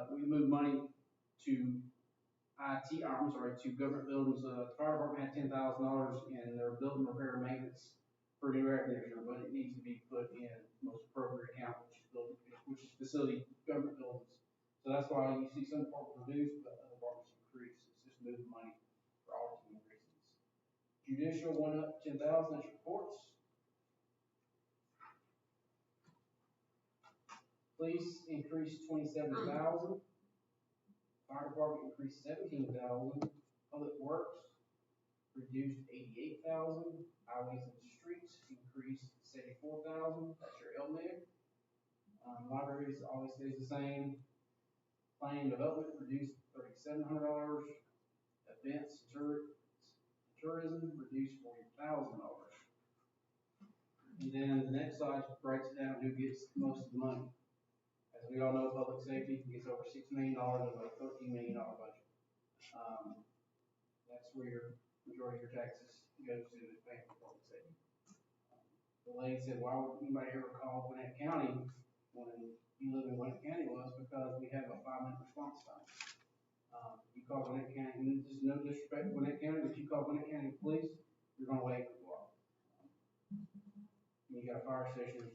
Speaker 18: we move money to to government buildings. The fire department had $10,000 in their building repair and maintenance for new air conditioner, but it needs to be put in most appropriate account, which is facility government buildings. So that's why you see some departments reduce, but other departments increase. It's just moving money for all team reasons. Judicial went up 10,000, that's your courts. Police increased 27,000. Fire department increased 17,000. Public works reduced 88,000. Highways and streets increased 74,000. That's your LMIG. Libraries always stays the same. Planning and development reduced $3,700. Events, tourism reduced $40,000. And then the next slide breaks down who gets most of the money. As we all know, public safety gets over $6 million of a $13 million budget. That's where your majority of your taxes goes to is paying for public safety. The lady said, why would anybody ever call Gwinnett County when you live in Gwinnett County? Well, it's because we have a 5-minute response time. You call Gwinnett County, just no disrespect to Gwinnett County, but you call Gwinnett County Police, you're gonna wait for a while. You got a fire station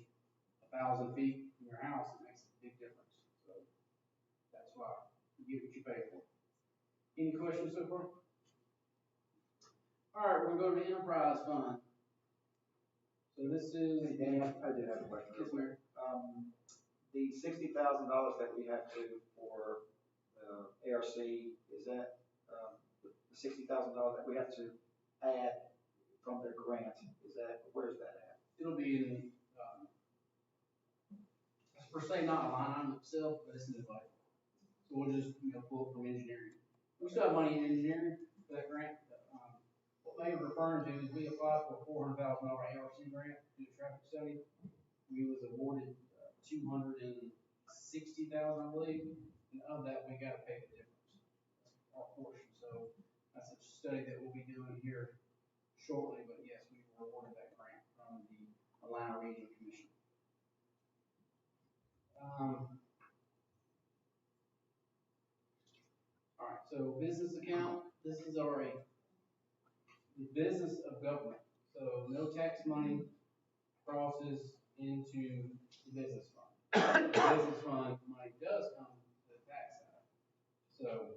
Speaker 18: 1,000 feet from your house, it makes a big difference. So that's why you get what you pay for. Any questions so far? All right, we're gonna go to the enterprise fund. So this is.
Speaker 20: Hey, Danny, I did have a question.
Speaker 18: Yes, Mayor.
Speaker 20: The $60,000 that we have to for ARC, is that the $60,000 that we have to add from their grant? Is that, where's that at?
Speaker 18: It'll be in, it's per se not a line item itself, but it's in the budget. So we'll just, pull it from engineering. We still have money in engineering for that grant. What Mayor's referring to is we applied for a $400,000 ARC grant to do a traffic study. We was awarded $260,000, I believe, and of that, we gotta pay the difference. That's our portion, so that's a study that we'll be doing here shortly, but yes, we were awarded that grant from the Atlanta Regional Commission. All right, so business account, this is already the business of government. So no tax money crosses into the business fund. The business fund money does come to the tax side. So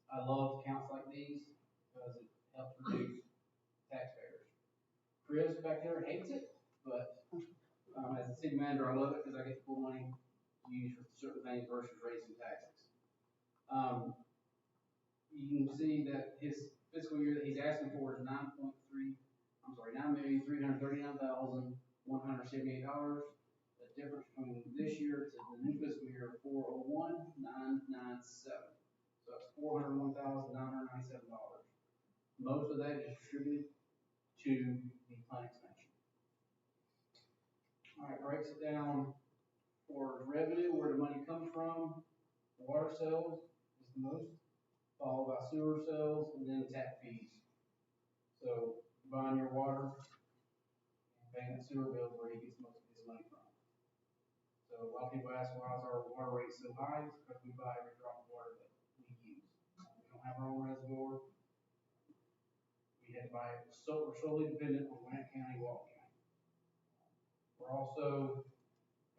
Speaker 18: I love accounts like these because it helps reduce taxpayers. Chris back there hates it, but as a city manager, I love it because I get to pull money to use for certain things versus raising taxes. You can see that his fiscal year that he's asking for is $9,339,178. The difference between this year to the new fiscal year, $401,997. So it's $401,997. Most of that is distributed to the plan expansion. All right, breaks it down for revenue, where the money comes from. Water sales is the most. followed by sewer sales, and then tap fees. So buying your water and paying that sewer bill is where he gets most of his money from. So a lot of people ask, why is our water rate so high? It's because we buy every drop of water that we use. We don't have our own reservoir. We had to buy it, so we're solely dependent on Gwinnett County, Walton County. We're also,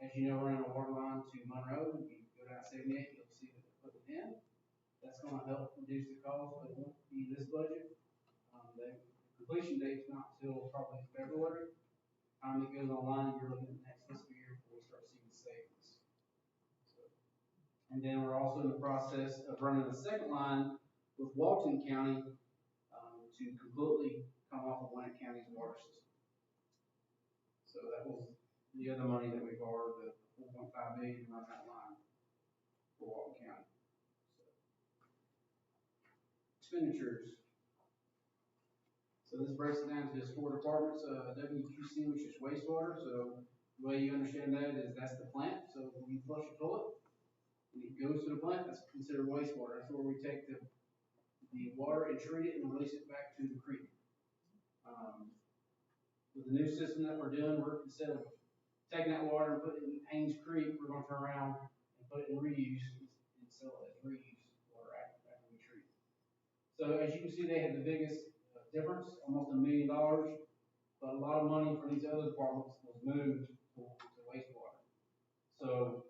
Speaker 18: as you know, running a water line to Monroe. You go down 78, you'll see that they're putting it in. That's gonna help reduce the cost, but it won't be this budget. The completion date's not till probably February. Time it goes online, you're looking at the next fiscal year before we start seeing savings. And then we're also in the process of running a second line with Walton County, to completely come off of Gwinnett County's water system. So that was the other money that we borrowed, the $4.5 million to run that line for Walton County. Expenditures. So this breaks it down to his four departments, WQC, which is wastewater. So the way you understand that is that's the plant. So when you flush a toilet, when it goes to the plant, that's considered wastewater. That's where we take the water and treat it and release it back to the creek. With the new system that we're doing, we're instead of taking that water and putting it in Haynes Creek, we're going to turn around and put it in reuse and sell it as reuse water after we treat it. So as you can see, they had the biggest difference, almost $1 million, but a lot of money from these other departments was moved to wastewater. So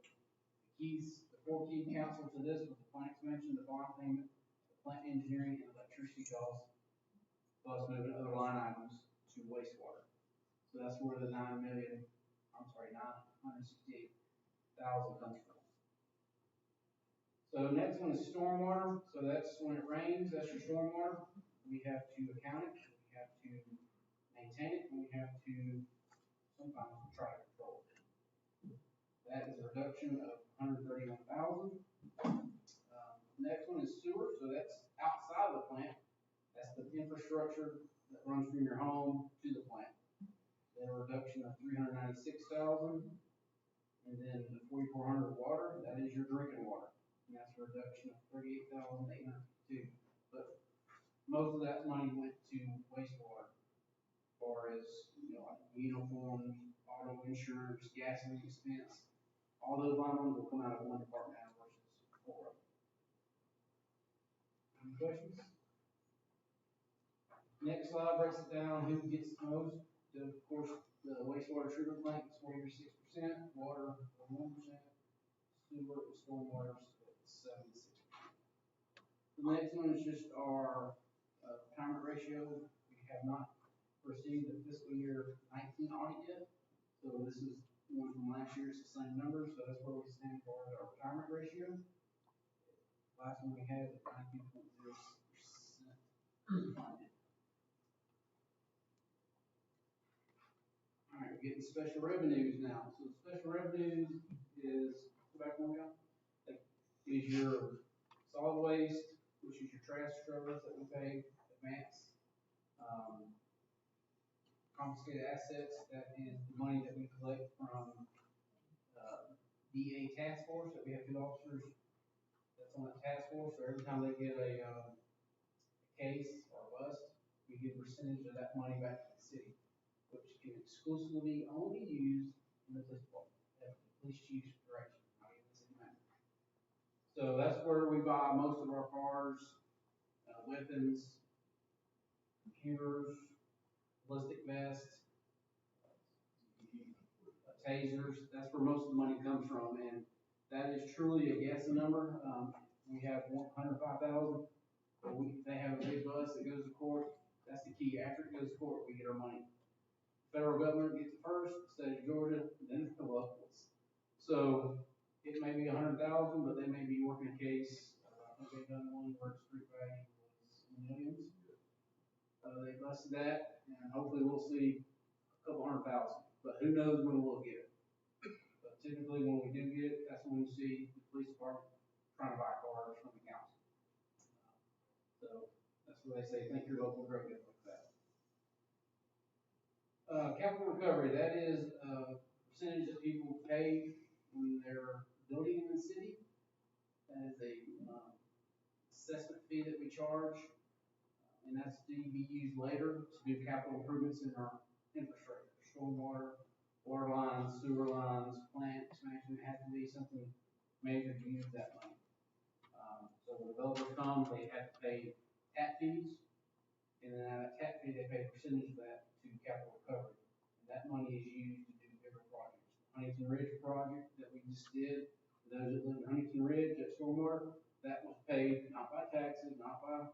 Speaker 18: the four key accounts to this was the plant expansion, the bond payment, the plant engineering, and electricity costs, plus moving other line items to wastewater. So that's where the $968,000 comes from. So next one is stormwater. So that's when it rains, that's your stormwater. We have to account it, we have to maintain it, and we have to sometimes try to control it. That is a reduction of $131,000. Next one is sewer, so that's outside of the plant. That's the infrastructure that runs from your home to the plant. Then a reduction of $396,000. And then the 4,400 water, that is your drinking water. And that's a reduction of $38,852. But most of that money went to wastewater, as far as, like uniforms, auto insurance, gasoline expense. All those line items will come out of one department versus four of them. Any questions? Next slide breaks it down who gets the most. Of course, the wastewater treatment plant is 46%, water 1%, sewer and stormwater is 76%. The next one is just our retirement ratio. We have not received the fiscal year 19 audit yet, so this is one from last year. It's the same number, so that's where we stand for our retirement ratio. Last one we had was 92.06%. All right, we're getting special revenues now. So special revenues is, go back one down, is your solid waste, which is your trash service that we pay advance. Confiscated assets, that is the money that we collect from DA task force, that we have 2 officers that's on that task force. So every time they get a case or a bust, we give a percentage of that money back to the city, which can exclusively only be used in the police department, at the police chief's direction, not even the city manager. So that's where we buy most of our cars, weapons, computers, ballistic vests, tasers. That's where most of the money comes from, and that is truly a guessing number. We have 105,000. They have a big bus that goes to court. That's the key. After it goes to court, we get our money. Federal government gets it first, state of Georgia, then the locals. So it may be 100,000, but they may be working a case. I think they've done one where the street value was millions. They busted that, and hopefully we'll see a couple 100,000. But who knows when we'll get it. But typically when we do get it, that's when we see the police department trying to buy cars from the council. So that's where they say, think your local drug dealer like that. Capital recovery, that is a percentage that people pay when they're building in the city. That is a assessment fee that we charge, and that's to be used later to do capital improvements in our infrastructure, stormwater, water lines, sewer lines, plant expansion. It has to be something major to use that money. So when developers come, they have to pay tap fees, and then out of that tap fee, they pay a percentage of that to capital recovery. And that money is used to do bigger projects. Huntington Ridge project that we just did, for those that live in Huntington Ridge, that stormwater, that was paid not by taxes, not by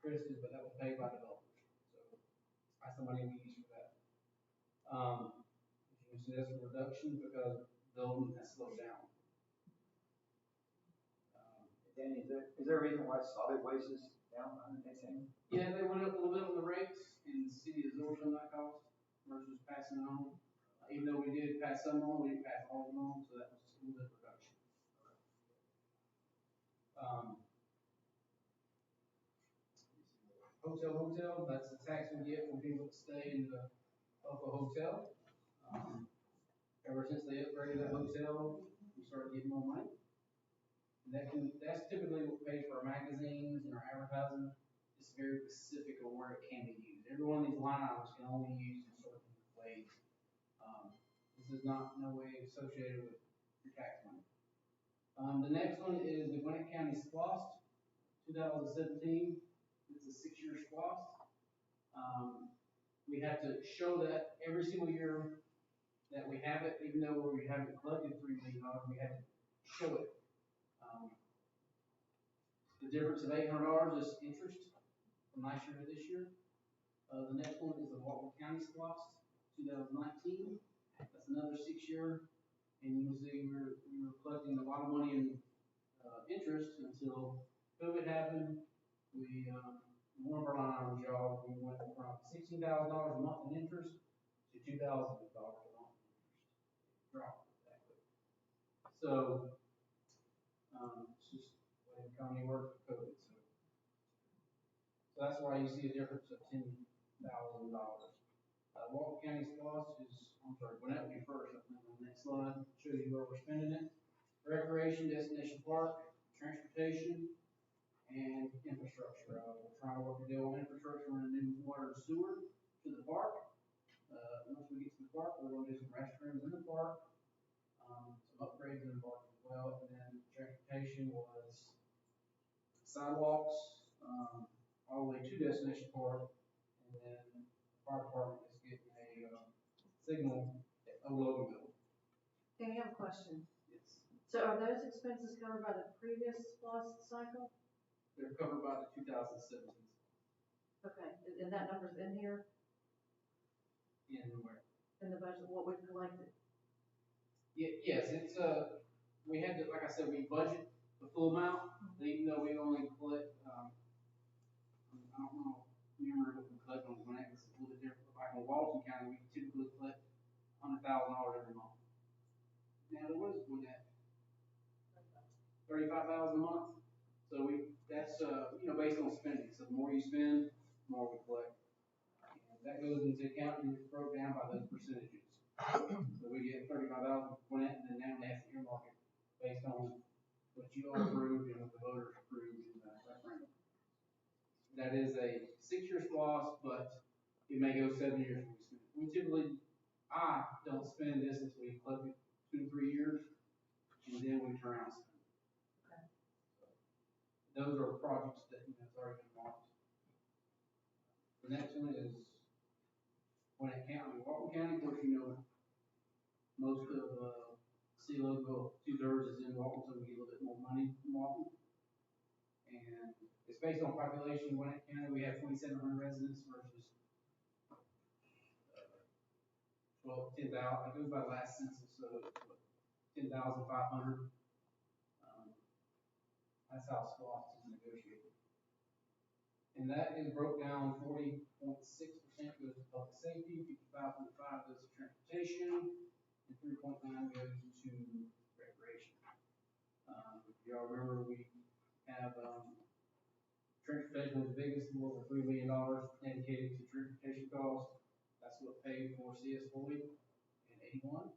Speaker 18: Christie, but that was paid by developers. So that's the money we use for that. You can see that's a reduction because building has slowed down.
Speaker 20: Danny, is there a reason why solid waste is down on the next thing?
Speaker 18: Yeah, they went up a little bit on the rates, and the city absorbed some of that cost versus passing it on. Even though we did pass some on, we didn't pass all of them on, so that was just a little bit of reduction. Hotel, that's the tax we get from people that stay in the local hotel. Ever since they upgraded that hotel, we started getting more money. And that's typically what pays for our magazines and our advertising. It's very specific on where it can be used. Every one of these line items can only be used in certain ways. This is not no way associated with your tax money. The next one is the Gwinnett County SPLOST 2017. It's a 6-year SPLOST. We have to show that every single year that we have it, even though we haven't collected $3 million, we have to show it. The difference of $800 is interest from last year to this year. The next one is the Walton County SPLOST 2019. That's another 6-year, and you can see we were collecting a lot of money in interest until COVID happened. One of our line items, y'all, we went from $16,000 a month in interest to $2,000 a month in interest. Dropped that quick. So, it's just the way the economy worked with COVID. So that's why you see a difference of $10,000. Walton County SPLOST is, Gwinnett will be first. On the next slide, shows you where we're spending it. Recreation, destination park, transportation, and infrastructure. We're trying to work a deal on infrastructure and a new water and sewer to the park. Once we get to the park, we're going to do some restrooms in the park, some upgrades in the park as well. And then transportation was sidewalks, all the way to destination park, and then the fire department is getting a signal at Loganville.
Speaker 7: Danny, I have a question.
Speaker 18: Yes.
Speaker 7: So are those expenses covered by the previous SPLOST cycle?
Speaker 18: They're covered by the 2017.
Speaker 7: Okay, and that number's in here,
Speaker 18: In where?
Speaker 7: in the budget, what we've collected?
Speaker 18: Yes, it's, we had to, like I said, we budget the full amount, even though we only collect, I don't know, remember what we collect on Gwinnett, it's a little bit different. Like in Walton County, we typically collect $100,000 every month. Now, what is Gwinnett? $35,000 a month. So that's, based on spending. So the more you spend, the more we collect. And that goes into account and it's broke down by those percentages. So we get $35,000 for Gwinnett, and then now they have to earmark it based on what you all approved and what the voters approved in the referendum. That is a 6-year SPLOST, but it may go 7 years when we spend it. We typically, I don't spend this until we collect it 2 to 3 years, and then we turn around and spend it.
Speaker 7: Okay.
Speaker 18: Those are projects that, it's already been marked. The next one is Gwinnett County, Walton County. Of course, most of, Loganville, 2/3 is in Walton, so we get a little bit more money from Walton. And it's based on population. Gwinnett County, we have 2,700 residents versus 10,000. It goes by the last census, so it's 10,500. That's how SPLOST is negotiated. And that is broke down, 40.6% goes to public safety, 55.5% goes to transportation, and 3.9% goes to recreation. If y'all remember, we have, transportation was the biggest, more than $3 million dedicated to transportation costs. That's what paid for CS Floyd in 81.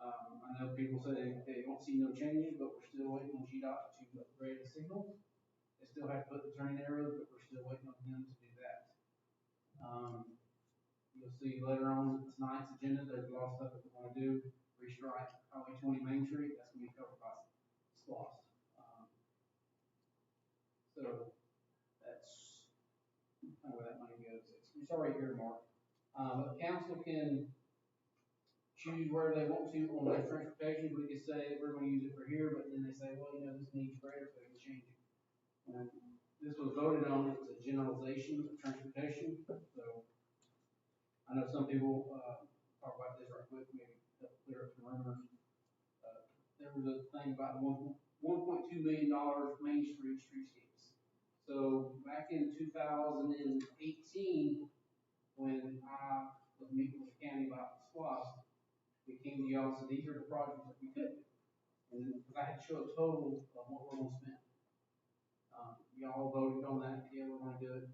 Speaker 18: I know people say they don't see no changes, but we're still waiting on GDOT to upgrade the signal. They still have to put the turning arrows, but we're still waiting on them to do that. You'll see later on tonight's agenda, there's a lot of stuff that we wanna do, restrike Highway 20 Main Street, that's gonna be covered by SPOS. So that's kind of where that money goes. It's already earmarked. But the council can choose where they want to on their transportation. We could say we're gonna use it for here, but then they say, well, you know, this needs greater, so they can change it. This was voted on, it was a generalization of transportation, so I know some people, talk about this right quick, maybe help clear up the rumors. There was a thing about $1.2 million Main Street streetscapes. So back in 2018, when I was meeting with the county about SPOS, we came to y'all and said, these are the projects that we could do. And because I had to show a total of what we're gonna spend. Y'all voted on that, yeah, we're gonna do it.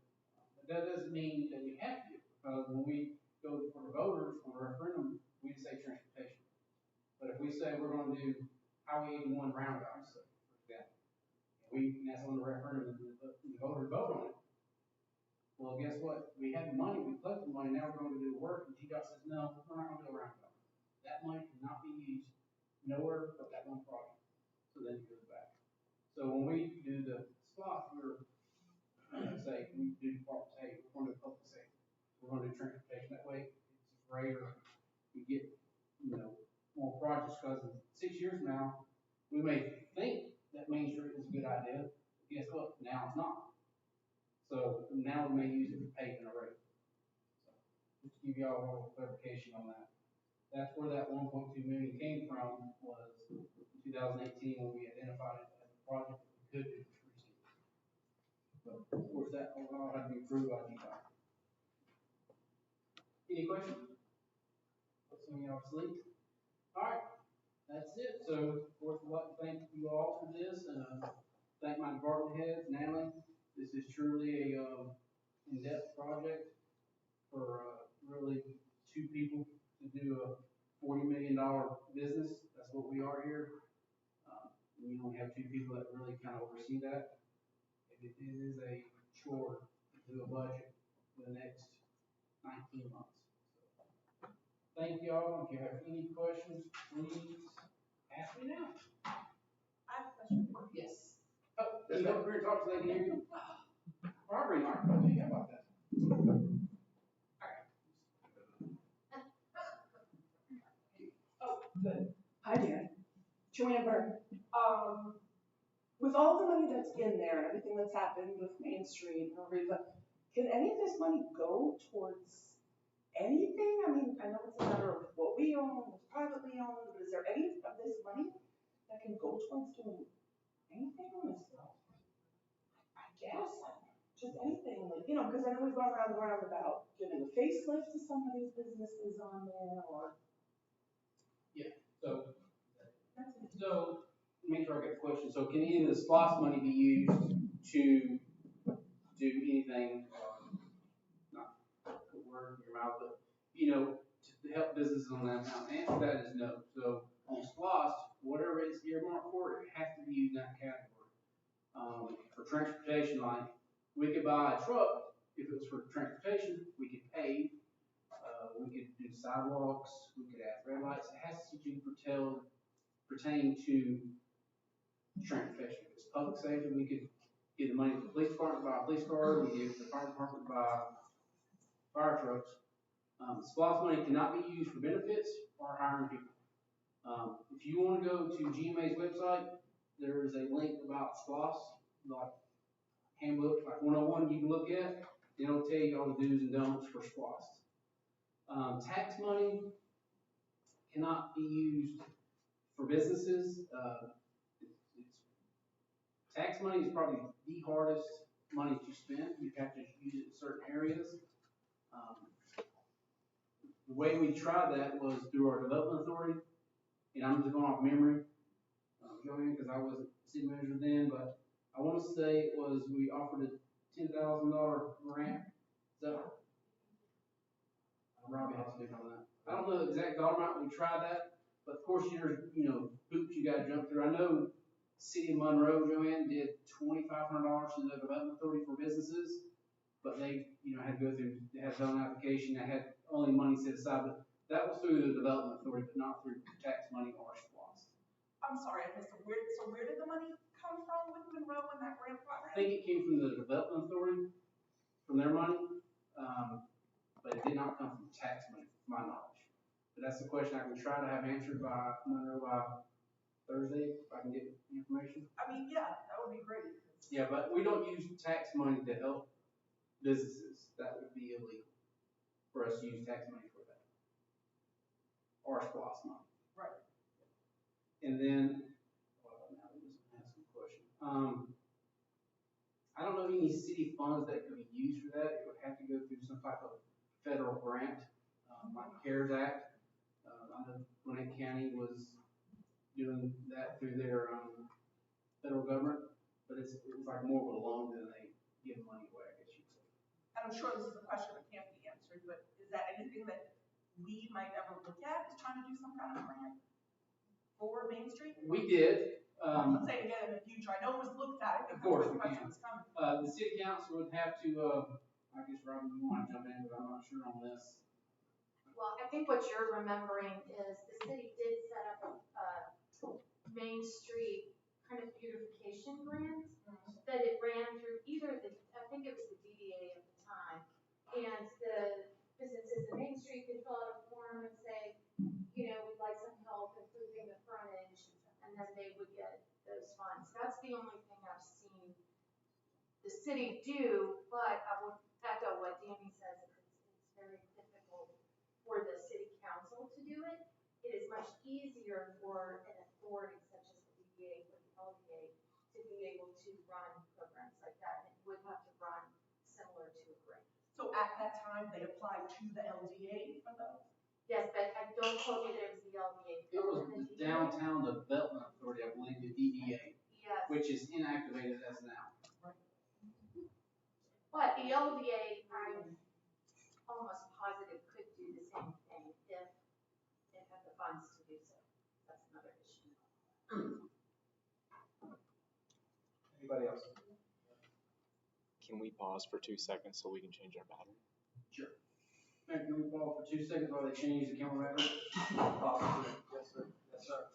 Speaker 18: But that doesn't mean that we have to, because when we go for the voters on the referendum, we say transportation. But if we say we're gonna do Highway 81 roundabout, so, for example, and that's on the referendum, and the voters vote on it. Well, guess what? We had the money, we put the money, now we're gonna do the work, and GDOT says, no, we're not gonna do a roundabout. That money cannot be used nowhere but that one project. So then it goes back. So when we do the SPOS, we're say we do department, hey, we're going to do public safety, we're going to do transportation. That way, it's greater. We get, you know, more projects, because in 6 years now, we may think that Main Street is a good idea. But guess what? Now it's not. So now we may use it for paving a road. So just to give y'all a little clarification on that. That's where that 1.2 million came from, was in 2018 when we identified it as a project that we could do for streets. But of course, that all had to be approved by GDOT. Any questions? Put some of y'all asleep. All right, that's it. So, of course, I'd like to thank you all for this, and thank my department heads, Natalie. This is truly a in-depth project for really two people to do a $40 million business. That's what we are here. We only have two people that really kind of oversee that. It is a chore to do a budget for the next 19 months. So, thank y'all. If you have any questions, please ask me now.
Speaker 11: I have a question.
Speaker 18: Yes. Oh, you go over here and talk so they can hear you. Barbara, Mark, what do you have about that?
Speaker 8: Oh, good. Hi, Dan. Joanna Byrne. With all the money that's in there and everything that's happened with Main Street and Riva, can any of this money go towards anything? I mean, I know it's a matter of what we own, what's privately owned, but is there any of this money that can go towards doing anything on this? I guess, just anything, like, you know, because I know we've gone around about giving a facelift to some of these businesses on there, or.
Speaker 18: Yeah, so, make sure I get the question. So can any of the SPOS money be used to do anything, not put words in your mouth, but, you know, to help businesses on that amount? The answer to that is no. So on SPOS, whatever it's earmarked for, it has to be used in that category. For transportation, like, we could buy a truck, if it was for transportation, we could pave, we could do sidewalks, we could add red lights. It has to pertain to transportation. If it's public safety, we could give the money to the police department to buy a police car, we give the fire department to buy fire trucks. SPOS money cannot be used for benefits or hiring people. If you want to go to GMA's website, there is a link about SPOS, like handbook, like 101 you can look at. It'll tell you all the do's and don'ts for SPOS. Tax money cannot be used for businesses. Tax money is probably the hardest money to spend. You have to use it in certain areas. The way we tried that was through our development authority, and I'm just going off memory, Joanne, because I wasn't city manager then, but I want to say it was, we offered a $10,000 grant. Is that right? Robbie has to speak on that. I don't know the exact dollar amount when we tried that, but of course there's, you know, hoops you gotta jump through. I know City of Monroe, Joanne, did $2,500 to the Development Authority for businesses, but they, had to go through, they had their own application, they had only money set aside, but that was through the Development Authority, but not through tax money or SPOS.
Speaker 6: I'm sorry, I missed it. Where did the money come from with Monroe and that grant program?
Speaker 18: I think it came from the Development Authority, from their money, but it did not come from tax money, to my knowledge. But that's the question I can try to have answered by Monroe by Thursday, if I can get information.
Speaker 6: I mean, yeah, that would be great.
Speaker 18: Yeah, but we don't use tax money to help businesses. That would be illegal for us to use tax money for that. Or SPOS money.
Speaker 6: Right.
Speaker 18: And then, well, now we just ask a question. I don't know any city funds that could be used for that. It would have to go through some type of federal grant, like CARES Act. I know Gwinnett County was doing that through their, federal government, but it's like more of a loan than they give money away, I guess you'd say.
Speaker 6: And I'm sure this is a question that can't be answered, but is that anything that we might ever look at, is trying to do some kind of grant for Main Street?
Speaker 18: We did.
Speaker 6: Let's say again in the future. I know it was looked at.
Speaker 18: Of course we
Speaker 6: question
Speaker 18: can.
Speaker 6: was coming.
Speaker 18: The city council would have to, I guess, Robin, you want to jump in, but I'm not sure on this.
Speaker 7: Well, I think what you're remembering is the city did set up a Main Street kind of beautification grant that it ran through I think it was the DDA at the time. And the businesses in Main Street could fill out a form and say, we'd like some help improving the frontage, and then they would get those funds. That's the only thing I've seen the city do, but I will echo what Danny says, it's very difficult for the city council to do it. It is much easier for an authority such as the DDA or the LDA to be able to run programs like that. It would have to run similar to a grant.
Speaker 6: So at that time, they applied to the LDA for those?
Speaker 7: Yes, but I don't quote me that it was the LDA.
Speaker 18: It was the Downtown Development Authority, I believe, the DDA,
Speaker 7: Yes.
Speaker 18: which is inactivated as now.
Speaker 7: But the LDA, I'm almost positive could do the same thing if it had the funds to do so. That's another issue.
Speaker 3: Anybody else?
Speaker 21: Can we pause for 2 seconds so we can change our battery?
Speaker 18: Sure. Mayor, can we pause for 2 seconds while they change the camera battery?
Speaker 3: Yes, sir. Yes, sir.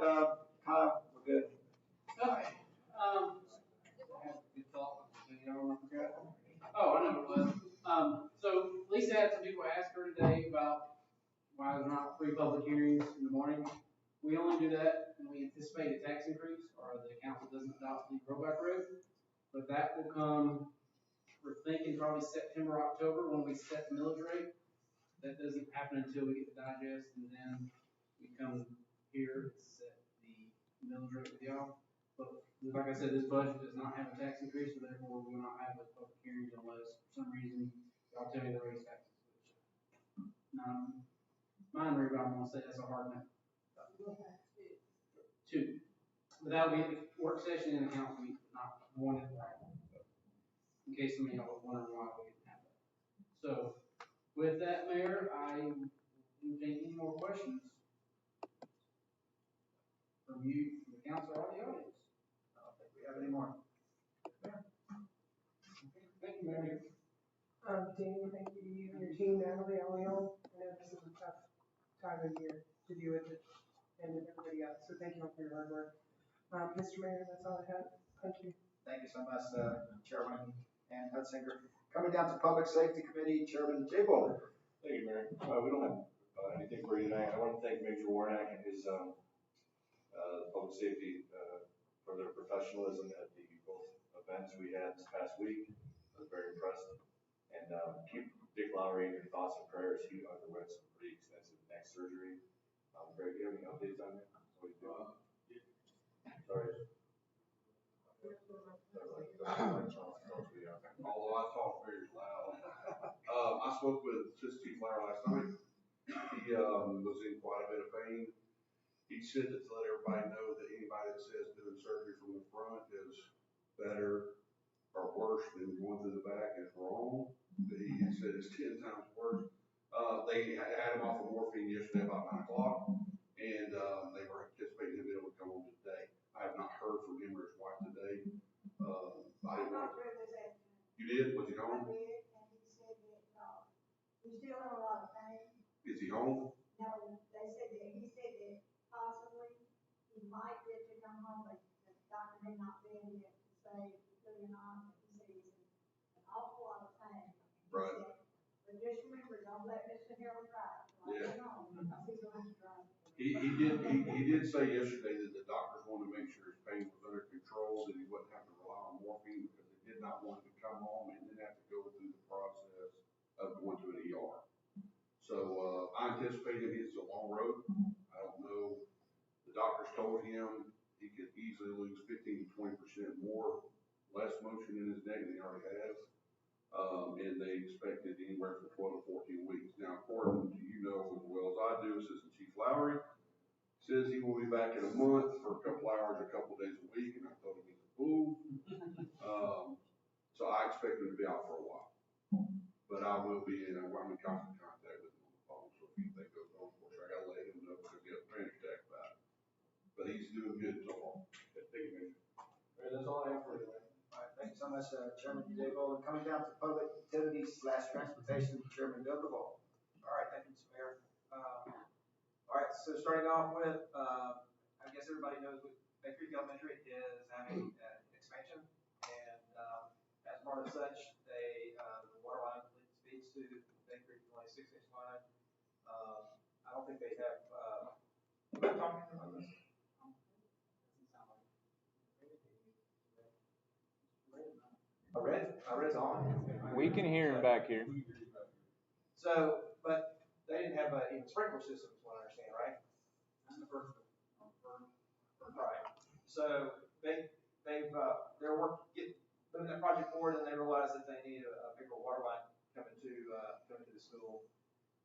Speaker 20: Kyle, we're good.
Speaker 18: Okay, I have a good thought, you know, oh, I know what it was. So Lisa had some people ask her today about why there's not 3 public hearings in the morning. We only do that when we anticipate a tax increase or the council doesn't adopt the rollback rate. But that will come, we're thinking probably September, October when we set the millage rate. That doesn't happen until we get the digest, and then we come here and set the millage rate with y'all. But like I said, this budget does not have a tax increase, so therefore we will not have those public hearings unless for some reason y'all tell me to raise taxes. Mine, but I'm gonna say that's a hard no. 2. But that'll be the work session and the council meeting, not 1 and 1. In case some of y'all were wondering why we didn't have that. So, with that, Mayor, I don't take any more questions from you, from the council, or the audience.
Speaker 20: I don't think we have any more.
Speaker 18: Thank you, Mayor.
Speaker 8: Danny, thank you to you and your team, Natalie, all y'all. I know this is a tough time of year to deal with it and everybody else, so thank you all for your hard work. Mr. Mayor, that's all I have. Thank you.
Speaker 20: Thank you so much, Chairman Ann Hudsinger. Coming down to Public Safety Committee, Chairman Jay Bowler.
Speaker 4: Thank you, Mayor. We don't have anything for you tonight. I want to thank Major Warnack and his public safety for their professionalism at the both events we had this past week. I was very impressed. And keep Dick Lowry in your thoughts and prayers. He underwent some pretty extensive neck surgery. Greg, do you have any updates on that? What are you doing? Sorry.
Speaker 12: Although I talk very loud. I spoke with Chief Flower last night. He was in quite a bit of pain. He said to let everybody know that anybody that says doing surgery from the front is better or worse than going through the back is wrong. He said it's 10 times worse. They had him off of morphine yesterday about 9 o'clock, and they were anticipating him being able to come home today. I have not heard from him or his wife today. I didn't know. You did? Was he home?
Speaker 16: I did, and he said that, he's still in a lot of pain.
Speaker 12: Is he home?
Speaker 16: No, they said that, he said that possibly he might get to come home, but the doctor may not be in yet to say whether or not, but he said he's in an awful lot of pain.
Speaker 12: Right.
Speaker 16: But just remember, don't let Mr. Harold drive.
Speaker 12: Yeah.
Speaker 16: He's going to drive.
Speaker 12: He did say yesterday that the doctors wanted to make sure his pain was under control, that he wouldn't have to rely on morphine because they did not want him to come home and then have to go through the process of going to an ER. So I anticipate it is a long road. I don't know. The doctors told him he could easily lose 15 to 20% less motion in his neck than he already has. And they expected anywhere from 12 to 14 weeks. Now, according to you know as well as I do, Assistant Chief Lowry says he will be back in a month for a couple hours, a couple days a week, and I told him he's a fool. So I expect him to be out for a while. But I will be in, I'm in constant contact with him on the phone, so if anything goes on, of course, I gotta let him know because he has a panic attack about it. But he's doing good so far. Thank you, Major.
Speaker 20: That's all I have for you. All right, thank you so much, Chairman Jay Bowler. Coming down to Public Utilities / Transportation, Chairman Bill DeVault.
Speaker 13: All right, thank you, Mr. Mayor. All right, so starting off with, I guess everybody knows what Bay Creek Elementary is having an expansion, and as part of such, they the water line leads to Bay Creek, only 6-inch line. I don't think they have. Am I talking about this? I read on.
Speaker 21: We can hear him back here.
Speaker 13: So, but they didn't have even sprinkler systems, what I understand, right? That's the first one. Right. So they're moving that project forward, and they realized that they need a bigger water line coming to the school.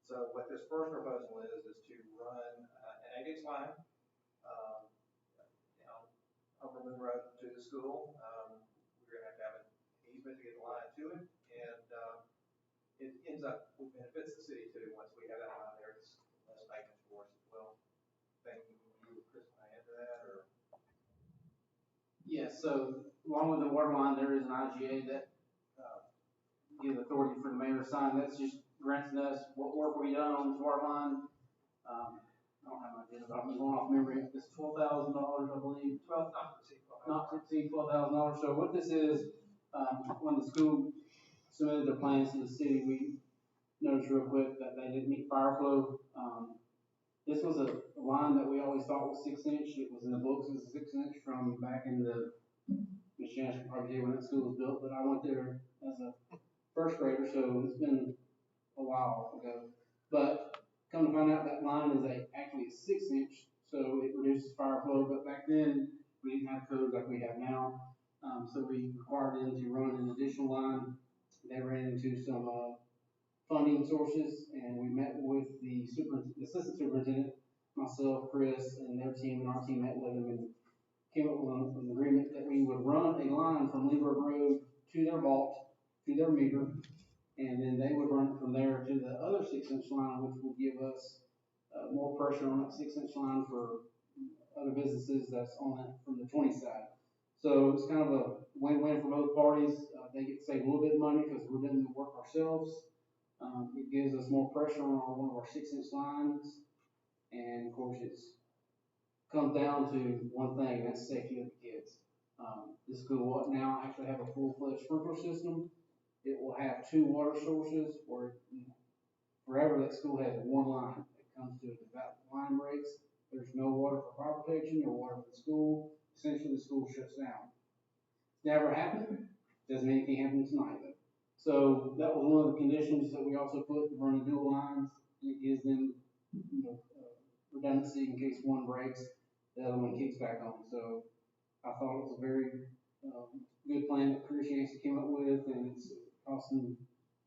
Speaker 13: So what this first proposal is to run an 8-inch line, over Moon Road to the school. We're gonna have to have an easement to get the line to it, and it ends up, it benefits the city too, once we have that line there, it's less maintenance for us as well. Think you, Chris, can I add to that, or?
Speaker 18: Yes, so along with the water line, there is an IGA that gives authority for the mayor to sign. That's just granting us what work we done on this water line. I don't have my agenda, but I'm going off memory, it's $12,000, I believe. Not to exceed $12,000. So what this is, when the school submitted their plans to the city, we noticed real quick that they didn't meet fire flow. This was a line that we always thought was 6 inch. It was in the books as 6 inch from back in the, Ms. Janice can probably tell you when that school was built, but I went there as a first grader, so it's been a while ago. But come to find out that line is actually a 6 inch, so it reduces fire flow, but back then we didn't have codes like we have now. So we required them to run an additional line. They ran into some, funding sources, and we met with the assistant superintendent, myself, Chris, and their team, and our team met with them and came up with an agreement that we would run a line from Lindbergh Road to their vault, to their meter, and then they would run it from there to the other 6 inch line, which would give us more pressure on that 6 inch line for other businesses that's on that from the 20 side. So it's kind of a win-win for both parties. They get to save a little bit of money because we're doing the work ourselves. It gives us more pressure on one of our 6 inch lines, and of course comes down to one thing, and that's safety of the kids. This school will now actually have a full-fledged sprinkler system. It will have 2 water sources, where forever that school has one line. It comes to that line breaks, there's no water for fire protection, no water for the school. Essentially, the school shuts down. Never happened. Doesn't mean anything happens tonight, though. So that was one of the conditions that we also put to run the dual lines. It gives them, redundancy in case one breaks, the other one kicks back on. So I thought it was a very good plan that Chris Yancey came up with, and it's costing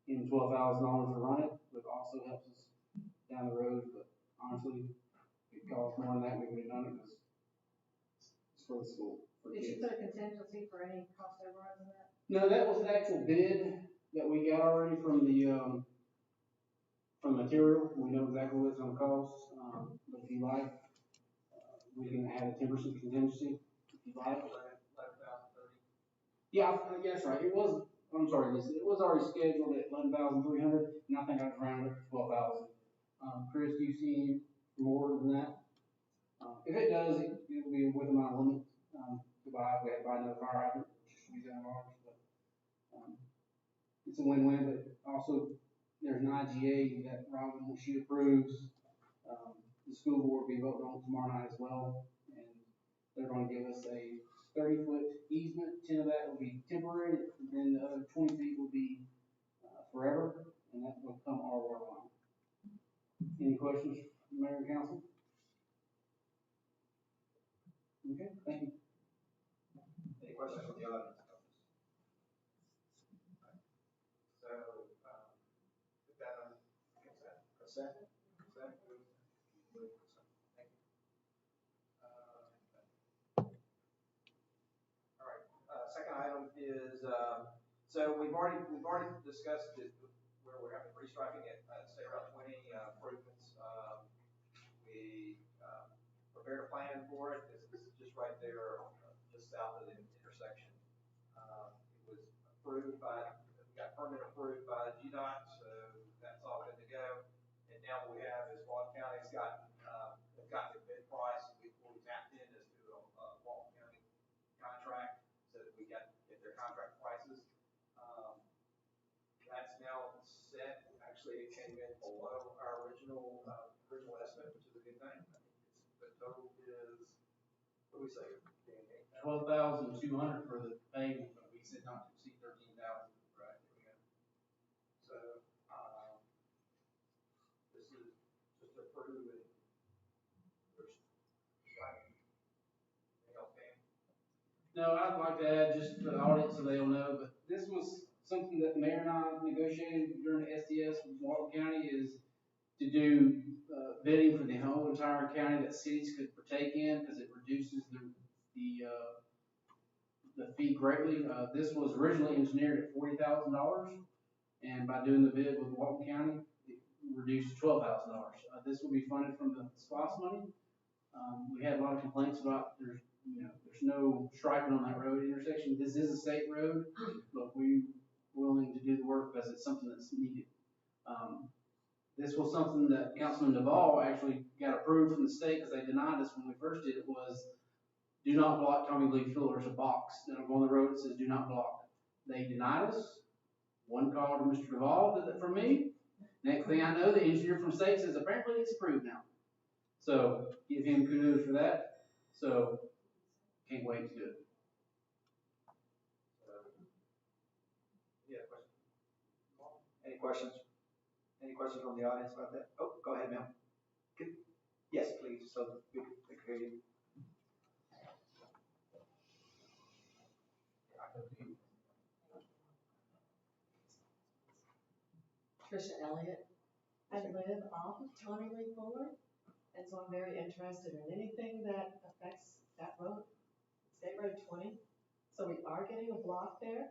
Speaker 18: him $12,000 to run it, but also helps us down the road. But honestly, if it costs more than that, we would have done it because it's for the school. For
Speaker 7: Did
Speaker 18: kids.
Speaker 7: you put a contingency for any cost overruns in that?
Speaker 18: No, that was the actual bid that we got already from the, from material. We know exactly what it's gonna cost. But if you like, we can add a 10% contingency if you like. Yeah, that's right. It was, I'm sorry, Lisa, it was already scheduled at 11,300, and I think I rounded it to 12,000. Chris, do you see more than that? If it does, it'll be within my limit, to buy, if we had to buy another fire hydrant, just squeeze out of ours, but, it's a win-win, but also there's an IGA that Robin, when she approves, the school board will be voting on tomorrow night as well, and they're gonna give us a 30-foot easement. 10 of that will be temporary, and then the other 20 feet will be, forever, and that will come our water line. Any questions from Mayor and Council? Okay, thank you.
Speaker 13: Any questions from the audience? So, put that on consent. Consent? Consent, move consent. Thank you. All right, second item is, so we've already discussed it, where we're having restriping at State Route 20, improvements. We prepared a plan for it. This is just right there, just south of the intersection. It was approved by, got permit approved by GDOT, so that's all good to go. And now what we have is Walton County's got, they've got their bid price. We tapped in as to a Walton County contract, so that we get their contract prices. That's now set. Actually, it came in below our original estimate, which is a good thing. I think the total is, what do we say?
Speaker 18: 12,200 for the paving, but we said not to exceed 13,000.
Speaker 13: Right, there we go. So, this is just to approve it. Anything else, Dan?
Speaker 18: No, I'd like to add, just for the audience so they'll know, but this was something that the mayor and I negotiated during the SDS with Walton County, is to do bidding for the whole entire county that cities could partake in, because it reduces the fee greatly. This was originally engineered at $40,000, and by doing the bid with Walton County, it reduced to $12,000. This will be funded from the SPOS money. We had a lot of complaints about there's no striping on that road intersection. This is a state road, but we're willing to do the work because it's something that's needed. this was something that Councilman Duvall actually got approved from the state, because they denied us when we first did it, was do not block Tommy Lee Field. There's a box that on the road that says do not block. They denied us. One call to Mr. Duvall, did it from me. Next thing I know, the engineer from state says apparently it's approved now. So give him kudos for that. So can't wait to do it.
Speaker 20: Yeah, question. Any questions? Any questions from the audience about that? Oh, go ahead, ma'am. Yes, please, so that we can hear you.
Speaker 17: Tricia Elliott. I live off of Tommy Lee Fuller, and so I'm very interested in anything that affects that road, State Road 20. So we are getting a block there.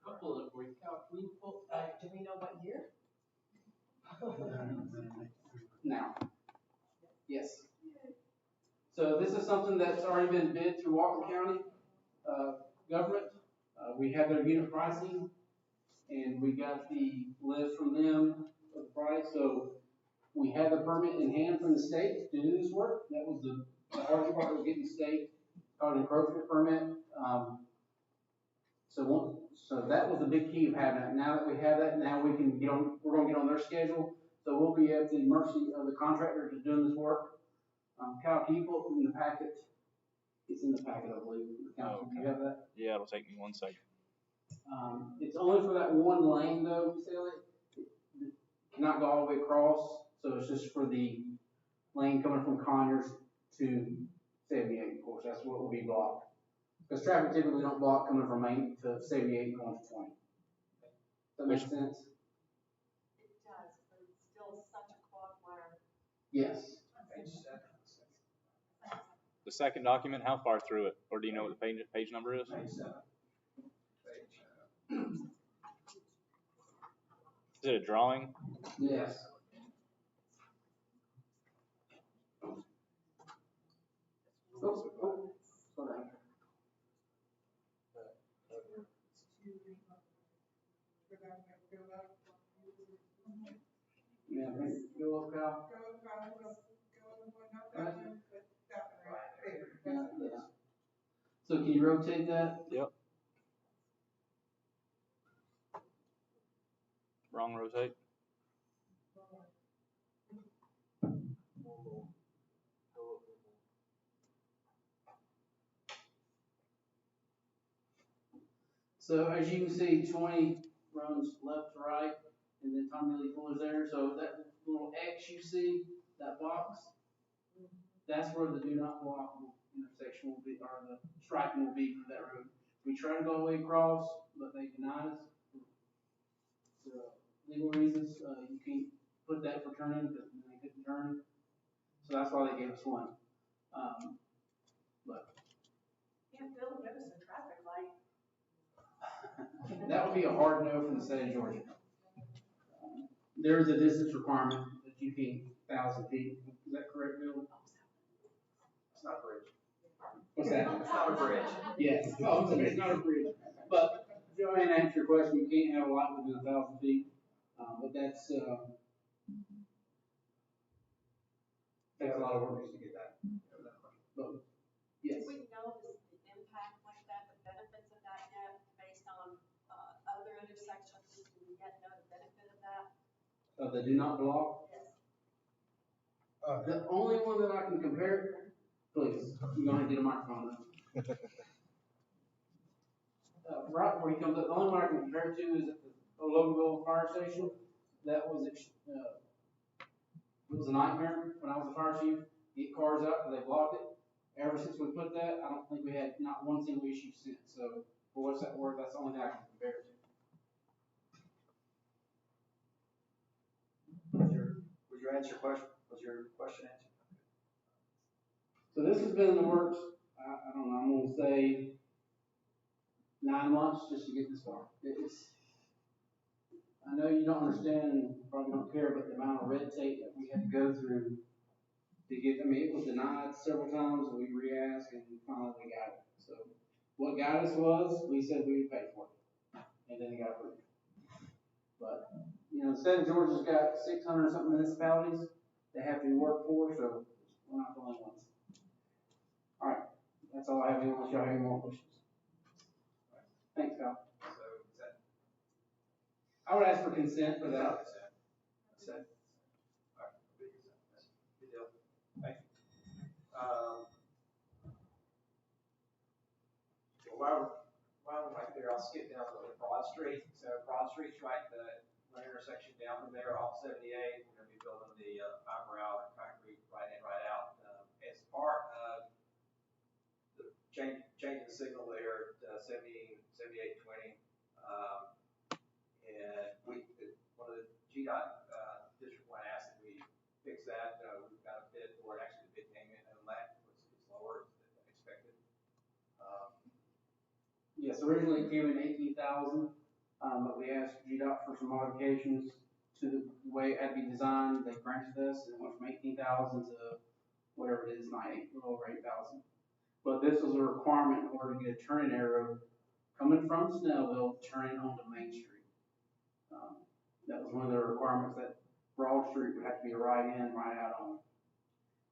Speaker 17: Couple of we do we know what year?
Speaker 18: Now. Yes. So this is something that's already been bid through Walton County government. We have their unit pricing, and we got the list from them of the price. So we had the permit in hand from the state to do this work. That was the hard part, was getting the state called an encroachment permit. So that was the big key of having it. Now that we have that, now we can get on. We're going to get on their schedule. So we'll be at the mercy of the contractor that's doing this work. Kyle, can you pull it in the packet? It's in the packet, I believe. Council, do you have that?
Speaker 21: Yeah, it'll take me 1 second.
Speaker 18: It's only for that one lane though, Sally. It cannot go all the way across, so it's just for the lane coming from Conyers to 78, of course, that's what will be blocked. Because traffic typically don't block coming from Main to 78 going to 20. Does that make sense?
Speaker 17: It does, but it's still such a quagmire.
Speaker 18: Yes.
Speaker 21: The second document, how far through it? Or do you know what the page number is?
Speaker 20: Page 7.
Speaker 21: Is it a drawing?
Speaker 18: Yes. Oh, slow down. Yeah, go up, Kyle. Yeah. So can you rotate that?
Speaker 21: Yep. Wrong rotate.
Speaker 18: So as you can see, 20 runs left to right, and then Tommy Lee Fuller's there. So that little X you see, that box, that's where the do not block intersection will be, or the striping will be for that road. We tried to go all the way across, but they denied us for legal reasons. You can't put that for turning, because they couldn't turn. So that's why they gave us one. But
Speaker 6: Can't build notice a traffic light.
Speaker 18: that would be a hard no from the state of Georgia. There is a distance requirement that you can 1,000 feet. Is that correct, Bill?
Speaker 20: It's not a bridge.
Speaker 18: What's that?
Speaker 20: It's not a bridge.
Speaker 18: Yes. Oh, it's not a bridge. But Joanne, to answer your question, you can't have a lot within 1,000 feet. But that's takes a lot of work just to get that. But yes.
Speaker 17: Do we know the impact like that, the benefits of that yet, based on other intersections? Do we yet know the benefit of that?
Speaker 18: They do not block.
Speaker 17: Yes.
Speaker 18: The only one that I can compare, please, you're gonna get a microphone. Right where he comes up, the only one I can compare it to is at the Loganville Fire Station. That was, it was a nightmare when I was a fire chief, get cars out because they blocked it. Ever since we put that, I don't think we had not one single issue since. So for what's that worth, that's the only thing I can compare it to.
Speaker 20: Was your question answered?
Speaker 18: So this has been in the works, I don't know, I'm gonna say 9 months just to get this far. I know you don't understand, probably don't care, but the amount of red tape that we had to go through to get, I mean, it was denied several times, and we re-asked, and finally we got it. So what got us was, we said we would pay for it, and then it got approved. But, you know, state of Georgia's got 600 something municipalities they have to work for, so we're not the only ones. All right, that's all I have, unless y'all have any more questions. Thanks, Kyle.
Speaker 13: So is that?
Speaker 18: I would ask for consent for that.
Speaker 13: Consent. All right, good deal. Thank you. While we're right there, I'll skip down to Broad Street. So Broad Street's right, the one intersection down from there off 78. We're gonna be building the fiber out, concrete right in, right out. As part of the changing the signal there to 70, 7820. And one of the GDOT District 1 asked that we fix that. We've got a bid for it. Actually, the bid came in on that. It's lower than expected.
Speaker 18: Yes, originally it came in 18,000, but we asked GDOT for some modifications to the way it had to be designed. They granted us, and it went from 18,000 to whatever it is, a little over 8,000. But this was a requirement in order to get a turning arrow coming from Snellville, turning onto Main Street. That was one of the requirements, that Broad Street would have to be a right in, right out on.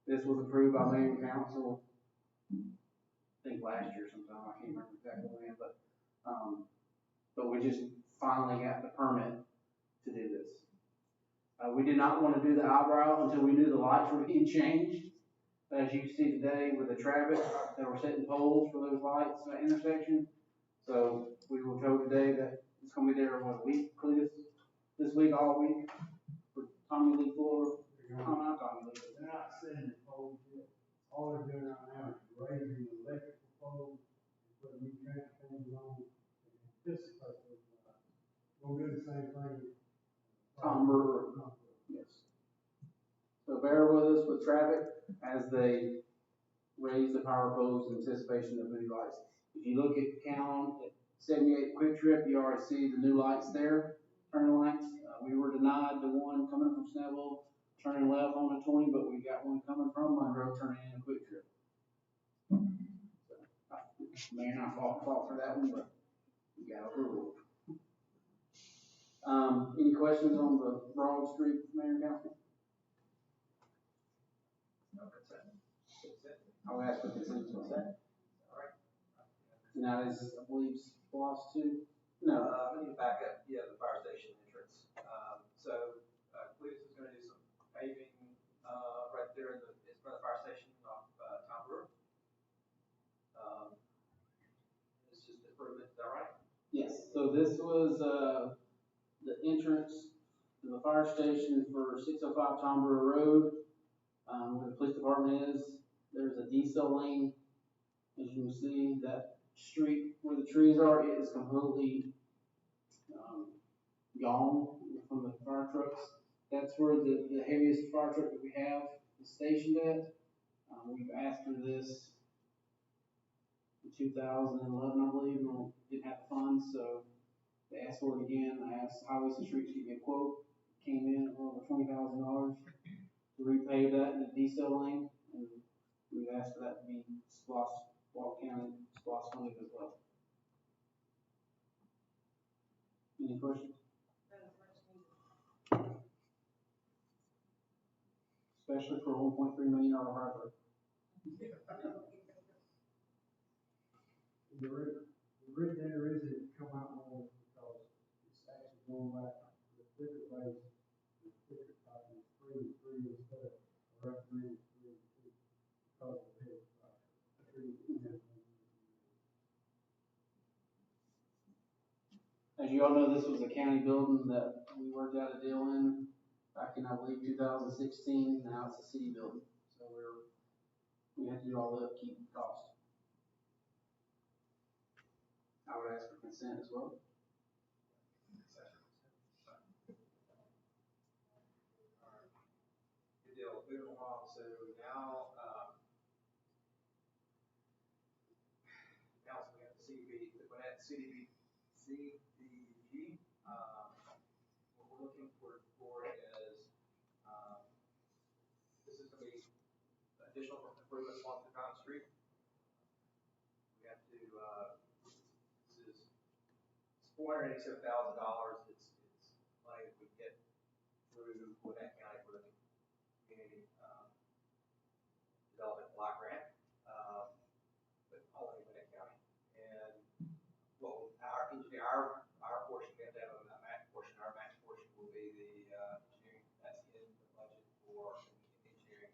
Speaker 18: This was approved by Mayor and Council, I think last year sometime, I can't remember exactly when, but we just finally got the permit to do this. We did not want to do the eyebrow until we knew the lights were being changed. As you see today with the traffic, they were setting poles for those lights at that intersection. So we were told today that it's gonna be there, what, a week, Cletus? This week, all week, for Tommy Lee Fuller, not Tommy Lee.
Speaker 12: They're not setting the poles yet. All they're doing right now is raising the electrical poles, and putting new transformers on, and anticipate those lights. We'll do the same thing.
Speaker 18: Tom Brewer. Yes. So bear with us with traffic as they raise the power poles in anticipation of new lights. If you look at count at 78 Quick Trip, you already see the new lights there, turning lights. We were denied the one coming from Snellville, turning left on the 20, but we got one coming from Monroe, turning in a Quick Trip. So, may not fault for that one, but we got overruled. Any questions on the Broad Street, Mayor and Council?
Speaker 13: No consent.
Speaker 18: I'll ask for consent.
Speaker 13: All right.
Speaker 18: And that is, I believe, SPOS 2? No.
Speaker 13: We need to back up, the fire station entrance. Cletus is gonna do some paving, right there in front of the fire station off, Tom Brewer. It's just improvement, is that right?
Speaker 18: Yes, so this was, the entrance to the fire station for 605 Tom Brewer Road, where the police department is. There's a diesel lane. As you can see, that street where the trees are is completely gone from the fire trucks. That's where the heaviest fire truck that we have is stationed at. We've asked for this in 2011, I believe, and we didn't have the funds, so they asked for it again. I asked Highways and Streets to give me a quote. Came in at over $20,000 to repave that in the diesel lane, and we've asked for that to be SPOS, Walton County SPOS funded as well. Any questions? Especially for a $1.3 million project.
Speaker 12: The originator isn't come out more because it's actually going back to the thicker base, the thicker type is 3 instead of recommended 3 because of the heavy fire.
Speaker 18: As you all know, this was a county building that we worked out a deal in back in, I believe, 2016. Now it's a city building. So we had to do all the upkeep costs. I would ask for consent as well.
Speaker 13: Good deal. Moving along. So now, council, we have the CDBG. What we're looking for is, this is going to be additional improvements along the Cotton Street. We have to, this is $487,000. It's money that we get through Gwinnett County for the community, development block grant, but only Gwinnett County. And well, our engineer, our portion, we have to have a match portion. Our match portion will be the engineering, that's in the budget for engineering,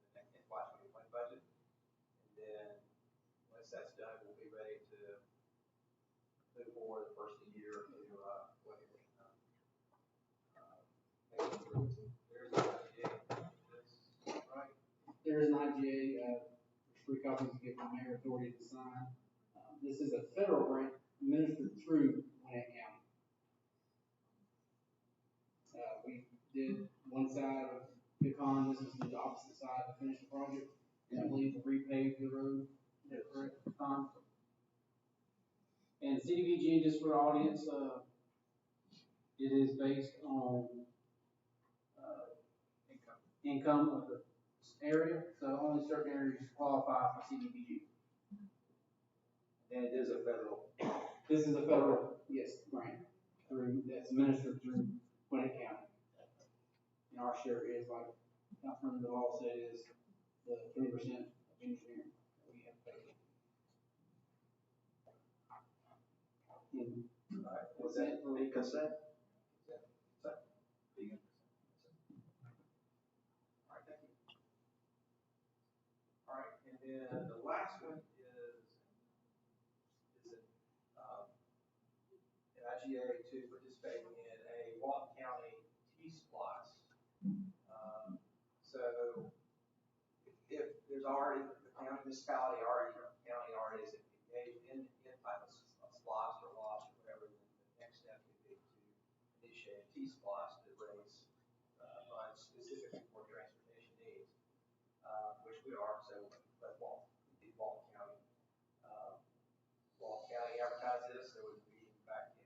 Speaker 13: the next FY 21 budget. And then once that's done, we'll be ready to move forward the first of the year to what it was. There's an IGA, right?
Speaker 15: There is an IGA, there's 3 copies to give the mayor authority to sign. This is a federal grant administered through Gwinnett County. We did one side of Pecan, this is the opposite side to finish the project, and I believe to repave the road, is that correct, Pecan? And CDBG, just for the audience, it is based on income of the area, so only certain areas qualify for CDBG.
Speaker 3: And it is a federal.
Speaker 15: This is a federal, yes, grant through, that's administered through Gwinnett County. And our share is, like Councilman Deval said, is the 20% of engineering that we have to pay.
Speaker 3: Was that for the consent?
Speaker 13: All right, and then the last one is an IGA to participate in a Walton County T-Splosh. So if there's already, the county municipality already, or county already is engaged in type of splosh or loss or whatever, then the next step would be to initiate a T-Splosh to raise funds specifically for transportation needs, which we are, so let Walton County. Walton County advertised this, there was a meeting back in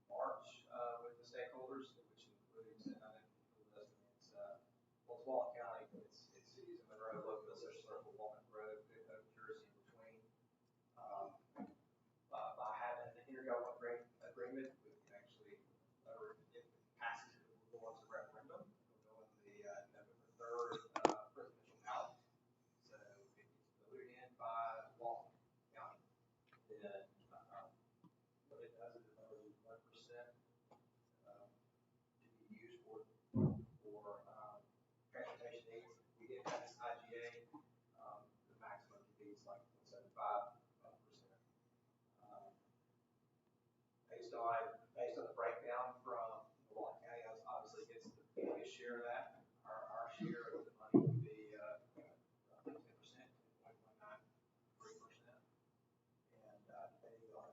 Speaker 13: March with the stakeholders, which includes, and I didn't include this, it's, well, it's Walton County, but it's cities of Monroe, Lakeville, Social Circle, Walnut Grove, Good Hope, Jersey, in between. By having an intergovernmental agreement, we can actually, if it passes, it will go on to referendum. It will go in the November 3rd presidential ballot. So if it's voted in by Walton County, then what it does is it lowers 1% to be used for transportation needs. We did have this IGA, the maximum could be like 0.75%. Based on the breakdown from Walton County, obviously gets the biggest share of that. Our share of the money would be roughly 10%, 10.193%. And depending on,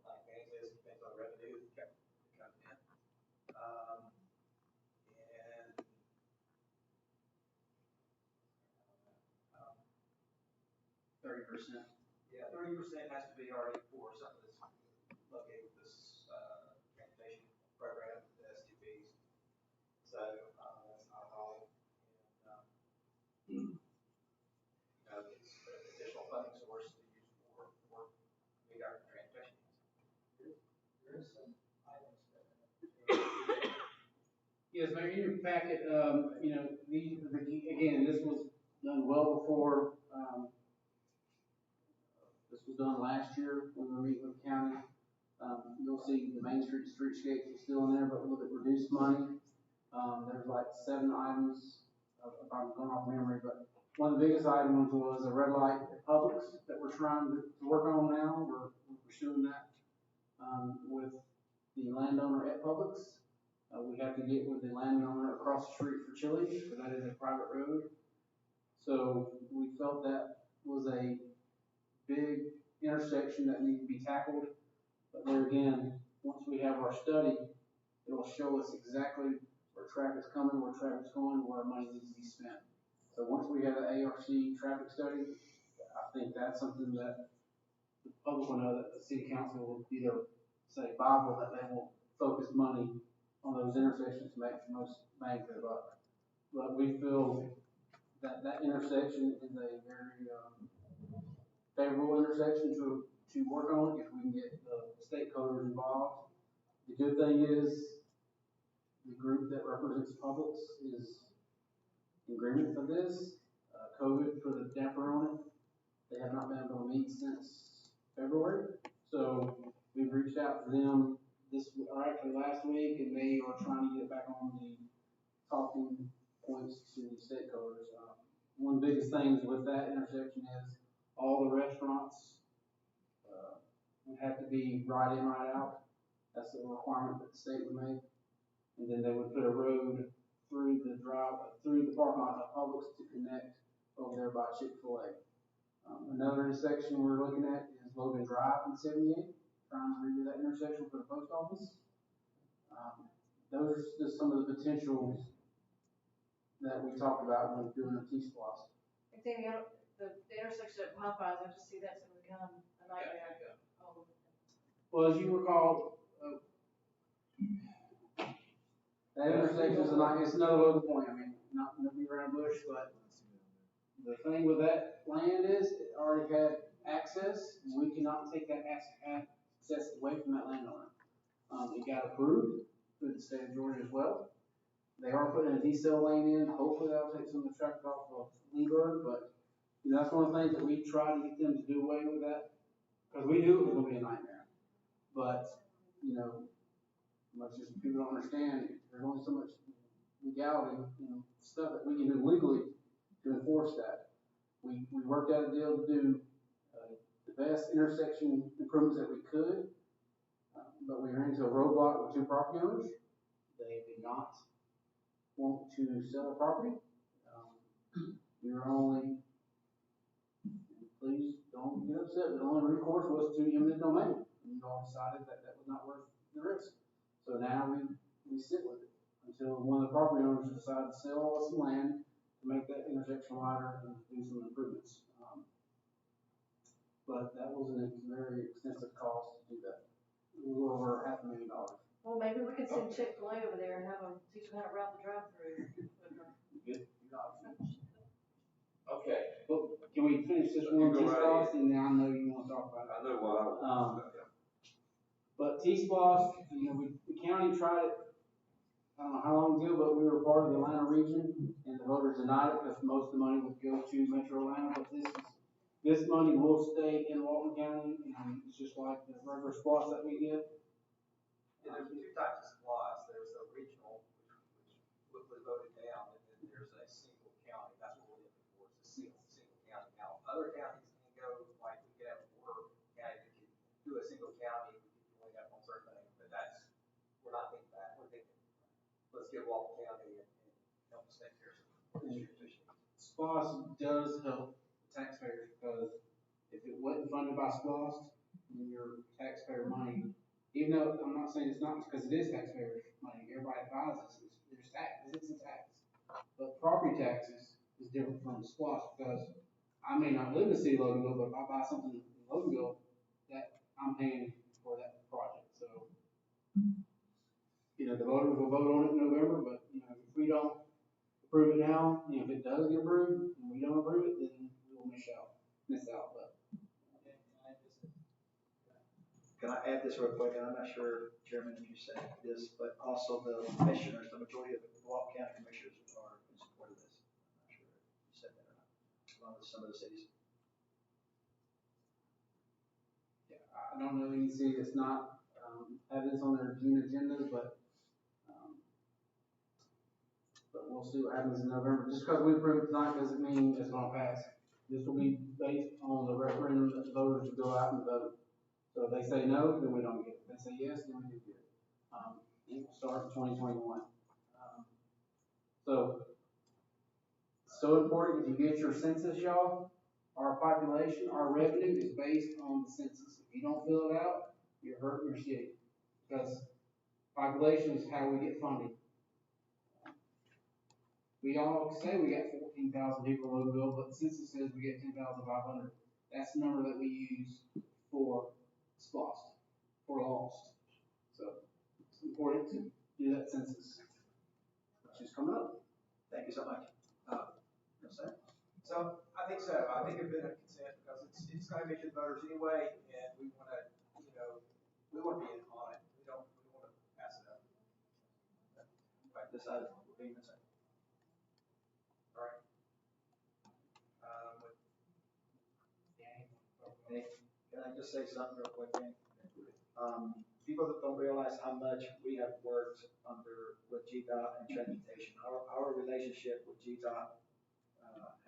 Speaker 13: like Manny says, depends on revenue that comes in. And
Speaker 15: 30%.
Speaker 13: yeah, 30% has to be already for something that's located with this transportation program, the STPs. So that's not all. And it's an additional funding source to use for meet our transportation needs.
Speaker 3: There is some items that.
Speaker 15: Yes, Mayor, in your packet, again, this was done well before, this was done last year when we were meeting with the county. You'll see the Main Street streetscapes are still in there, but a little bit reduced money. There's like 7 items, if I'm going off memory, but one of the biggest items was a red light at Publix that we're trying to work on now. We're pursuing that, with the landowner at Publix. We have to get with the landowner across the street for Chili's, because that is a private road. So we felt that was a big intersection that needed to be tackled. But there again, once we have our study, it'll show us exactly where traffic's coming, where traffic's going, where money needs to be spent. So once we have the ARC traffic study, I think that's something that the public will know, that the city council will either say Bible, that they will focus money on those intersections to make the most bang for the buck. But we feel that that intersection is a very favorable intersection to work on if we can get the stakeholders involved. The good thing is,
Speaker 18: the group that represents Publix is in agreement for this. COVID put a damper on it. They have not been able to meet since February. So we've reached out to them actually last week, and they are trying to get back on the talking points to the stakeholders. One of the biggest things with that intersection is all the restaurants would have to be right in, right out. That's a requirement that the state would make. And then they would put a road through the parking lot of Publix to connect over there by Chick-fil-A. Another intersection we're looking at is Logan Drive in 78, trying to redo that intersection for the post office. Those are just some of the potentials that we talked about when doing the T-Splosh.
Speaker 7: And Danny, the intersection at Popeyes, I just see that's gonna become a nightmare.
Speaker 18: Well, as you recall, that intersection is it's another local point. I mean, not gonna be around bush, but the thing with that land is it already had access, and we cannot take that access away from that landowner. It got approved through the state of Georgia as well. They are putting a decel lane in. Hopefully that'll take some of the traffic off of Leesburg, but that's one of the things that we try to get them to do away with that, because we knew it was gonna be a nightmare. But, much as people don't understand, there's only so much legality, stuff that we can do legally to enforce that. We worked out a deal to do the best intersection improvements that we could, but we ran into a roadblock with two property owners. They did not want to sell a property. We were only, please don't get upset, the only recourse was to eminent domain. And you all decided that that was not worth the risk. So now we sit with it until one of the property owners decided to sell us some land to make that intersection wider and do some improvements. But that was a very extensive cost to do that. A little over $500,000.
Speaker 7: Well, maybe we could send Chick-fil-A over there and have them teach them how to route the drive-through.
Speaker 18: Good option. Okay, well, can we finish this one T-Splosh, and then I know you want to talk about it.
Speaker 4: I know what I want.
Speaker 18: But T-Splosh, the county tried it, I don't know how long ago, but we were part of the Atlanta region, and the voters denied it because most of the money would go to Metro Atlanta, but this money will stay in Walton County, and it's just like the regular splosh that we get.
Speaker 13: And there's two types of SPOS. There's a regional, which was voted down, and then there's a single county. That's what we're looking for, is a single county. Now, other counties can go, like, we could have a border county that can do a single county, we can only have one certain thing, but we're not thinking that. We're thinking, let's give Walton County and help us take care of some issues.
Speaker 18: SPOS does help taxpayers, because if it wasn't funded by SPOS, then your taxpayer money, even though I'm not saying it's not, because it is taxpayer money, everybody buys this, there's taxes, it's a tax. But property taxes is different from SPOS, because I may not live in the city of Loganville, but if I buy something in Loganville, that I'm paying for that project. So, the voters will vote on it in November, but, if we don't approve it now, if it does get approved, and we don't approve it, then we'll miss out, but.
Speaker 20: Can I add this real quick? And I'm not sure, Chairman, if you said this, but also the commissioners, the majority of the Walton County commissioners are in support of this. I'm not sure if you said that or not, along with some of the cities.
Speaker 18: Yeah, I don't know any city that's not, have this on their June agenda, but we'll see what happens in November. Just because we approve it tonight doesn't mean it's gonna pass. This will be based on the referendum that the voters will go out and vote. So if they say no, then we don't get it. If they say yes, then we do get it. It will start in 2021. So important, if you get your census, y'all, our population, our revenue is based on the census. If you don't fill it out, you're hurting your city. Because population is how we get funding. We all say we got 14,000 people in Loganville, but the census says we get 10,500. That's the number that we use for SPOS, for lost. So it's important to do that census, which is coming up.
Speaker 20: Thank you so much.
Speaker 13: So, I think so. I think it'd been a consent because it's going to be to the voters anyway, and we want to, we want to be in on it. We don't want to pass it up.
Speaker 20: this item being consent.
Speaker 13: All right.
Speaker 20: Hey, can I just say something real quick, Danny? People that don't realize how much we have worked with GDOT and transportation. Our relationship with GDOT,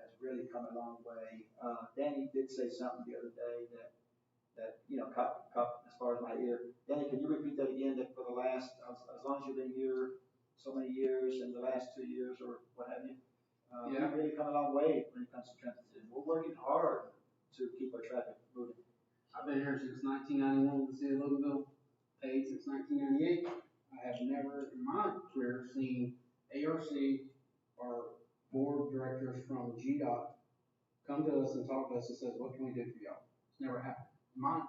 Speaker 20: has really come a long way. Danny did say something the other day that, you know, caught as far as my ear. Danny, can you repeat that again, that for the last, as long as you've been here, so many years, and the last 2 years or what have you,
Speaker 12: Yeah.
Speaker 20: we've really come a long way when it comes to transportation. We're working hard to keep our traffic moving.
Speaker 12: I've been here since 1991 with the city of Loganville, paid since 1998. I have never in my career seen ARC or board of directors from GDOT come to us and talk to us and says, what can we do for y'all? It's never happened. Mine.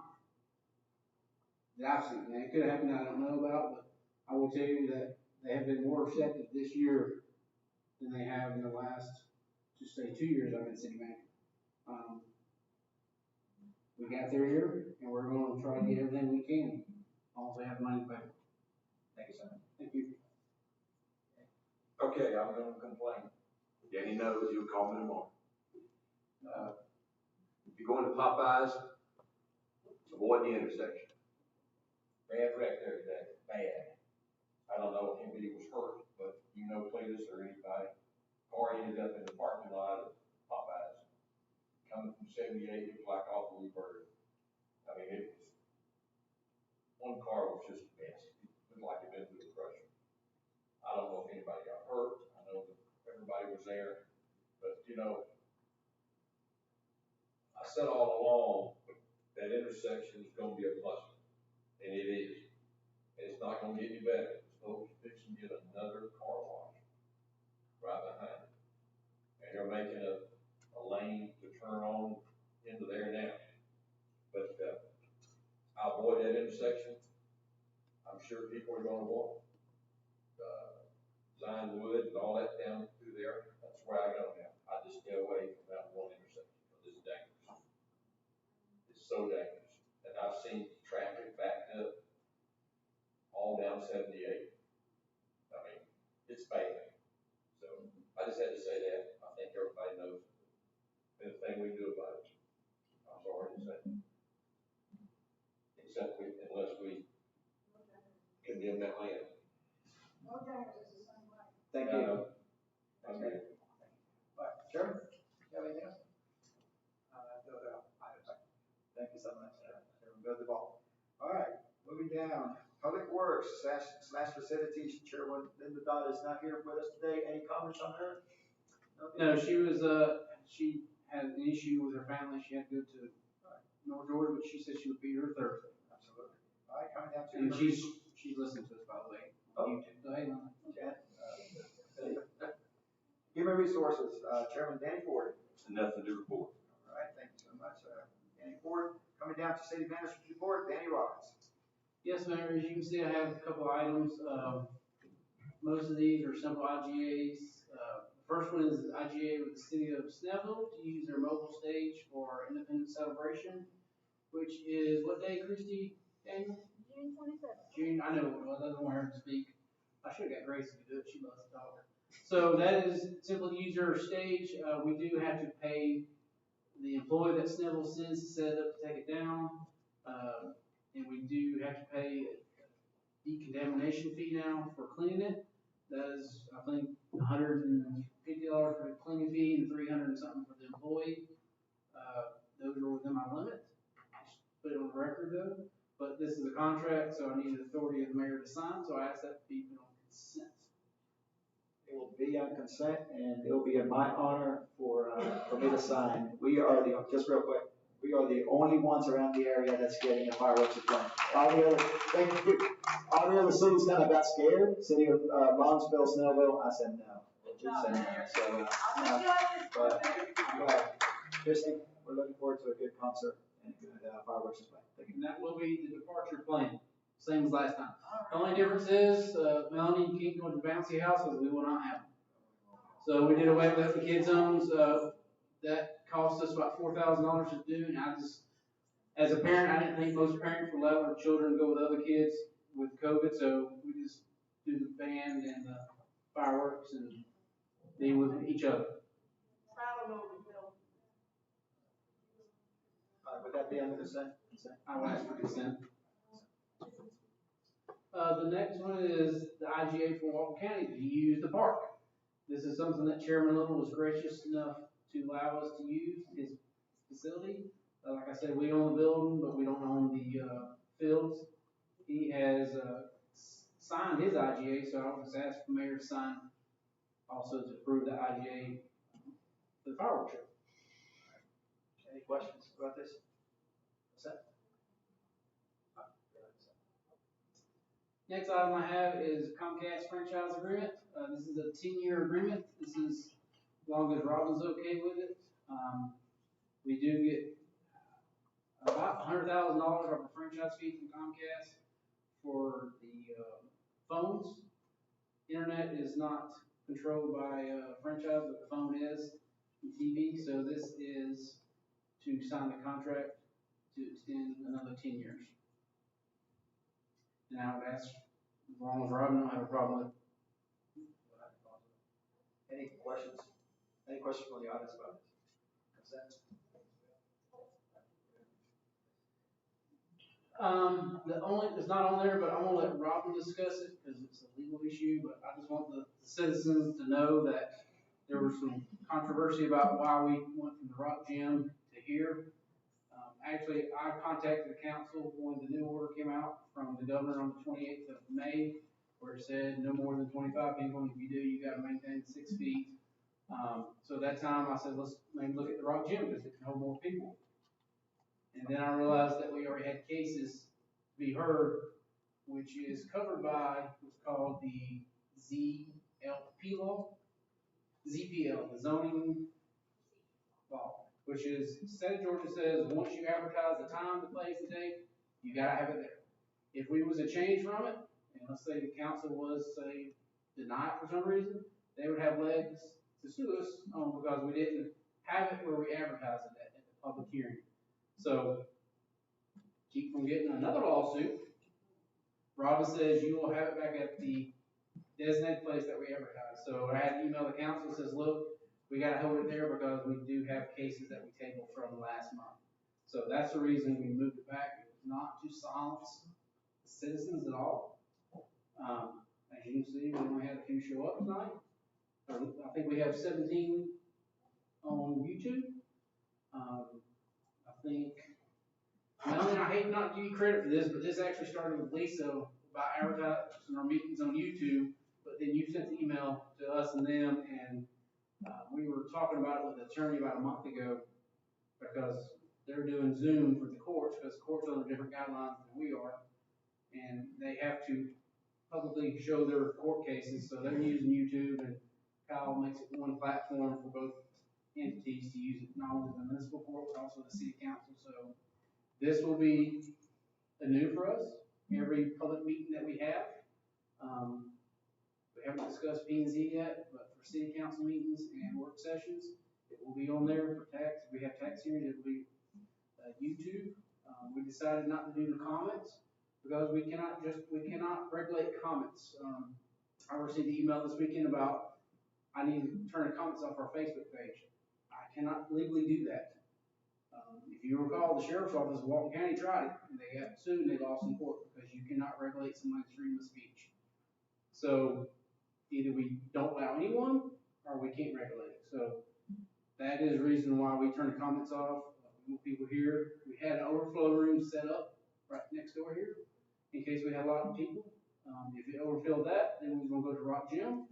Speaker 12: That I've seen. Now, it could have happened that I don't know about, but I will tell you that they have been more receptive this year than they have in the last, just say 2 years I've been city manager. We got their ear, and we're going to try to get everything we can, all we have money to pay.
Speaker 20: Thank you, sir.
Speaker 12: Thank you.
Speaker 5: Okay, I'm gonna complain. Danny knows, he'll call me tomorrow. If you go into Popeyes, avoid the intersection. Bad wreck there today, bad. I don't know if anybody was hurt, but you know Cletus or anybody, car ended up in the parking lot of Popeyes. Coming from 78, it was like off of Lee Bird. I mean, it was, one car was just a mess. It looked like it had been through the crusher. I don't know if anybody got hurt. I know that everybody was there, but you know, I said all along that intersection is going to be a cluster, and it is. And it's not going to get any better. It's supposed to fix and get another car wash right behind it, and they're making a lane to turn on into there now. But I'll avoid that intersection. I'm sure people are going to walk. Zion Wood and all that down through there, that's where I go now. I just stay away from that one intersection because it's dangerous. It's so dangerous. And I've seen traffic backed up all down 78. I mean, it's bad. So I just had to say that. I think everybody knows anything we can do about it. I'm sorry to say. Except unless we condemn that land.
Speaker 20: Thank you.
Speaker 5: Okay.
Speaker 20: All right, Chairman, you have anything else? Thank you so much, Chairman Bill Duval. All right, moving down, Public Works slash Facilities Chairwoman Linda Dodd is not here with us today. Any comments on her?
Speaker 18: No, she was, she had an issue with her family. She had to go to North Georgia, but she said she would be here Thursday.
Speaker 20: Absolutely. All right, coming down to.
Speaker 18: And she's listening to us, by the way.
Speaker 20: Oh.
Speaker 18: YouTube. So, hey, Lana.
Speaker 20: Human Resources, Chairman Danny Ford.
Speaker 5: Nothing to report.
Speaker 20: All right, thank you so much, Danny Ford. Coming down to City Manager's report, Danny Robbins.
Speaker 18: Yes, Mayor, as you can see, I have a couple items. Most of these are simple IGAs. The first one is IGA with the city of Snellville to use their mobile stage for Independence Celebration, which is what day, Christy? Daniel?
Speaker 10: June 27th.
Speaker 18: June, I know it was, I don't want her to speak. I should have got Gracie to do it, she loves to talk. So that is simple user stage. We do have to pay the employee that Snellville sends to set it up to take it down. And we do have to pay a decontamination fee now for cleaning it. That is, I think, $150 for the cleaning fee and $300 and something for the employee. Those are within my limit. Just put it on the record though. But this is a contract, so I need the authority of the mayor to sign, so I ask that to be put on consent.
Speaker 20: It will be on consent, and it will be in my honor for me to sign. We are just real quick, we are the only ones around the area that's getting a fireworks display. All the other cities kind of got scared. City of Lawrenceville, Snellville, I said no. We said no. So, but Christy, we're looking forward to a good concert and a good fireworks display. Thank you.
Speaker 18: And that will be the departure plan, same as last time. The only difference is, Melanie, you can't go to the bouncy house because we will not have them. So we did away with the kids' zones, that cost us about $4,000 to do, and I just, as a parent, I didn't think most parents would let their children go with other kids with COVID, so we just do the band and
Speaker 15: fireworks and be with each other.
Speaker 20: Would that be under consent?
Speaker 15: I will ask for consent. The next one is the IGA for Walton County to use the park. This is something that Chairman Little was gracious enough to allow us to use his facility. Like I said, we own the building, but we don't own the fields. He has signed his IGA, so I was asked the mayor to sign also to approve the IGA for the fireworks show.
Speaker 20: Any questions about this? Consent?
Speaker 15: Next item I have is Comcast franchise agreement. This is a 10-year agreement. This is as long as Robin's okay with it. We do get about $100,000 of a franchise fee from Comcast for the phones. Internet is not controlled by franchise, but the phone is, and TV. So this is to sign the contract to extend another 10 years. And I would ask, as long as Robin don't have a problem with it.
Speaker 20: Any questions? Any questions from the audience about this? Consent?
Speaker 15: The only, it's not on there, but I'm gonna let Robin discuss it because it's a legal issue, but I just want the citizens to know that there was some controversy about why we went from the Rock Gym to here. Actually, I contacted the council when the new order came out from the governor on the 28th of May, where it said no more than 25 people, and if you do, you gotta maintain 6 feet. So that time I said, let's maybe look at the Rock Gym because it can hold more people. And then I realized that we already had cases to be heard, which is covered by what's called the ZLP law, ZPL, the zoning law, which is, the state of Georgia says, once you advertise the time, the place, the date, you gotta have it there. If we was to change from it, and let's say the council was, say, denied for some reason, they would have legs to sue us, because we didn't have it where we advertised it at the public hearing. So, keep from getting another lawsuit, Robin says you will have it back at the designated place that we advertise. So I had to email the council, says, look, we gotta hold it there because we do have cases that we tabled from last month. So that's the reason we moved it back. It was not to silence the citizens at all. As you can see, we only had a few show up tonight. I think we have 17 on YouTube. I think, Melanie, I hate not to give you credit for this, but this actually started with Lisa about advertising our meetings on YouTube, but then you sent the email to us and them, and we were talking about it with the attorney about a month ago, because they're doing Zoom for the courts, because the courts are under different guidelines than we are, and they have to publicly show their court cases, so they're using YouTube, and Kyle makes it one platform for both entities to use it, not only the municipal court, but also the city council. So this will be new for us, every public meeting that we have. We haven't discussed P and Z yet, but for city council meetings and work sessions, it will be on there. For tax, if we have tax hearings, it will be YouTube. We decided not to do the comments because we cannot regulate comments. I received an email this weekend about I need to turn the comments off our Facebook page. I cannot legally do that. If you recall, the sheriff's office of Walton County tried it, and they got sued and they lost in court because you cannot regulate somebody's freedom of speech. So either we don't allow anyone, or we can't regulate it. So that is the reason why we turn the comments off. We want people here. We had an overflow room set up right next door here, in case we had a lot of people. If it overfilled that, then we was gonna go to Rock Gym,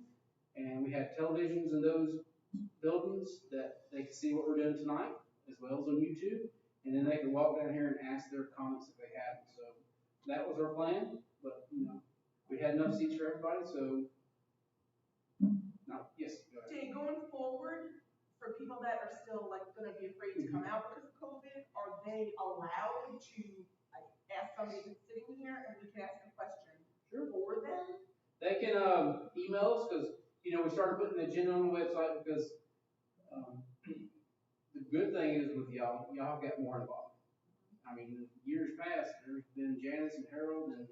Speaker 15: and we had televisions in those buildings that they could see what we're doing tonight, as well as on YouTube, and then they could walk down here and ask their comments if they had them. So that was our plan, but we had enough seats for everybody, so no, yes, go ahead.
Speaker 6: Jay, going forward, for people that are still gonna be afraid to come out because of COVID, are they allowed to ask somebody that's sitting here and we can ask a question for them?
Speaker 15: They can email us, because we started putting the agenda on the website because the good thing is with y'all got more involved. I mean, years past, there's been Janice and Harold and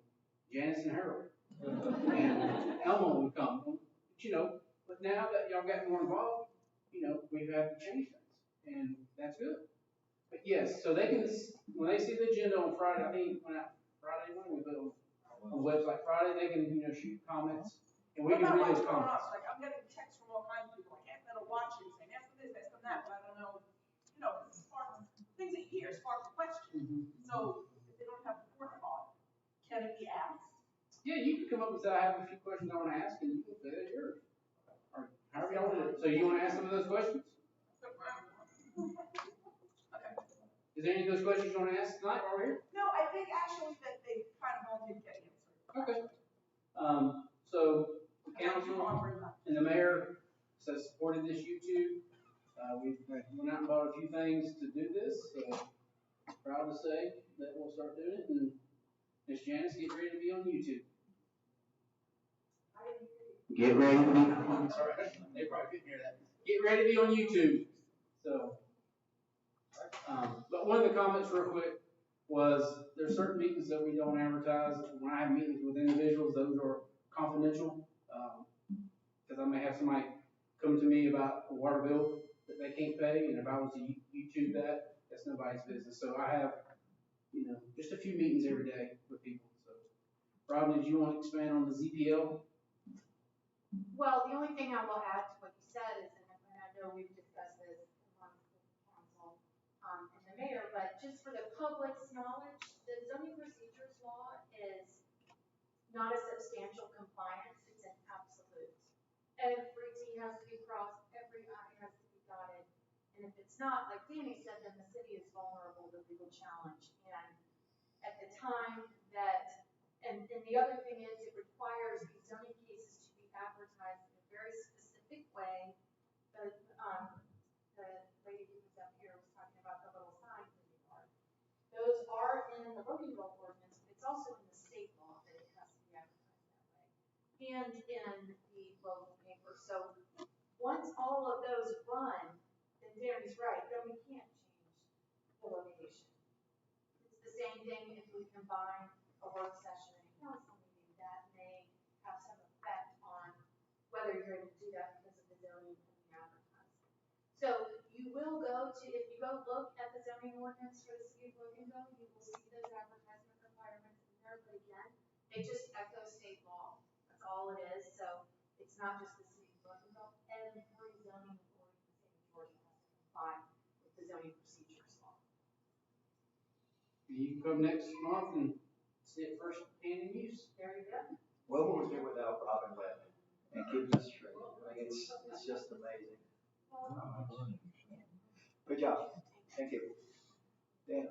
Speaker 15: Janice and Harold. And Elmo would come.
Speaker 18: you know, but now that y'all got more involved, you know, we've had to change things, and that's good. But yes, so they can, when they see the agenda on Friday, I think, Friday, when we put it on the website Friday, they can, you know, shoot comments, and we
Speaker 6: What
Speaker 18: can
Speaker 6: about
Speaker 18: read
Speaker 6: what's
Speaker 18: those
Speaker 6: going
Speaker 18: comments.
Speaker 6: on? Like, I'm getting texts from all kinds of people, like, ask them to watch it, saying, ask them this, ask them that, but I don't know, you know, it's spark, things that you hear spark the question. So, if they don't have the protocol, can it be asked?
Speaker 18: Yeah, you can come up and say, I have a few questions I wanna ask, and you can say, that's yours. Or however y'all wanna do it. So you wanna ask some of those questions? Is there any of those questions you wanna ask tonight while we're here?
Speaker 6: No, I think actually that they kind of all did get answered.
Speaker 18: Okay. So the council and the mayor has supported this YouTube. We've went out and bought a few things to do this, so proud to say that we'll start doing it, and Miss Janice, get ready to be on YouTube. Get ready to be. Sorry, they probably couldn't hear that. Get ready to be on YouTube. So, but one of the comments real quick was there's certain meetings that we don't advertise. When I have meetings with individuals, those are confidential. Because I may have somebody come to me about a water bill that they can't pay, and if I was to YouTube that, that's nobody's business. So I have, you know, just a few meetings every day with people. So, Robin, did you want to expand on the ZPL?
Speaker 7: Well, the only thing I will add to what you said is, and I know we've discussed this amongst the council, and the mayor, but just for the public's knowledge, the zoning procedures law is not a substantial compliance, it's an absolute. Every T has to be crossed, every I has to be dotted, and if it's not, like Danny said, then the city is vulnerable to legal challenge. And at the time that, and the other thing is, it requires these zoning cases to be advertised in a very specific way. The lady who was up here was talking about the little signs in the yard. Those are in the Loganville ordinance, but it's also in the state law that it has to be advertised that way. And in the local paper. So once all of those run, then Danny's right, then we can't change the location. It's the same thing if we combine a work session and a council meeting, that may have some effect on whether you're able to do that because of the zoning and the advertising. So you will go to, if you go look at the zoning ordinance for the city of Loganville, you will see those advertisement requirements in there, but again, they just echo state law. That's all it is. So it's not just the city of Loganville. Every zoning authority in the state of Georgia has to comply with the zoning procedures law.
Speaker 18: You can come next month and see it first hand in use.
Speaker 7: There you go.
Speaker 20: What would we do without Robin Webb and keeping us straight? I mean, it's just amazing. Good job. Thank you. Dan?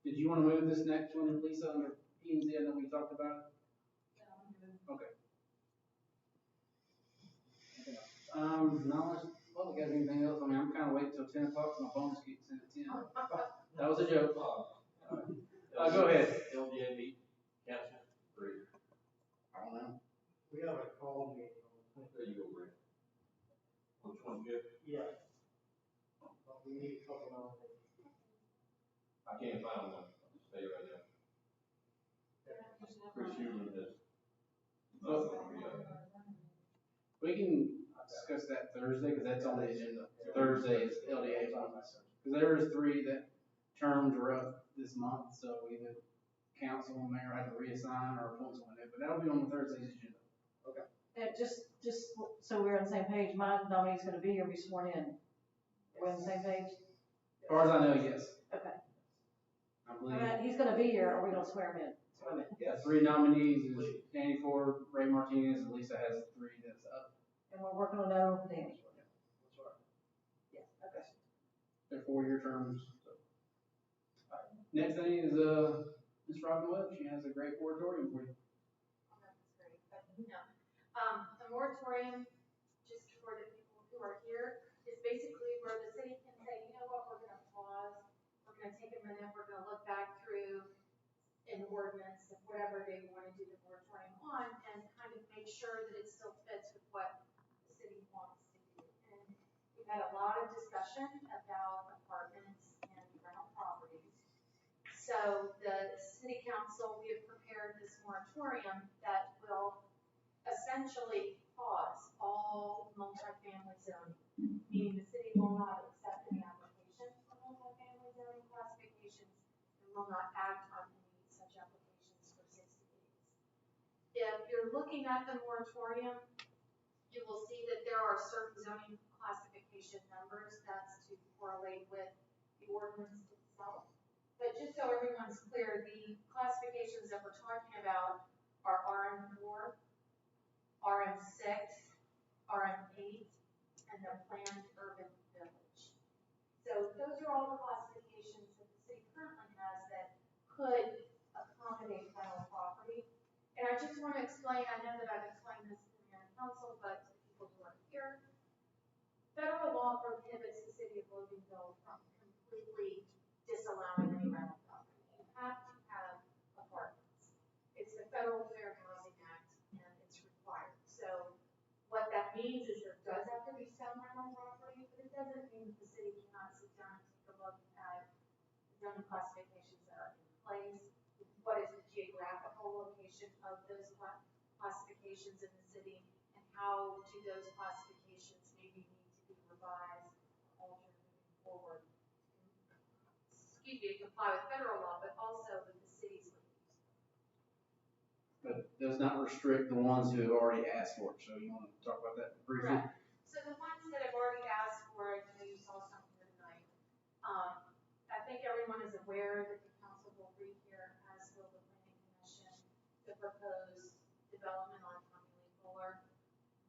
Speaker 18: Did you want to move this next one, Lisa, under P and Z? I know we talked about it. Okay. No, public has anything else? I mean, I'm kind of waiting till 10 o'clock, so my bonus kicks in at 10. That was a joke. Go ahead.
Speaker 5: LGA meet, council, three.
Speaker 18: I don't know.
Speaker 15: We have a call meeting on
Speaker 5: There you go, Brent. Which one's good?
Speaker 15: Yeah. But we need a couple more.
Speaker 5: I can't find one, I'll just tell you right now. Chris Hewlin has.
Speaker 18: We can discuss that Thursday, because that's on the agenda. Thursday is LDA. Because there is 3 that terms are up this month, so either council and mayor have to reassign or appoint someone new, but that'll be on Thursday's agenda.
Speaker 20: Okay.
Speaker 7: Just so we're on the same page, my nominee's gonna be here, be sworn in. We're on the same page?
Speaker 18: As far as I know, yes.
Speaker 7: Okay.
Speaker 18: I believe.
Speaker 7: He's gonna be here, are we gonna swear him in?
Speaker 18: The 3 nominees is Danny Ford, Ray Martinez, and Lisa has 3 that's up.
Speaker 7: And we're working on that one for Danny. Yes, okay.
Speaker 18: They're 4-year terms. So. Next thing is Ms. Robin Webb. She has a great moratorium for you.
Speaker 7: Oh, that's great. But, no. The moratorium, just for the people who are here, is basically where the city can say, you know what, we're gonna pause, we're gonna take a minute, we're gonna look back through an ordinance of whatever they want to do the moratorium on, and kind of make sure that it still fits with what the city wants to do. And we've had a lot of discussion about apartments and rental properties. So the city council, we have prepared this moratorium essentially pause all multifamily zoning, meaning the city will not accept any applications for multifamily zoning classifications and will not act on any such applications for 60 days. If you're looking at the moratorium, you will see that there are certain zoning classification numbers that's to correlate with the ordinance itself. But just so everyone's clear, the classifications that we're talking about are RM4, RM6, RM8, and the planned urban village. So those are all the classifications that the city currently has that could accommodate rental property. And I just want to explain, I know that I've explained this to the mayor and council, but to people who are here, federal law prohibits the city of Loganville from completely disallowing any rental property. You have to have apartments. It's the Federal Fair Housing Act, and it's required. So what that means is there does have to be some rental property, but it doesn't mean that the city cannot sit down and take a look at the zoning classifications that are in place. What is the geographical location of those classifications in the city, and how do those classifications maybe need to be revised or altered moving forward? To comply with federal law, but also with the city's land use.
Speaker 15: But does not restrict the ones who have already asked for it, so you want to talk about that briefly?
Speaker 7: Correct. So the ones that have already asked for it, I know you saw something tonight. I think everyone is aware that the council will read here, as will the planning commission, the proposed development on Tommy Lee Fuller.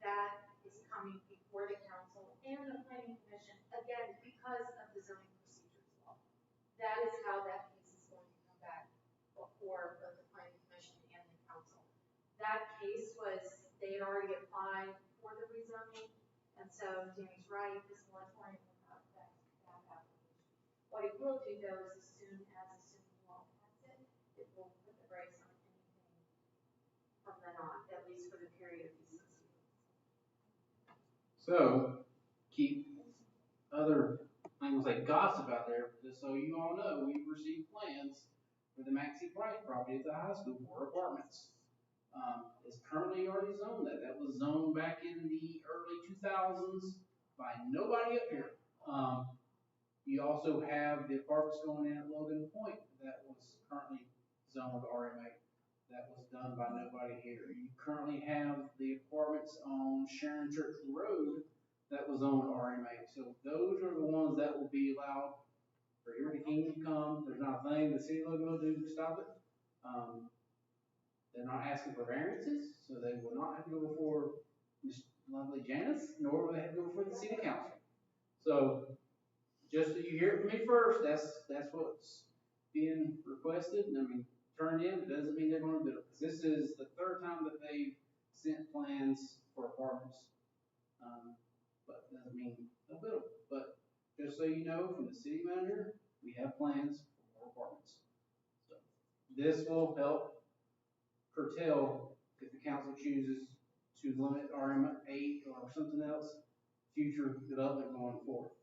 Speaker 7: That is coming before the council and the planning commission, again, because of the zoning procedures law. That is how that piece is going to come back before both the planning commission and the council. That case was, they had already applied for the rezoning, and so Danny's right, this moratorium will not affect that application. What it will do though is as soon as the law passes it, it will put the brakes on anything from then on, at least for the period of these 60 days.
Speaker 15: So, keep other things like gossip out there, just so you all know, we've received plans for the Maxie Price property at the high school for apartments. It's currently already zoned that. That was zoned back in the early 2000s by nobody up here. You also have the apartments going in at Logan Point that was currently zoned RMA. That was done by nobody here. You currently have the apartments on Sharon Church Road that was on RMA. So those are the ones that will be allowed for Erie King to come. There's not a thing the city of Logan will do to stop it. They're not asking for variances, so they will not have to go before Ms. Lovely Janice, nor will they have to go before the city council. So just so you hear it from me first, that's what's being requested. And I mean, turned in, it doesn't mean they're going to do it. This is the third time that they've sent plans for apartments. But doesn't mean they'll build them. But just so you know, from the city manager, we have plans for more apartments. So this will help curtail, if the council chooses to limit RM8 or something else, future development going forward.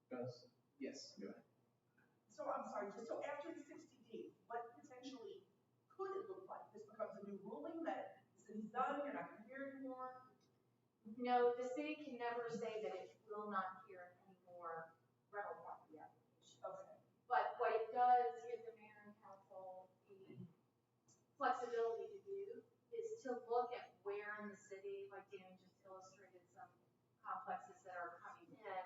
Speaker 15: Because, yes, go ahead.
Speaker 6: So I'm sorry, just so after the 60 days, what potentially could it look like? This becomes a new ruling that the city's done, you're not gonna hear anymore?
Speaker 7: No, the city can never say that it will not hear any more rental property applications.
Speaker 6: Okay.
Speaker 7: But what it does give the mayor and council the flexibility to do is to look at where in the city, like Danny just illustrated some complexes that are coming in.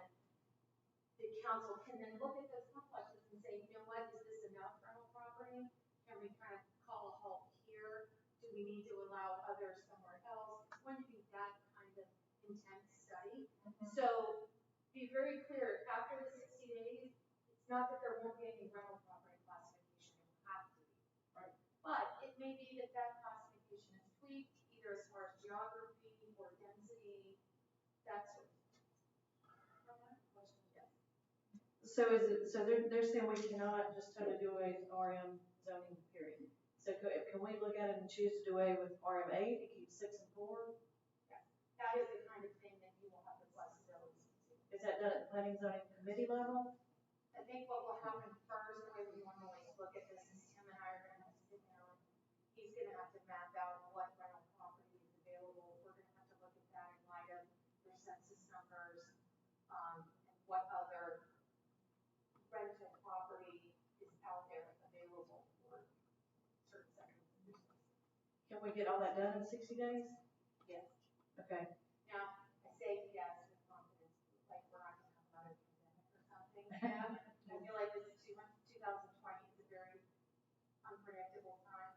Speaker 7: The council can then look at those complexes and say, you know what, is this enough rental property? Can we kind of call a halt here? Do we need to allow others somewhere else? It's going to be that kind of intense study. So be very clear, after the 60 days, it's not that there won't be any rental property classification, it will have to be.
Speaker 6: Right.
Speaker 7: But it may be that that classification is tweaked, either as far as geography or density, that sort of thing. Yes.
Speaker 17: So is it, so they're saying we cannot just totally do away with RM zoning, period? So can we look at it and choose to do away with RM8 and keep 6 and 4?
Speaker 7: Yes. That is the kind of thing that you will have the flexibility to do.
Speaker 17: Is that done at the planning zoning committee level?
Speaker 7: I think what will happen first, the way we normally look at this is Tim and I are gonna have to sit down. He's gonna have to map out what rental property is available
Speaker 17: census numbers, and what other rental property is out there available for certain sectors of business.
Speaker 7: Can we get all that done in 60 days?
Speaker 17: Yes.
Speaker 7: Okay.
Speaker 17: Now, I say yes with confidence, like we're not gonna have another pandemic or something. I feel like this 2020 is a very unpredictable time.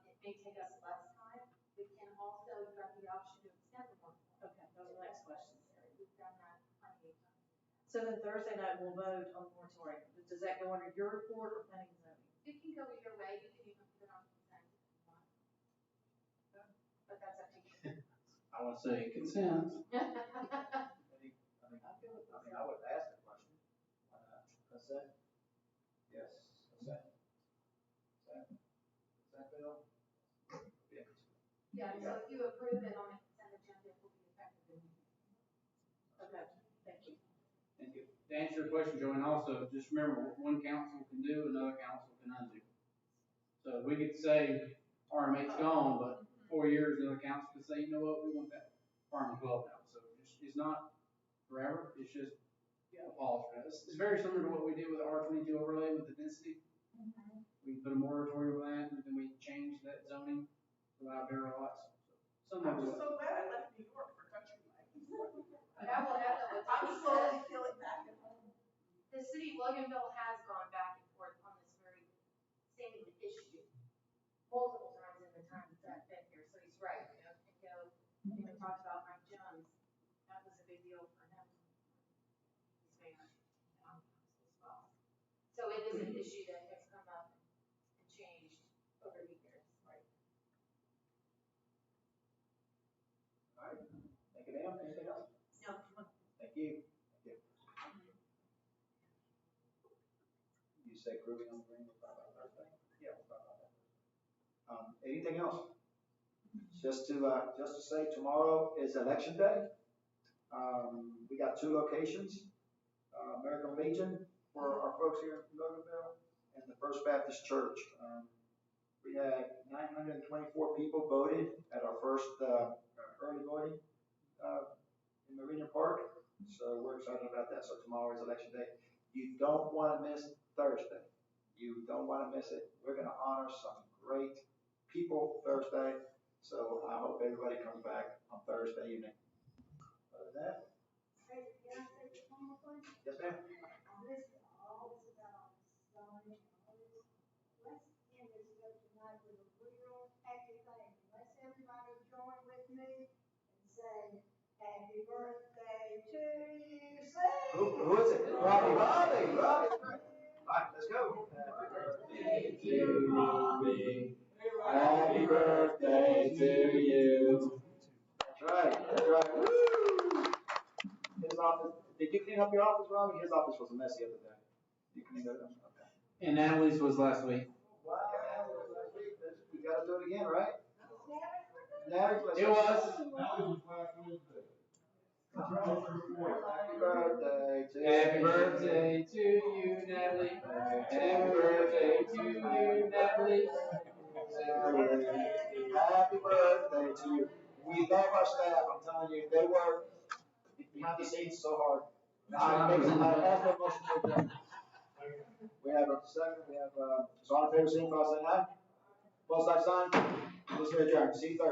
Speaker 17: It may take us less time. We can also, you've got the option to extend the one.
Speaker 7: Okay, those are the next questions.
Speaker 17: We've done that plenty of times.
Speaker 7: So then Thursday night we'll vote on the moratorium. Does that go under your report or planning and zoning?
Speaker 17: It can go either way, you can even put it on consent if you want. But that's up to you.
Speaker 9: I want to say consent.
Speaker 20: I would ask the question. Why not? Consent? Yes, consent. Consent bill?
Speaker 17: Yeah, so if you approve it on the consent agenda, it will be effective immediately.
Speaker 7: Okay, thank you.
Speaker 15: Thank you. To answer your question, Joanne, also, just remember, what one council can do, another council can undo. So we could say RMA's gone, but 4 years, another council could say, you know what, we want that farm 12 now. So it's not forever, it's just a pause for that. It's very similar to what we did with the R22 overlay with the density. We put a moratorium on that, and then we changed that zoning for our barrel lots. So
Speaker 6: I'm
Speaker 15: some of
Speaker 6: just so glad I left New York for country life.
Speaker 17: That will echo what
Speaker 6: I'm
Speaker 17: Tony
Speaker 6: slowly
Speaker 17: said.
Speaker 6: feeling back at home.
Speaker 17: The city of Loganville has gone back and forth on this very same issue multiple times in the time that I've been here, so he's right, you know, even talked about Mike Jones, that was a big deal for him. He's mayor and on council as well. So it is an issue that has come up and changed over the years, right?
Speaker 20: All right, thank you, ma'am. Anything else?
Speaker 17: No.
Speaker 20: Thank you. Thank you. You said grouping on green, we'll talk about Thursday? Yeah, we'll talk about that. Anything else? Just to say, tomorrow is election day. We got 2 locations, American Legion for our folks here in Loganville and the First Baptist Church. We had 924 people voted at our first early voting in Marina Park. So we're excited about that. So tomorrow is election day. You don't want to miss Thursday. You don't want to miss it. We're going to honor some great people Thursday. So I hope everybody comes back on Thursday evening. Other than that,
Speaker 10: Hey, can I say just one more thing?
Speaker 20: yes, ma'am.
Speaker 10: This is all this about zoning and all this. Let's end this vote tonight with a real happy thing. Let's everybody join with me and say, happy birthday to you. Say.
Speaker 20: Who is it? Robbie. Robbie. All right, let's go. Happy birthday to Robbie. Happy birthday to you. That's right. That's right. Woo! His office. Did you clean up your office, Robbie? His office was a mess the other day. You cleaned it up? Okay.
Speaker 15: And Natalie's was last week.
Speaker 20: Wow. We gotta do it again, right? Natalie,
Speaker 15: It was.
Speaker 20: Happy birthday to you.
Speaker 15: Happy birthday to you, Natalie. Happy birthday to you, Natalie.
Speaker 20: Happy birthday to you. We love our staff, I'm telling you, they work behind the scenes so hard. I ask for a motion to adjourn. We have a second, so all in favor, signify by saying aye. Both sides sign, this is adjourned, see you Thursday.